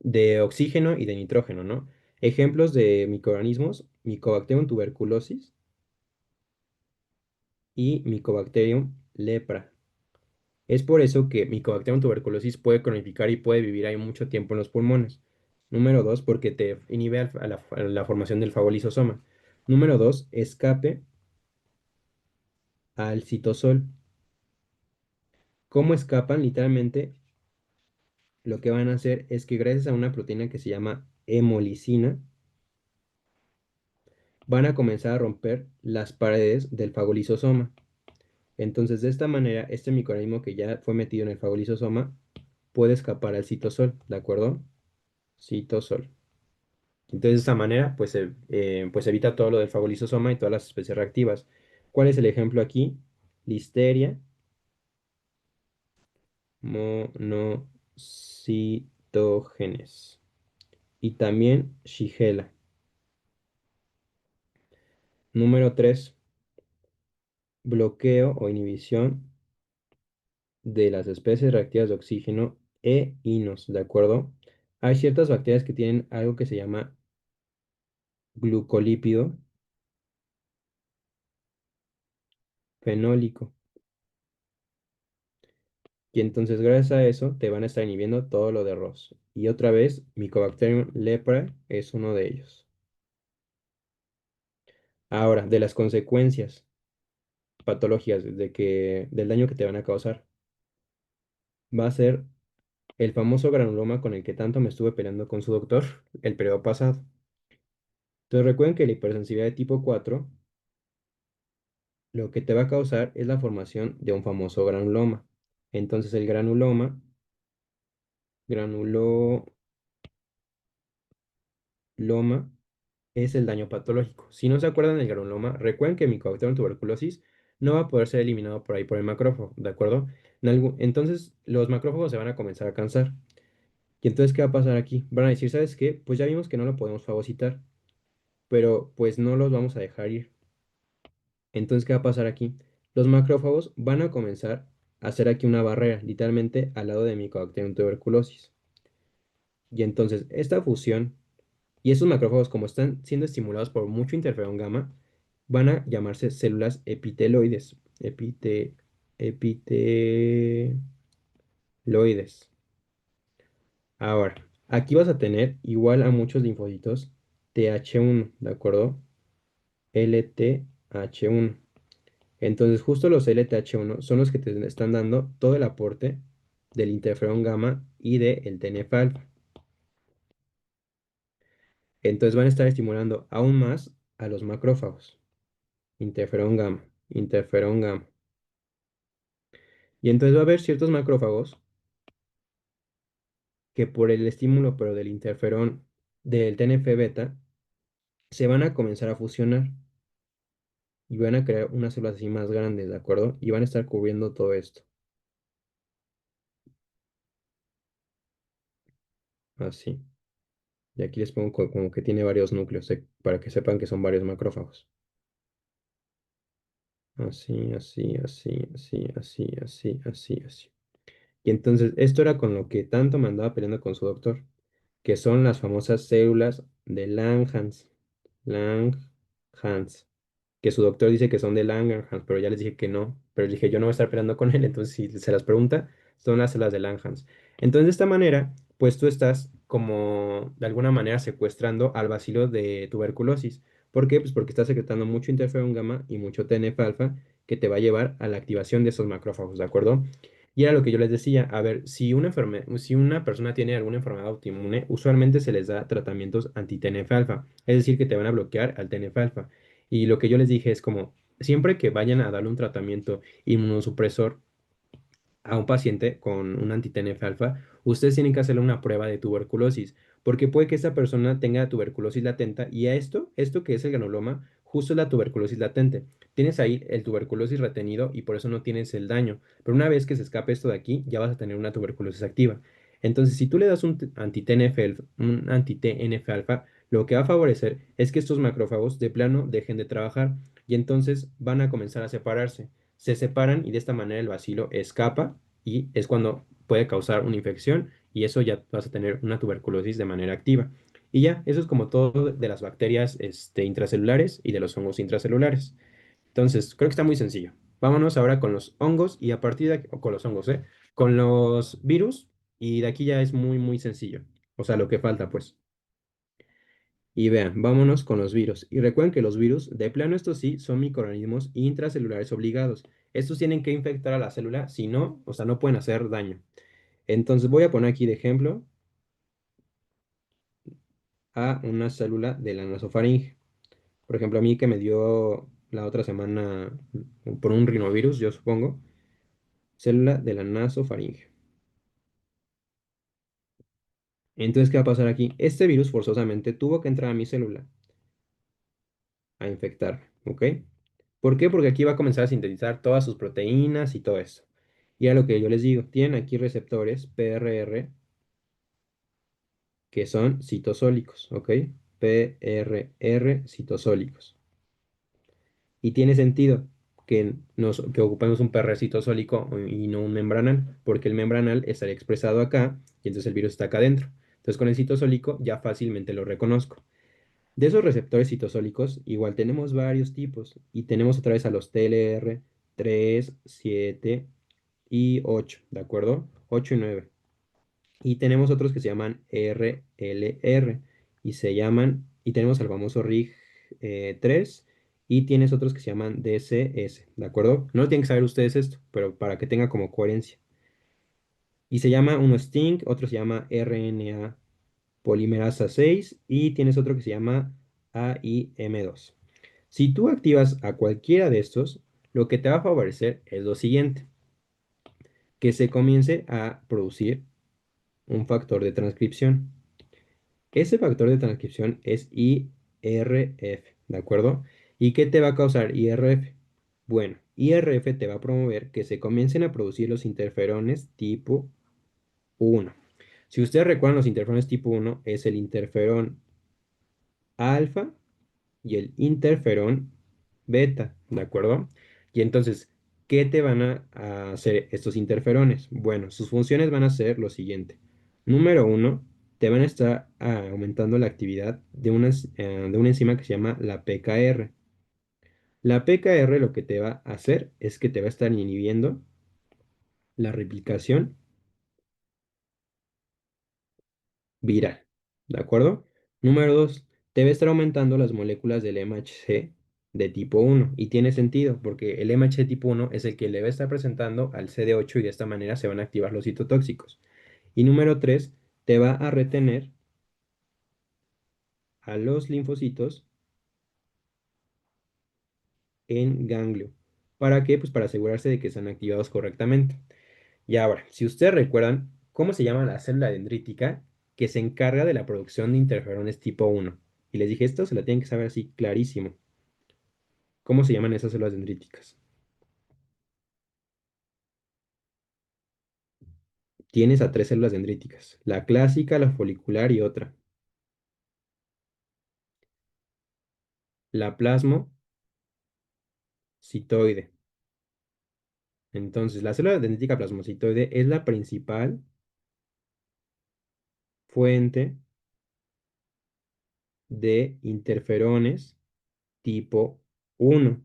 de oxígeno y de nitrógeno, ¿no? Ejemplos de microorganismos, Mycobacterium tuberculosis y Mycobacterium lepra. Es por eso que Mycobacterium tuberculosis puede cronificar y puede vivir ahí mucho tiempo en los pulmones. Número dos, porque te inhibe a la formación del fagolisosoma. Número dos, escape al citosol. ¿Cómo escapan? Literalmente, lo que van a hacer es que gracias a una proteína que se llama hemolicina, van a comenzar a romper las paredes del fagolisosoma. Entonces, de esta manera, este microorganismo que ya fue metido en el fagolisosoma puede escapar al citosol, ¿de acuerdo? Citosol. Entonces, de esta manera, pues evita todo lo del fagolisosoma y todas las especies reactivas. ¿Cuál es el ejemplo aquí? Listeria monocitógenes. y también Shigella. Número 3, bloqueo o inhibición de las especies reactivas de oxígeno e inos, ¿de acuerdo? Hay ciertas bacterias que tienen algo que se llama glucolípido fenólico. Y entonces gracias a eso te van a estar inhibiendo todo lo de Ross. Y otra vez, Mycobacterium leprae es uno de ellos. Ahora, de las consecuencias patológicas del daño que te van a causar, va a ser el famoso granuloma con el que tanto me estuve peleando con su doctor el periodo pasado. Entonces recuerden que la hipersensibilidad de tipo 4 lo que te va a causar es la formación de un famoso granuloma. Entonces el granuloma es el daño patológico. Si no se acuerdan del granuloma, recuerden que Mycobacterium tuberculosis no va a poder ser eliminado por ahí por el macrófago, ¿de acuerdo? Entonces los macrófagos se van a comenzar a cansar. Y entonces, ¿qué va a pasar aquí? Van a decir, ¿sabes qué? Pues ya vimos que no lo podemos fagocitar, pero pues no los vamos a dejar ir. Entonces, ¿qué va a pasar aquí? Los macrófagos van a comenzar a hacer aquí una barrera, literalmente al lado de Mycobacterium tuberculosis. Y entonces, esta fusión y esos macrófagos, como están siendo estimulados por mucho interferón gamma, van a llamarse células epiteloides. Epiteloides. Ahora, aquí vas a tener igual a muchos linfocitos TH1, ¿de acuerdo? LTH1. Entonces, justo los LTH1 son los que te están dando todo el aporte del interferón gamma y del TNF-alfa. Entonces van a estar estimulando aún más a los macrófagos. Interferón gamma, interferón gamma. Y entonces va a haber ciertos macrófagos que por el estímulo, pero del interferón del TNF beta, se van a comenzar a fusionar y van a crear unas células así más grandes, ¿de acuerdo? Y van a estar cubriendo todo esto. Así. Y aquí les pongo como que tiene varios núcleos, para que sepan que son varios macrófagos. Así, así, así, así, así, así, así, así. Y entonces, esto era con lo que tanto me andaba peleando con su doctor, que son las famosas células de Langhans. Langhans. Que su doctor dice que son de Langerhans, pero ya les dije que no. Pero les dije, yo no voy a estar peleando con él, entonces si se las pregunta, son las células de Langhans. Entonces, de esta manera, pues tú estás como de alguna manera secuestrando al bacilo de tuberculosis. ¿Por qué? Pues porque estás secretando mucho interferón gamma y mucho TNF-alfa que te va a llevar a la activación de esos macrófagos, ¿de acuerdo? Y era lo que yo les decía, a ver, si una persona tiene alguna enfermedad autoinmune, usualmente se les da tratamientos anti-TNF-alfa, es decir, que te van a bloquear al TNF-alfa. Y lo que yo les dije es como, siempre que vayan a darle un tratamiento inmunosupresor a un paciente con un anti-TNF alfa, ustedes tienen que hacerle una prueba de tuberculosis, porque puede que esta persona tenga tuberculosis latente y a esto que es el granuloma, justo es la tuberculosis latente. Tienes ahí el tuberculosis retenido y por eso no tienes el daño, pero una vez que se escape esto de aquí, ya vas a tener una tuberculosis activa. Entonces, si tú le das un anti-TNF alfa, lo que va a favorecer es que estos macrófagos de plano dejen de trabajar y entonces van a comenzar a separarse, se separan y de esta manera el bacilo escapa y es cuando puede causar una infección y eso ya vas a tener una tuberculosis de manera activa. Y ya, eso es como todo de las bacterias intracelulares y de los hongos intracelulares. Entonces, creo que está muy sencillo. Vámonos ahora con los hongos y a partir de aquí, o con los hongos, con los virus y de aquí ya es muy, muy sencillo. O sea, lo que falta, pues. Y vean, vámonos con los virus. Y recuerden que los virus, de plano estos sí, son microorganismos intracelulares obligados. Estos tienen que infectar a la célula, si no, o sea, no pueden hacer daño. Entonces voy a poner aquí de ejemplo a una célula de la nasofaringe. Por ejemplo, a mí que me dio la otra semana por un rinovirus, yo supongo, célula de la nasofaringe. Entonces, ¿qué va a pasar aquí? Este virus forzosamente tuvo que entrar a mi célula a infectar, ¿ok? ¿Por qué? Porque aquí va a comenzar a sintetizar todas sus proteínas y todo eso. Y a lo que yo les digo, tienen aquí receptores PRR que son citosólicos, ¿ok? PRR citosólicos. Y tiene sentido que ocupemos un PR citosólico y no un membranal, porque el membranal estaría expresado acá y entonces el virus está acá adentro. Entonces con el citosólico ya fácilmente lo reconozco. De esos receptores citosólicos, igual tenemos varios tipos y tenemos otra vez a los TLR 3, 7 y 8, ¿de acuerdo? 8 y 9. Y tenemos otros que se llaman RLR y tenemos al famoso RIG 3 y tienes otros que se llaman DCS, ¿de acuerdo? No tienen que saber ustedes esto, pero para que tenga como coherencia. Y se llama uno Sting, otro se llama RNA polimerasa 6 y tienes otro que se llama AIM2. Si tú activas a cualquiera de estos, lo que te va a favorecer es lo siguiente, que se comience a producir un factor de transcripción. Ese factor de transcripción es IRF, ¿de acuerdo? ¿Y qué te va a causar IRF? Bueno, IRF te va a promover que se comiencen a producir los interferones tipo 1. Si ustedes recuerdan, los interferones tipo 1 es el interferón alfa y el interferón beta, ¿de acuerdo? Y entonces, ¿qué te van a hacer estos interferones? Bueno, sus funciones van a ser lo siguiente. Número uno, te van a estar aumentando la actividad de una enzima que se llama la PKR. La PKR lo que te va a hacer es que te va a estar inhibiendo la replicación viral, ¿de acuerdo? Número 2, debe estar aumentando las moléculas del MHC de tipo 1 y tiene sentido porque el MHC tipo 1 es el que le va a estar presentando al CD8 y de esta manera se van a activar los citotóxicos. Y número 3, te va a retener a los linfocitos en ganglio. ¿Para qué? Pues para asegurarse de que están activados correctamente. Y ahora, si ustedes recuerdan, ¿cómo se llama la célula dendrítica que se encarga de la producción de interferones tipo 1? Y les dije, esto se la tienen que saber así clarísimo. ¿Cómo se llaman esas células dendríticas? Tienes a tres células dendríticas, la clásica, la folicular y otra. La plasmocitoide. Entonces, la célula dendrítica plasmocitoide es la principal fuente de interferones tipo 1.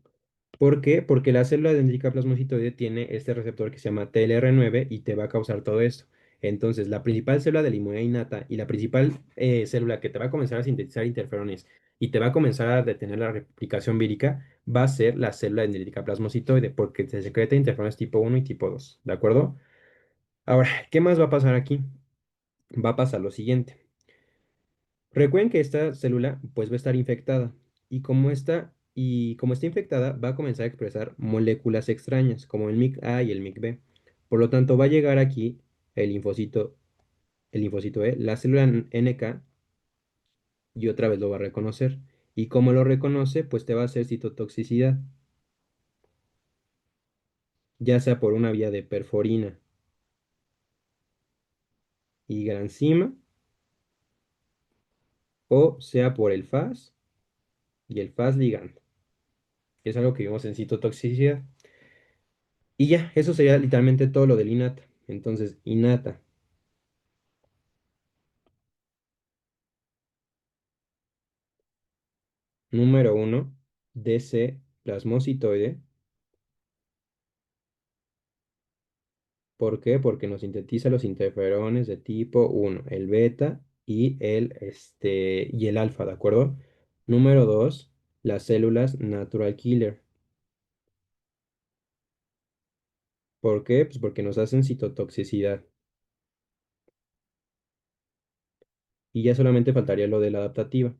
¿Por qué? Porque la célula dendrítica plasmocitoide tiene este receptor que se llama TLR9 y te va a causar todo esto. Entonces, la principal célula de la inmunidad innata y la principal célula que te va a comenzar a sintetizar interferones y te va a comenzar a detener la replicación vírica va a ser la célula dendrítica plasmocitoide porque se secreta interferones tipo 1 y tipo 2. ¿De acuerdo? Ahora, ¿qué más va a pasar aquí? Va a pasar lo siguiente. Recuerden que esta célula pues va a estar infectada y como está infectada va a comenzar a expresar moléculas extrañas como el MIC-A y el MIC-B. Por lo tanto va a llegar aquí el linfocito, el linfocito E, la célula NK y otra vez lo va a reconocer. Y como lo reconoce, pues te va a hacer citotoxicidad, ya sea por una vía de perforina y granzima o sea por el FAS y el FAS ligando, que es algo que vimos en citotoxicidad. Y ya, eso sería literalmente todo lo del INATA. Entonces, INATA, número uno, DC plasmocitoide. ¿Por qué? Porque nos sintetiza los interferones de tipo uno, el beta y el alfa, ¿de acuerdo? Número 2, las células natural killer. ¿Por qué? Pues porque nos hacen citotoxicidad. Y ya solamente faltaría lo de la adaptativa.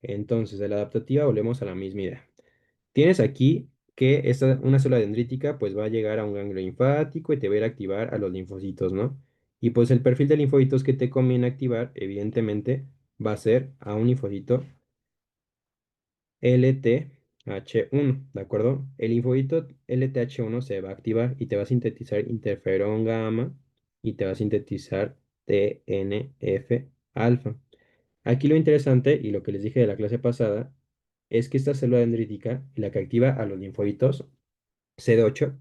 Entonces, de la adaptativa volvemos a la misma idea. Tienes aquí que una célula dendrítica pues va a llegar a un ganglio linfático y te va a ir a activar a los linfocitos, ¿no? Y pues el perfil de linfocitos que te conviene activar, evidentemente, va a ser a un linfocito LT H1, ¿de acuerdo? El linfocito LTH1 se va a activar y te va a sintetizar interferón gamma y te va a sintetizar TNF alfa. Aquí lo interesante y lo que les dije de la clase pasada es que esta célula dendrítica, la que activa a los linfocitos CD8,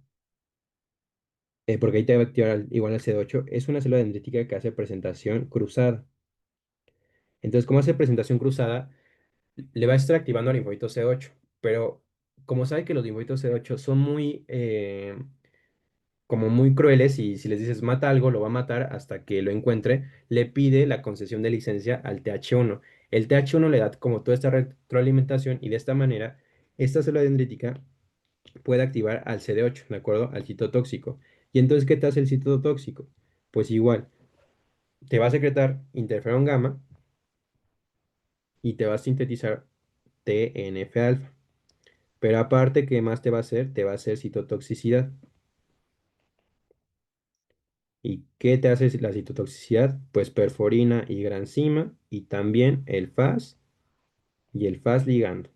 porque ahí te va a activar igual al CD8, es una célula dendrítica que hace presentación cruzada. Entonces, como hace presentación cruzada, le va a estar activando al linfocito CD8, pero como sabe que los linfocitos CD8 son muy, como muy crueles y si les dices mata algo, lo va a matar hasta que lo encuentre, le pide la concesión de licencia al TH1. El TH1 le da como toda esta retroalimentación y de esta manera esta célula dendrítica puede activar al CD8, ¿de acuerdo? Al citotóxico. Y entonces, ¿qué te hace el citotóxico? Pues igual, te va a secretar interferón gamma y te va a sintetizar TNF alfa. Pero aparte, ¿qué más te va a hacer? Te va a hacer citotoxicidad. ¿Y qué te hace la citotoxicidad? Pues perforina y granzima y también el FAS y el FAS ligando.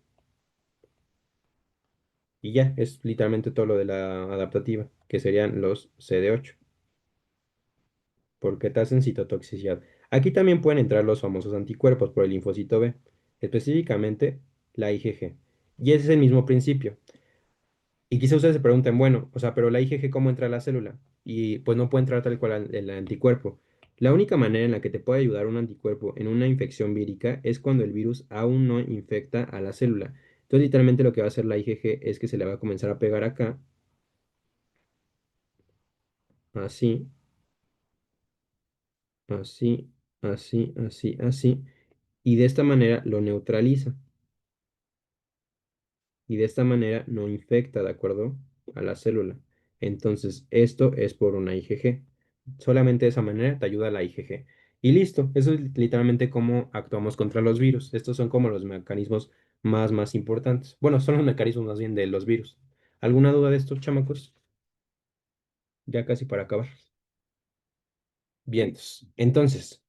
Y ya, es literalmente todo lo de la adaptativa, que serían los CD8, porque te hacen citotoxicidad. Aquí también pueden entrar los famosos anticuerpos por el linfocito B, específicamente la IgG. Y ese es el mismo principio. Y quizá ustedes se pregunten, bueno, o sea, pero la IgG, ¿cómo entra a la célula? Y pues no puede entrar tal cual el anticuerpo. La única manera en la que te puede ayudar un anticuerpo en una infección vírica es cuando el virus aún no infecta a la célula. Entonces, literalmente lo que va a hacer la IgG es que se le va a comenzar a pegar acá, así, así, así, así, así, y de esta manera lo neutraliza. Y de esta manera no infecta, ¿de acuerdo? A la célula. Entonces, esto es por una IgG. Solamente de esa manera te ayuda la IgG. Y listo, eso es literalmente cómo actuamos contra los virus. Estos son como los mecanismos más importantes. Bueno, son los mecanismos más bien de los virus. ¿Alguna duda de estos, chamacos? Ya casi para acabar. Bien, entonces,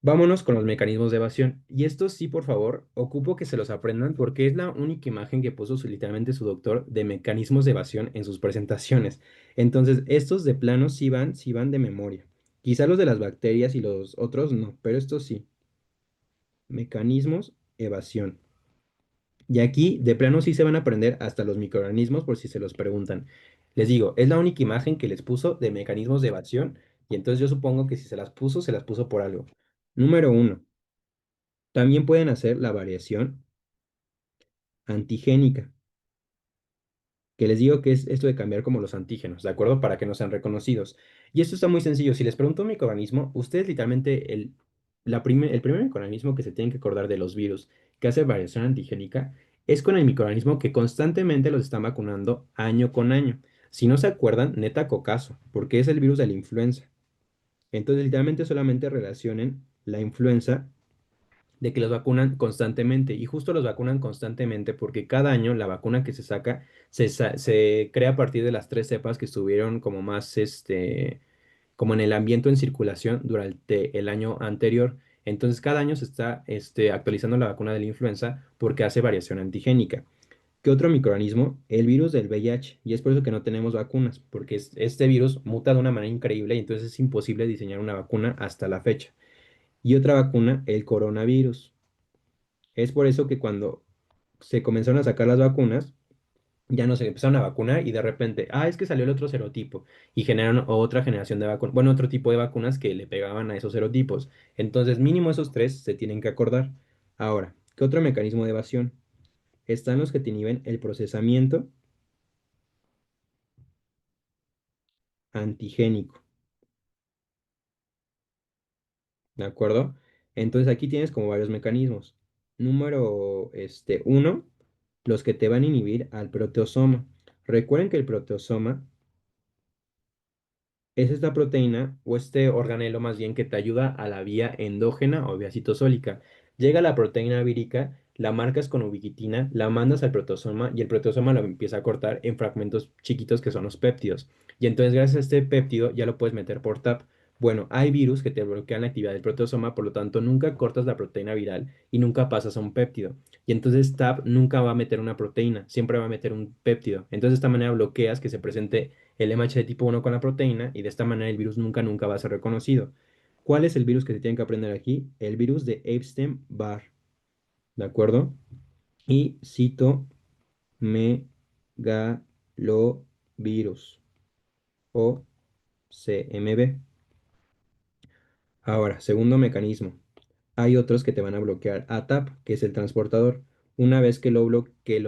vámonos con los mecanismos de evasión. Y estos sí, por favor, ocupo que se los aprendan porque es la única imagen que puso literalmente su doctor de mecanismos de evasión en sus presentaciones. Entonces, estos de plano sí van de memoria. Quizá los de las bacterias y los otros no, pero estos sí. Mecanismos, evasión. Y aquí de plano sí se van a aprender hasta los microorganismos por si se los preguntan. Les digo, es la única imagen que les puso de mecanismos de evasión y entonces yo supongo que si se las puso por algo. Número uno. También pueden hacer la variación antigénica, que les digo que es esto de cambiar como los antígenos, ¿de acuerdo? Para que no sean reconocidos. Y esto está muy sencillo. Si les pregunto un microorganismo, ustedes literalmente el primer microorganismo que se tienen que acordar de los virus que hace variación antigénica es con el microorganismo que constantemente los están vacunando año con año. Si no se acuerdan, neta cocazo, porque es el virus de la influenza. Entonces, literalmente solamente relacionen la influenza de que los vacunan constantemente y justo los vacunan constantemente porque cada año la vacuna que se saca se crea a partir de las tres cepas que estuvieron como más, como en el ambiente en circulación durante el año anterior. Entonces cada año se está, actualizando la vacuna de la influenza porque hace variación antigénica. ¿Qué otro microorganismo? El virus del VIH. Y es por eso que no tenemos vacunas, porque este virus muta de una manera increíble y entonces es imposible diseñar una vacuna hasta la fecha. Y otra vacuna, el coronavirus. Es por eso que cuando se comenzaron a sacar las vacunas, ya no se empezaron a vacunar y de repente, es que salió el otro serotipo y generaron otra generación de vacunas, bueno, otro tipo de vacunas que le pegaban a esos serotipos. Entonces, mínimo esos tres se tienen que acordar. Ahora, ¿qué otro mecanismo de evasión? Están los que te inhiben el procesamiento antigénico, ¿de acuerdo? Entonces aquí tienes como varios mecanismos. Número uno, los que te van a inhibir al proteosoma. Recuerden que el proteosoma es esta proteína o este organelo más bien que te ayuda a la vía endógena o vía citosólica. Llega la proteína vírica, la marcas con ubiquitina, la mandas al protosoma y el protosoma lo empieza a cortar en fragmentos chiquitos que son los péptidos. Y entonces gracias a este péptido ya lo puedes meter por TAP. Bueno, hay virus que te bloquean la actividad del proteosoma, por lo tanto, nunca cortas la proteína viral y nunca pasas a un péptido. Y entonces TAP nunca va a meter una proteína, siempre va a meter un péptido. Entonces, de esta manera bloqueas que se presente el MHC tipo 1 con la proteína y de esta manera el virus nunca va a ser reconocido. ¿Cuál es el virus que se tiene que aprender aquí? El virus de Epstein-Barr, ¿de acuerdo? Y citomegalovirus o CMV. Ahora, segundo mecanismo. Hay otros que te van a bloquear ATAP, que es el transportador. Una vez que lo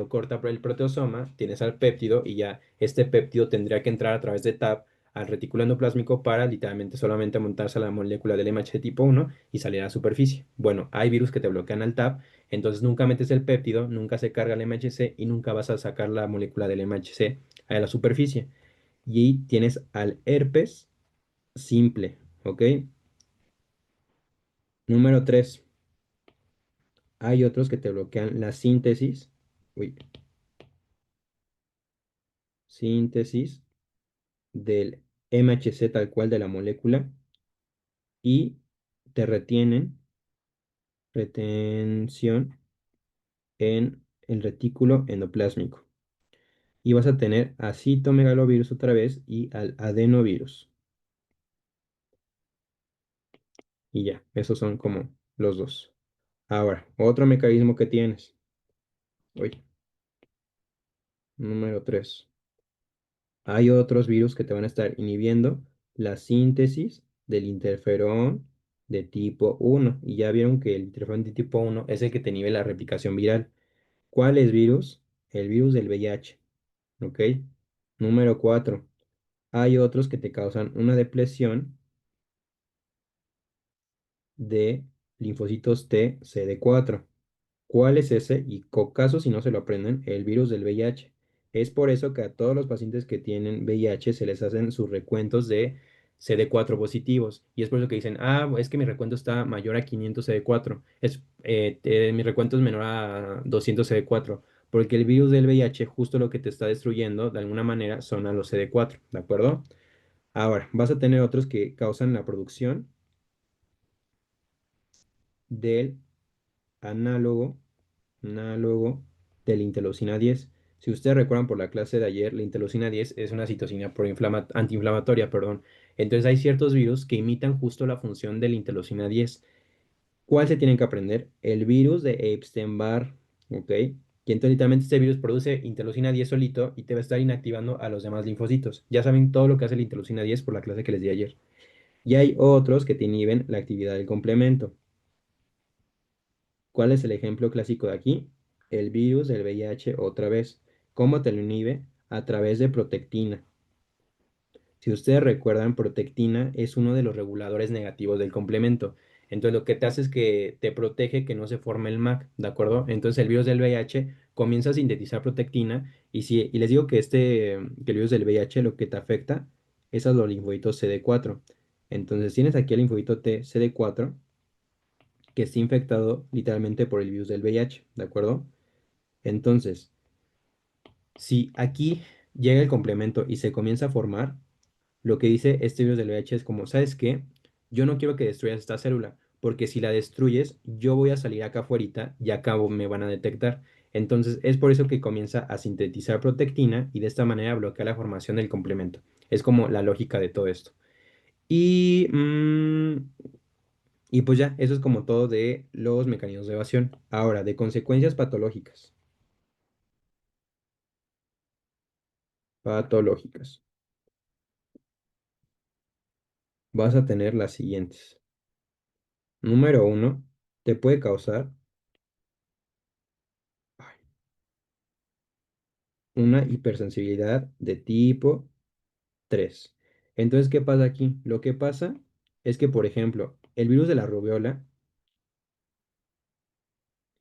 corta por el proteosoma, tienes al péptido y ya este péptido tendría que entrar a través de TAP al retículo endoplásmico para literalmente solamente montarse a la molécula del MHC tipo 1 y salir a la superficie. Bueno, hay virus que te bloquean al TAP, entonces nunca metes el péptido, nunca se carga el MHC y nunca vas a sacar la molécula del MHC a la superficie. Y tienes al herpes simple, ¿ok? Número 3. Hay otros que te bloquean la síntesis, uy, síntesis del MHC tal cual de la molécula y te retienen, retención en el retículo endoplásmico. Y vas a tener a citomegalovirus otra vez y al adenovirus. Y ya, esos son como los dos. Ahora, otro mecanismo que tienes. Uy, número 3. Hay otros virus que te van a estar inhibiendo la síntesis del interferón de tipo 1. Y ya vieron que el interferón de tipo 1 es el que te inhibe la replicación viral. ¿Cuál es virus? El virus del VIH. ¿Ok? Número 4. Hay otros que te causan una depresión de linfocitos T CD4. ¿Cuál es ese? Y caso si no se lo aprenden, el virus del VIH. Es por eso que a todos los pacientes que tienen VIH se les hacen sus recuentos de CD4 positivos. Y es por eso que dicen, ah, es que mi recuento está mayor a 500 CD4. Mi recuento es menor a 200 CD4. Porque el virus del VIH justo lo que te está destruyendo de alguna manera son a los CD4, ¿de acuerdo? Ahora, vas a tener otros que causan la producción del análogo análogo de la interleucina 10. Si ustedes recuerdan por la clase de ayer, la interleucina 10 es una citocina antiinflamatoria, perdón. Entonces hay ciertos virus que imitan justo la función de la interleucina 10. ¿Cuál se tienen que aprender? El virus de Epstein-Barr, ¿ok? Y entonces literalmente este virus produce interleucina 10 solito y te va a estar inactivando a los demás linfocitos. Ya saben todo lo que hace la interleucina 10 por la clase que les di ayer. Y hay otros que te inhiben la actividad del complemento. ¿Cuál es el ejemplo clásico de aquí? El virus del VIH otra vez. ¿Cómo te lo inhibe? A través de protectina. Si ustedes recuerdan, protectina es uno de los reguladores negativos del complemento. Entonces lo que te hace es que te protege que no se forme el MAC, ¿de acuerdo? Entonces el virus del VIH comienza a sintetizar protectina y les digo que que el virus del VIH lo que te afecta es a los linfocitos CD4. Entonces tienes aquí el linfocito T CD4 que está infectado literalmente por el virus del VIH, ¿de acuerdo? Entonces, si aquí llega el complemento y se comienza a formar, lo que dice este virus del VIH es como, ¿sabes qué? Yo no quiero que destruyas esta célula, porque si la destruyes, yo voy a salir acá afuera y acá me van a detectar. Entonces, es por eso que comienza a sintetizar protectina y de esta manera bloquea la formación del complemento. Es como la lógica de todo esto. Y, y pues ya, eso es como todo de los mecanismos de evasión. Ahora, de consecuencias patológicas. Patológicas. Vas a tener las siguientes. Número uno, te puede causar ay, una hipersensibilidad de tipo 3. Entonces, ¿qué pasa aquí? Lo que pasa es que, por ejemplo, el virus de la rubiola,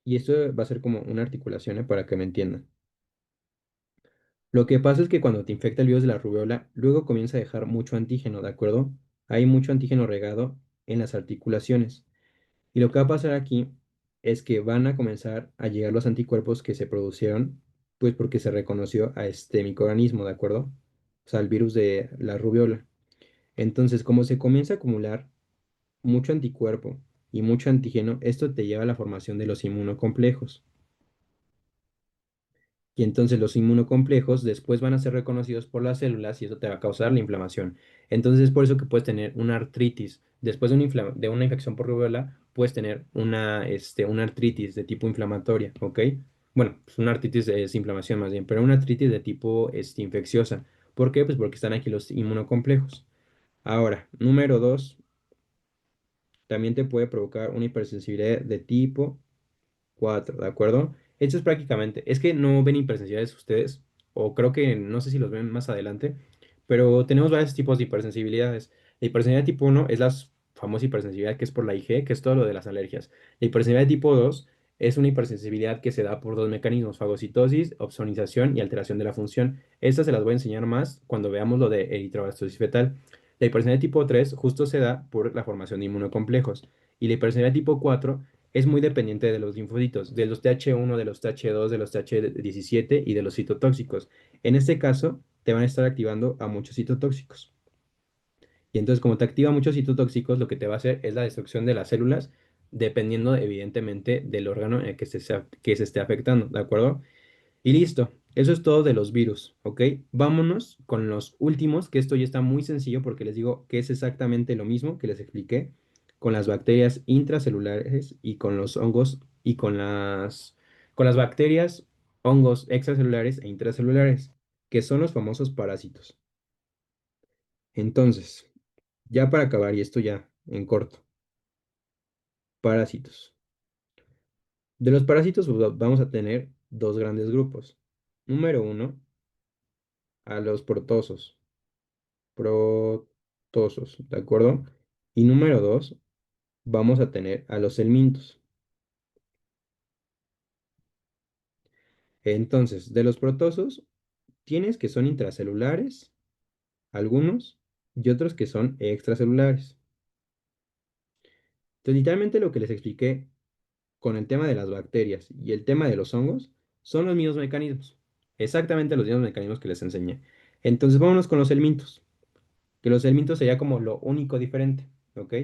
y esto va a ser como una articulación, para que me entiendan. Lo que pasa es que cuando te infecta el virus de la rubiola, luego comienza a dejar mucho antígeno, ¿de acuerdo? Hay mucho antígeno regado en las articulaciones. Y lo que va a pasar aquí es que van a comenzar a llegar los anticuerpos que se produjeron, pues porque se reconoció a este microorganismo, ¿de acuerdo? O sea, el virus de la rubiola. Entonces, como se comienza a acumular mucho anticuerpo y mucho antígeno, esto te lleva a la formación de los inmunocomplejos. Y entonces los inmunocomplejos después van a ser reconocidos por las células y eso te va a causar la inflamación. Entonces es por eso que puedes tener una artritis. Después de de una infección por rubiola, puedes tener una artritis de tipo inflamatoria, ¿ok? Bueno, pues una artritis es inflamación más bien, pero una artritis de tipo infecciosa. ¿Por qué? Pues porque están aquí los inmunocomplejos. Ahora, número dos, también te puede provocar una hipersensibilidad de tipo 4, ¿de acuerdo? Esto es prácticamente, es que no ven hipersensibilidades ustedes, o creo que no sé si los ven más adelante, pero tenemos varios tipos de hipersensibilidades. La hipersensibilidad tipo uno es la famosa hipersensibilidad que es por la IG, que es todo lo de las alergias. La hipersensibilidad tipo 2 es una hipersensibilidad que se da por dos mecanismos, fagocitosis, opsonización y alteración de la función. Estas se las voy a enseñar más cuando veamos lo de eritroblastosis fetal. La hipersensibilidad tipo 3 justo se da por la formación de inmunocomplejos. Y la hipersensibilidad tipo 4 es muy dependiente de los linfocitos, de los TH1, de los TH2, de los TH17 y de los citotóxicos. En este caso, te van a estar activando a muchos citotóxicos. Y entonces, como te activa muchos citotóxicos, lo que te va a hacer es la destrucción de las células, dependiendo evidentemente del órgano en el que se esté afectando, ¿de acuerdo? Y listo, eso es todo de los virus, ¿ok? Vámonos con los últimos, que esto ya está muy sencillo porque les digo que es exactamente lo mismo que les expliqué con las bacterias intracelulares y con los hongos y con las bacterias, hongos extracelulares e intracelulares, que son los famosos parásitos. Entonces, ya para acabar, y esto ya en corto, parásitos. De los parásitos pues, vamos a tener dos grandes grupos. Número uno, a los protozoos. Protosos, ¿de acuerdo? Y número dos, vamos a tener a los helmintos. Entonces, de los protosos, tienes que son intracelulares, algunos, y otros que son extracelulares. Entonces, literalmente lo que les expliqué con el tema de las bacterias y el tema de los hongos son los mismos mecanismos. Exactamente los mismos mecanismos que les enseñé. Entonces, vámonos con los helmintos, que los helmintos sería como lo único diferente, ¿ok?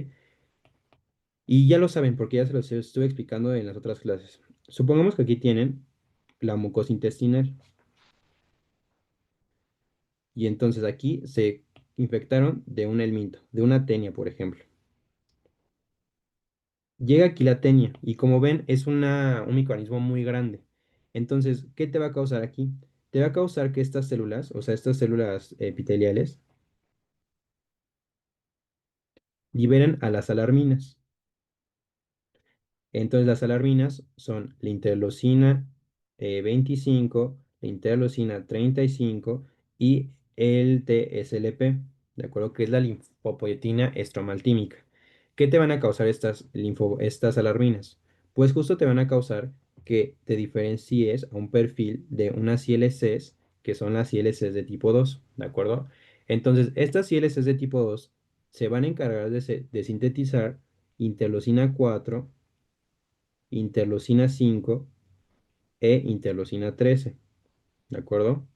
Y ya lo saben porque ya se los estuve explicando en las otras clases. Supongamos que aquí tienen la mucosa intestinal y entonces aquí se infectaron de un helminto, de una tenia, por ejemplo. Llega aquí la tenia y como ven es un microorganismo muy grande. Entonces, ¿qué te va a causar aquí? Te va a causar que estas células, o sea, estas células epiteliales, liberen a las alarminas. Entonces las alarminas son la interleucina 25, la interleucina 35 y el TSLP, ¿de acuerdo? Que es la linfopoietina estromaltímica. ¿Qué te van a causar estas alarminas? Pues justo te van a causar que te diferencies a un perfil de unas ILCs, que son las ILCs de tipo 2, ¿de acuerdo? Entonces, estas ILCs de tipo 2 se van a encargar de sintetizar interleucina 4, interleucina 5 e interleucina 13, ¿de acuerdo?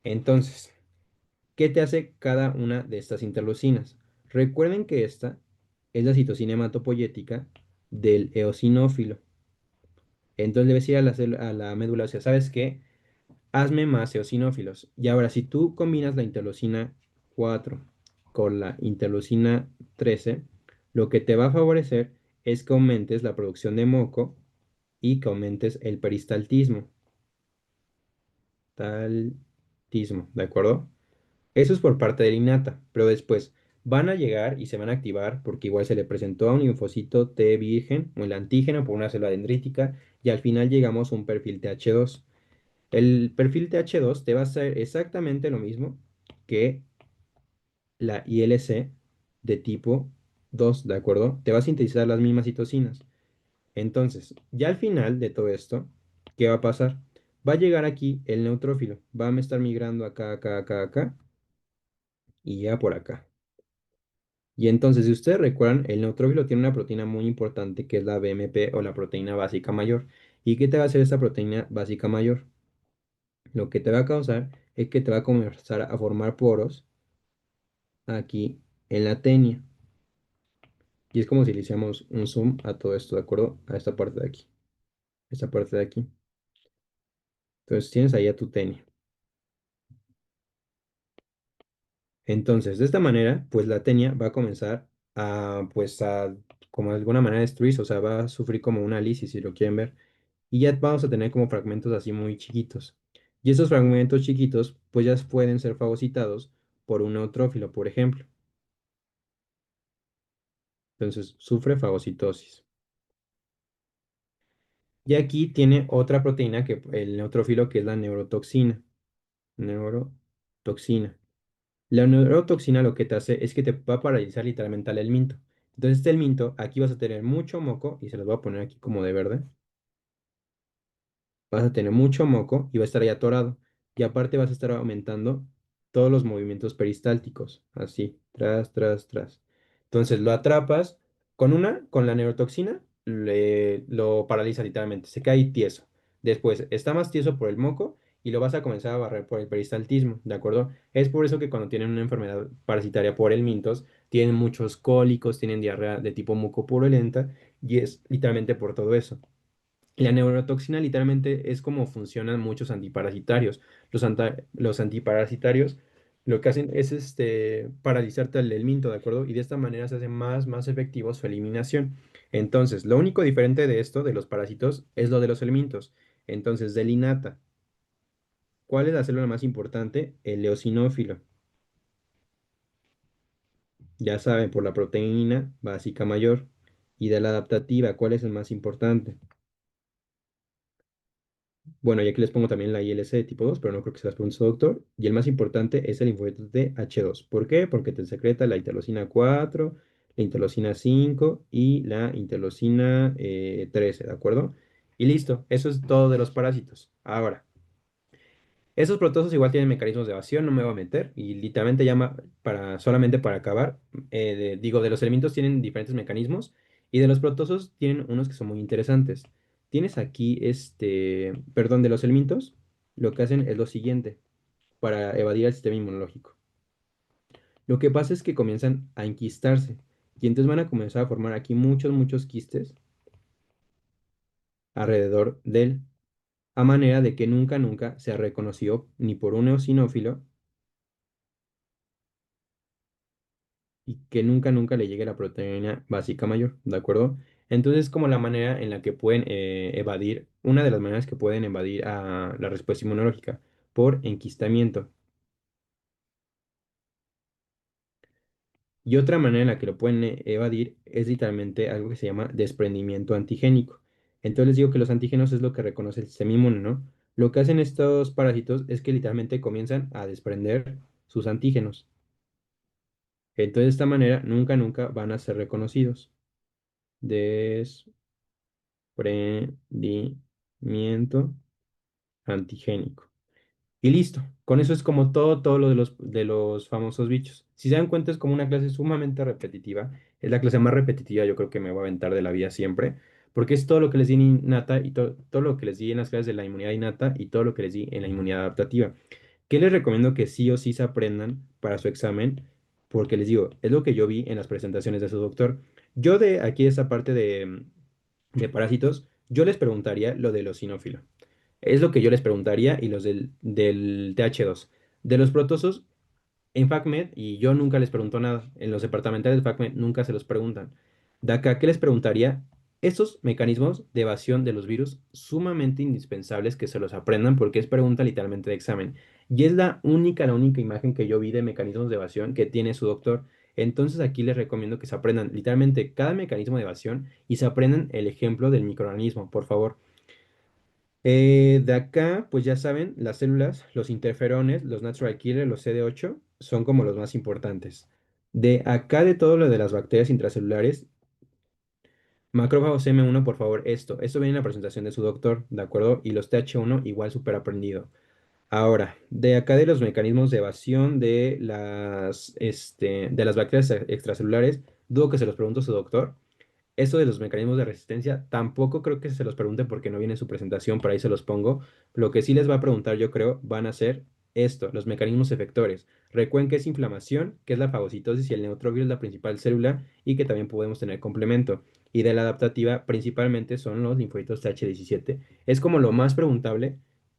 Entonces, ¿qué te hace cada una de estas interleucinas? Recuerden que esta es la citocina hematopoyética del eosinófilo. Entonces le decir a a la médula, o sea, ¿sabes qué? Hazme más eosinófilos. Y ahora, si tú combinas la interleucina 4 con la interleucina 13, lo que te va a favorecer es que aumentes la producción de moco y que aumentes el peristaltismo. Taltismo, ¿de acuerdo? Eso es por parte del innata, pero después van a llegar y se van a activar porque igual se le presentó a un linfocito T virgen o el antígeno por una célula dendrítica y al final llegamos a un perfil TH2. El perfil TH2 te va a hacer exactamente lo mismo que la ILC de tipo 2, ¿de acuerdo? Te va a sintetizar las mismas citocinas. Entonces, ya al final de todo esto, ¿qué va a pasar? Va a llegar aquí el neutrófilo, va a estar migrando acá, acá, acá, acá y ya por acá. Y entonces, si ustedes recuerdan, el neutrófilo tiene una proteína muy importante que es la BMP o la proteína básica mayor. ¿Y qué te va a hacer esta proteína básica mayor? Lo que te va a causar es que te va a comenzar a formar poros aquí en la tenia. Y es como si le hiciéramos un zoom a todo esto, ¿de acuerdo? A esta parte de aquí, esta parte de aquí. Entonces tienes ahí a tu tenia. Entonces, de esta manera, pues la tenia va a comenzar pues como de alguna manera destruirse, o sea, va a sufrir como una lisis, si lo quieren ver. Y ya vamos a tener como fragmentos así muy chiquitos. Y esos fragmentos chiquitos, pues ya pueden ser fagocitados por un neutrófilo, por ejemplo. Entonces, sufre fagocitosis. Y aquí tiene otra proteína que el neutrófilo, que es la neurotoxina. Neurotoxina. La neurotoxina lo que te hace es que te va a paralizar literalmente al helminto. Entonces, este helminto, aquí vas a tener mucho moco, y se los voy a poner aquí como de verde. Vas a tener mucho moco y va a estar ahí atorado. Y aparte vas a estar aumentando todos los movimientos peristálticos, así, tras, tras, tras. Entonces lo atrapas con la neurotoxina, lo paraliza literalmente, se cae tieso. Después está más tieso por el moco y lo vas a comenzar a barrer por el peristaltismo, ¿de acuerdo? Es por eso que cuando tienen una enfermedad parasitaria por el mintos, tienen muchos cólicos, tienen diarrea de tipo mucopurulenta y es literalmente por todo eso. La neurotoxina literalmente es como funcionan muchos antiparasitarios. Los antiparasitarios lo que hacen es paralizarte al helminto, ¿de acuerdo? Y de esta manera se hace más efectivo su eliminación. Entonces, lo único diferente de esto, de los parásitos, es lo de los helmintos. Entonces, del INATA, ¿cuál es la célula más importante? El eosinófilo. Ya saben, por la proteína básica mayor. Y de la adaptativa, ¿cuál es el más importante? Bueno, y aquí les pongo también la ILC de tipo 2, pero no creo que se las pregunte su doctor. Y el más importante es el linfocito H2. ¿Por qué? Porque te secreta la interleucina 4, la interleucina 5 y la interleucina 13, ¿de acuerdo? Y listo, eso es todo de los parásitos. Ahora, esos protozoos igual tienen mecanismos de evasión, no me voy a meter. Y literalmente llama solamente para acabar, digo, de los elementos tienen diferentes mecanismos y de los protozoos tienen unos que son muy interesantes. Tienes aquí, perdón, de los elementos, lo que hacen es lo siguiente, para evadir el sistema inmunológico. Lo que pasa es que comienzan a enquistarse y entonces van a comenzar a formar aquí muchos quistes alrededor de él, a manera de que nunca se ha reconocido ni por un eosinófilo y que nunca le llegue la proteína básica mayor, ¿de acuerdo? Entonces, como la manera en la que pueden evadir, una de las maneras que pueden evadir a la respuesta inmunológica, por enquistamiento. Y otra manera en la que lo pueden evadir es literalmente algo que se llama desprendimiento antigénico. Entonces les digo que los antígenos es lo que reconoce el sistema inmune, ¿no? Lo que hacen estos parásitos es que literalmente comienzan a desprender sus antígenos. Entonces, de esta manera, nunca van a ser reconocidos. Desprendimiento antigénico. Y listo. Con eso es como todo lo de los famosos bichos. Si se dan cuenta, es como una clase sumamente repetitiva. Es la clase más repetitiva, yo creo que me voy a aventar de la vida siempre. Porque es todo lo que les di en innata y todo lo que les di en las clases de la inmunidad innata y todo lo que les di en la inmunidad adaptativa. ¿Qué les recomiendo que sí o sí se aprendan para su examen? Porque les digo, es lo que yo vi en las presentaciones de su doctor. Yo de aquí, esa parte de parásitos, yo les preguntaría lo del eosinófilo. Es lo que yo les preguntaría y los del TH2. De los protozoos, en FACMed, y yo nunca les pregunto nada, en los departamentales de FACMed nunca se los preguntan. De acá, ¿qué les preguntaría? Estos mecanismos de evasión de los virus sumamente indispensables que se los aprendan porque es pregunta literalmente de examen. Y es la única imagen que yo vi de mecanismos de evasión que tiene su doctor. Entonces aquí les recomiendo que se aprendan literalmente cada mecanismo de evasión y se aprendan el ejemplo del microorganismo, por favor. De acá, pues ya saben, las células, los interferones, los natural killer, los CD8, son como los más importantes. De acá de todo lo de las bacterias intracelulares, macrófagos M1, por favor, esto viene en la presentación de su doctor, ¿de acuerdo? Y los TH1 igual súper aprendido. Ahora, de acá de los mecanismos de evasión de las bacterias extracelulares, dudo que se los pregunto a su doctor. Eso de los mecanismos de resistencia, tampoco creo que se los pregunte porque no viene en su presentación, por ahí se los pongo. Lo que sí les va a preguntar, yo creo, van a ser esto, los mecanismos efectores. Recuerden que es inflamación, que es la fagocitosis y el neutrovirus la principal célula y que también podemos tener complemento. Y de la adaptativa principalmente son los linfocitos TH17. Es como lo más preguntable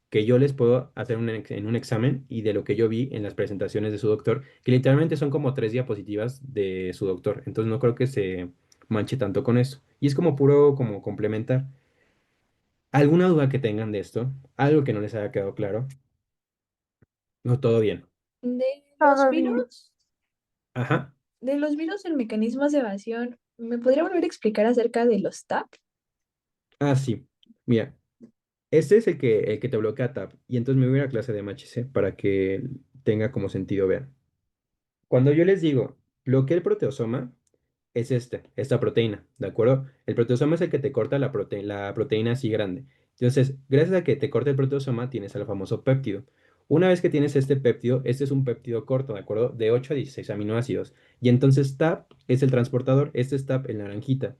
que yo les puedo hacer en un examen y de lo que yo vi en las presentaciones de su doctor, que literalmente son como 3 diapositivas de su doctor. Entonces no creo que se manche tanto con eso. Y es como puro como complementar. ¿Alguna duda que tengan de esto? ¿Algo que no les haya quedado claro? No, todo bien. De los Todo bien. virus, Ajá. de los virus en mecanismos de evasión, ¿me podría volver a explicar acerca de los TAP? Ah, sí. Mira, este es el que te bloquea Tab. Y entonces me voy a ir a clase de MHC para que tenga como sentido ver. Cuando yo les digo bloquea el proteosoma, es esta proteína, ¿de acuerdo? El proteosoma es el que te corta la proteína así grande. Entonces, gracias a que te corta el proteosoma, tienes el famoso péptido. Una vez que tienes este péptido, este es un péptido corto, ¿de acuerdo? De 8 a 16 aminoácidos. Y entonces TAP es el transportador, este es TAP en naranjita.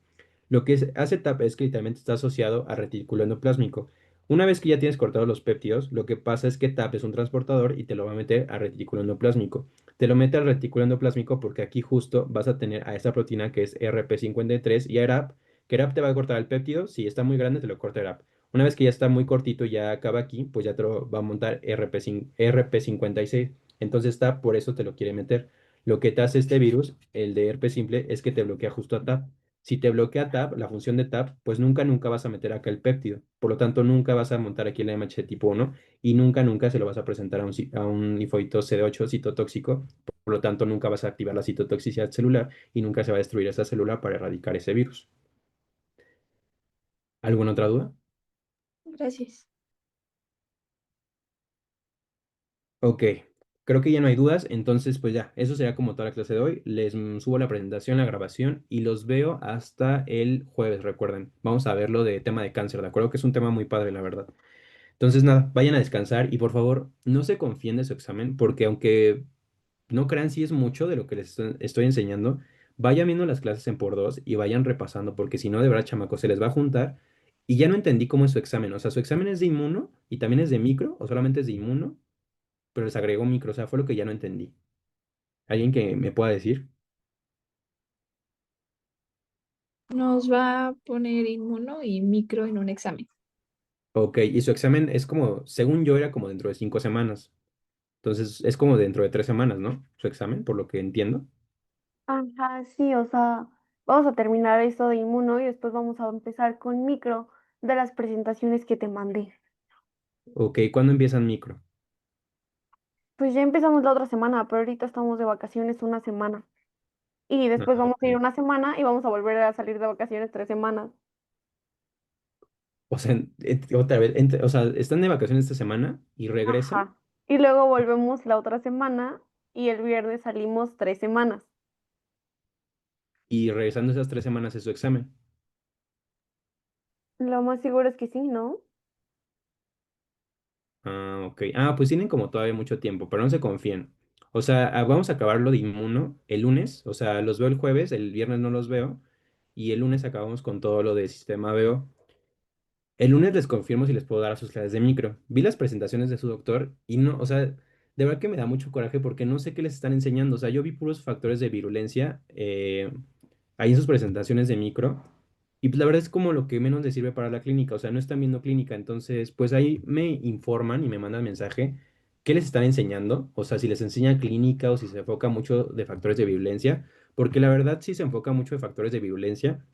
Lo que hace TAP es que literalmente está asociado a retículo endoplásmico. Una vez que ya tienes cortados los péptidos, lo que pasa es que TAP es un transportador y te lo va a meter a retículo endoplásmico. Te lo mete al retículo endoplásmico porque aquí justo vas a tener a esta proteína que es RP53 y a ERAP, que ERAP te va a cortar el péptido, si está muy grande te lo corta ERAP. Una vez que ya está muy cortito, ya acaba aquí, pues ya te lo va a montar RP56. Entonces TAP por eso te lo quiere meter. Lo que te hace este virus, el de herpes simple, es que te bloquea justo a TAP. Si te bloquea TAP, la función de TAP, pues nunca vas a meter acá el péptido. Por lo tanto, nunca vas a montar aquí el MHC tipo 1 y nunca se lo vas a presentar a un linfocito CD8 citotóxico. Por lo tanto, nunca vas a activar la citotoxicidad celular y nunca se va a destruir esa célula para erradicar ese virus. ¿Alguna otra duda? Gracias. Ok, creo que ya no hay dudas, entonces pues ya, eso sería como toda la clase de hoy. Les subo la presentación, la grabación y los veo hasta el jueves, recuerden. Vamos a verlo de tema de cáncer, ¿de acuerdo? Que es un tema muy padre, la verdad. Entonces nada, vayan a descansar y por favor no se confíen de su examen porque aunque no crean si es mucho de lo que les estoy enseñando, vayan viendo las clases en por dos y vayan repasando porque si no, de verdad, chamacos, se les va a juntar y ya no entendí cómo es su examen. O sea, su examen es de inmuno y también es de micro o solamente es de inmuno, pero les agregó micro, o sea, fue lo que ya no entendí. ¿Alguien que me pueda decir? Nos va a poner inmuno y micro en un examen. Ok, y su examen es como, según yo, era como dentro de 5 semanas. Entonces, es como dentro de 3 semanas, ¿no? Su examen, por lo que entiendo. Ajá, sí, o sea, vamos a terminar esto de inmuno y después vamos a empezar con micro de las presentaciones que te mandé. Ok, ¿cuándo empiezan micro? Pues ya empezamos la otra semana, pero ahorita estamos de vacaciones una semana. Y Ah, después vamos a ir ok. una semana y vamos a volver a salir de vacaciones 3 semanas. O sea, otra vez, o sea, están de vacaciones esta semana y regresan Ajá. Y luego volvemos la otra semana y el viernes salimos 3 semanas. y regresando esas 3 semanas es su examen. Lo más seguro es que sí, ¿no? Ah, ok. Ah, pues tienen como todavía mucho tiempo, pero no se confíen. O sea, vamos a acabar lo de inmuno el lunes, o sea, los veo el jueves, el viernes no los veo, y el lunes acabamos con todo lo de sistema veo. El lunes les confirmo si les puedo dar a sus clases de micro. Vi las presentaciones de su doctor y no, o sea, de verdad que me da mucho coraje porque no sé qué les están enseñando. O sea, yo vi puros factores de virulencia ahí en sus presentaciones de micro y pues la verdad es como lo que menos les sirve para la clínica. O sea, no están viendo clínica. Entonces, pues ahí me informan y me mandan mensaje qué les están enseñando. O sea, si les enseña clínica o si se enfoca mucho de factores de virulencia. Porque la verdad sí se enfoca mucho de factores de virulencia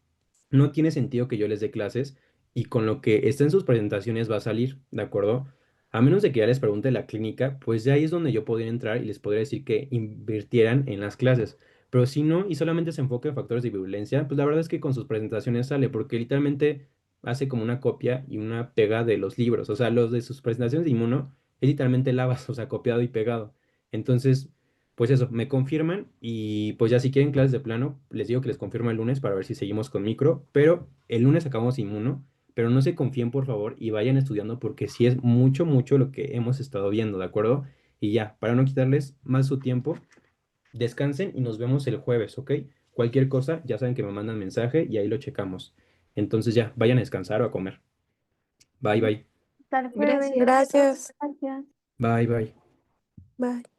no tiene sentido que yo les dé clases y con lo que está en sus presentaciones va a salir, ¿de acuerdo? A menos de que ya les pregunte la clínica, pues ya ahí es donde yo podría entrar y les podría decir que invirtieran en las clases. Pero si no, y solamente se enfoca en factores de virulencia, pues la verdad es que con sus presentaciones sale, porque literalmente hace como una copia y una pega de los libros. O sea, los de sus presentaciones de inmuno es literalmente lavas, o sea, copiado y pegado. Entonces, pues eso, me confirman y pues ya si quieren clases de plano, les digo que les confirmo el lunes para ver si seguimos con micro, pero el lunes acabamos inmuno, pero no se confíen por favor y vayan estudiando porque sí es mucho lo que hemos estado viendo, ¿de acuerdo? Y ya, para no quitarles más su tiempo, descansen y nos vemos el jueves, ¿ok? Cualquier cosa, ya saben que me mandan mensaje y ahí lo checamos. Entonces ya, vayan a descansar o a comer. Bye, bye. Hasta el jueves. Gracias. Gracias. Bye, bye. Bye.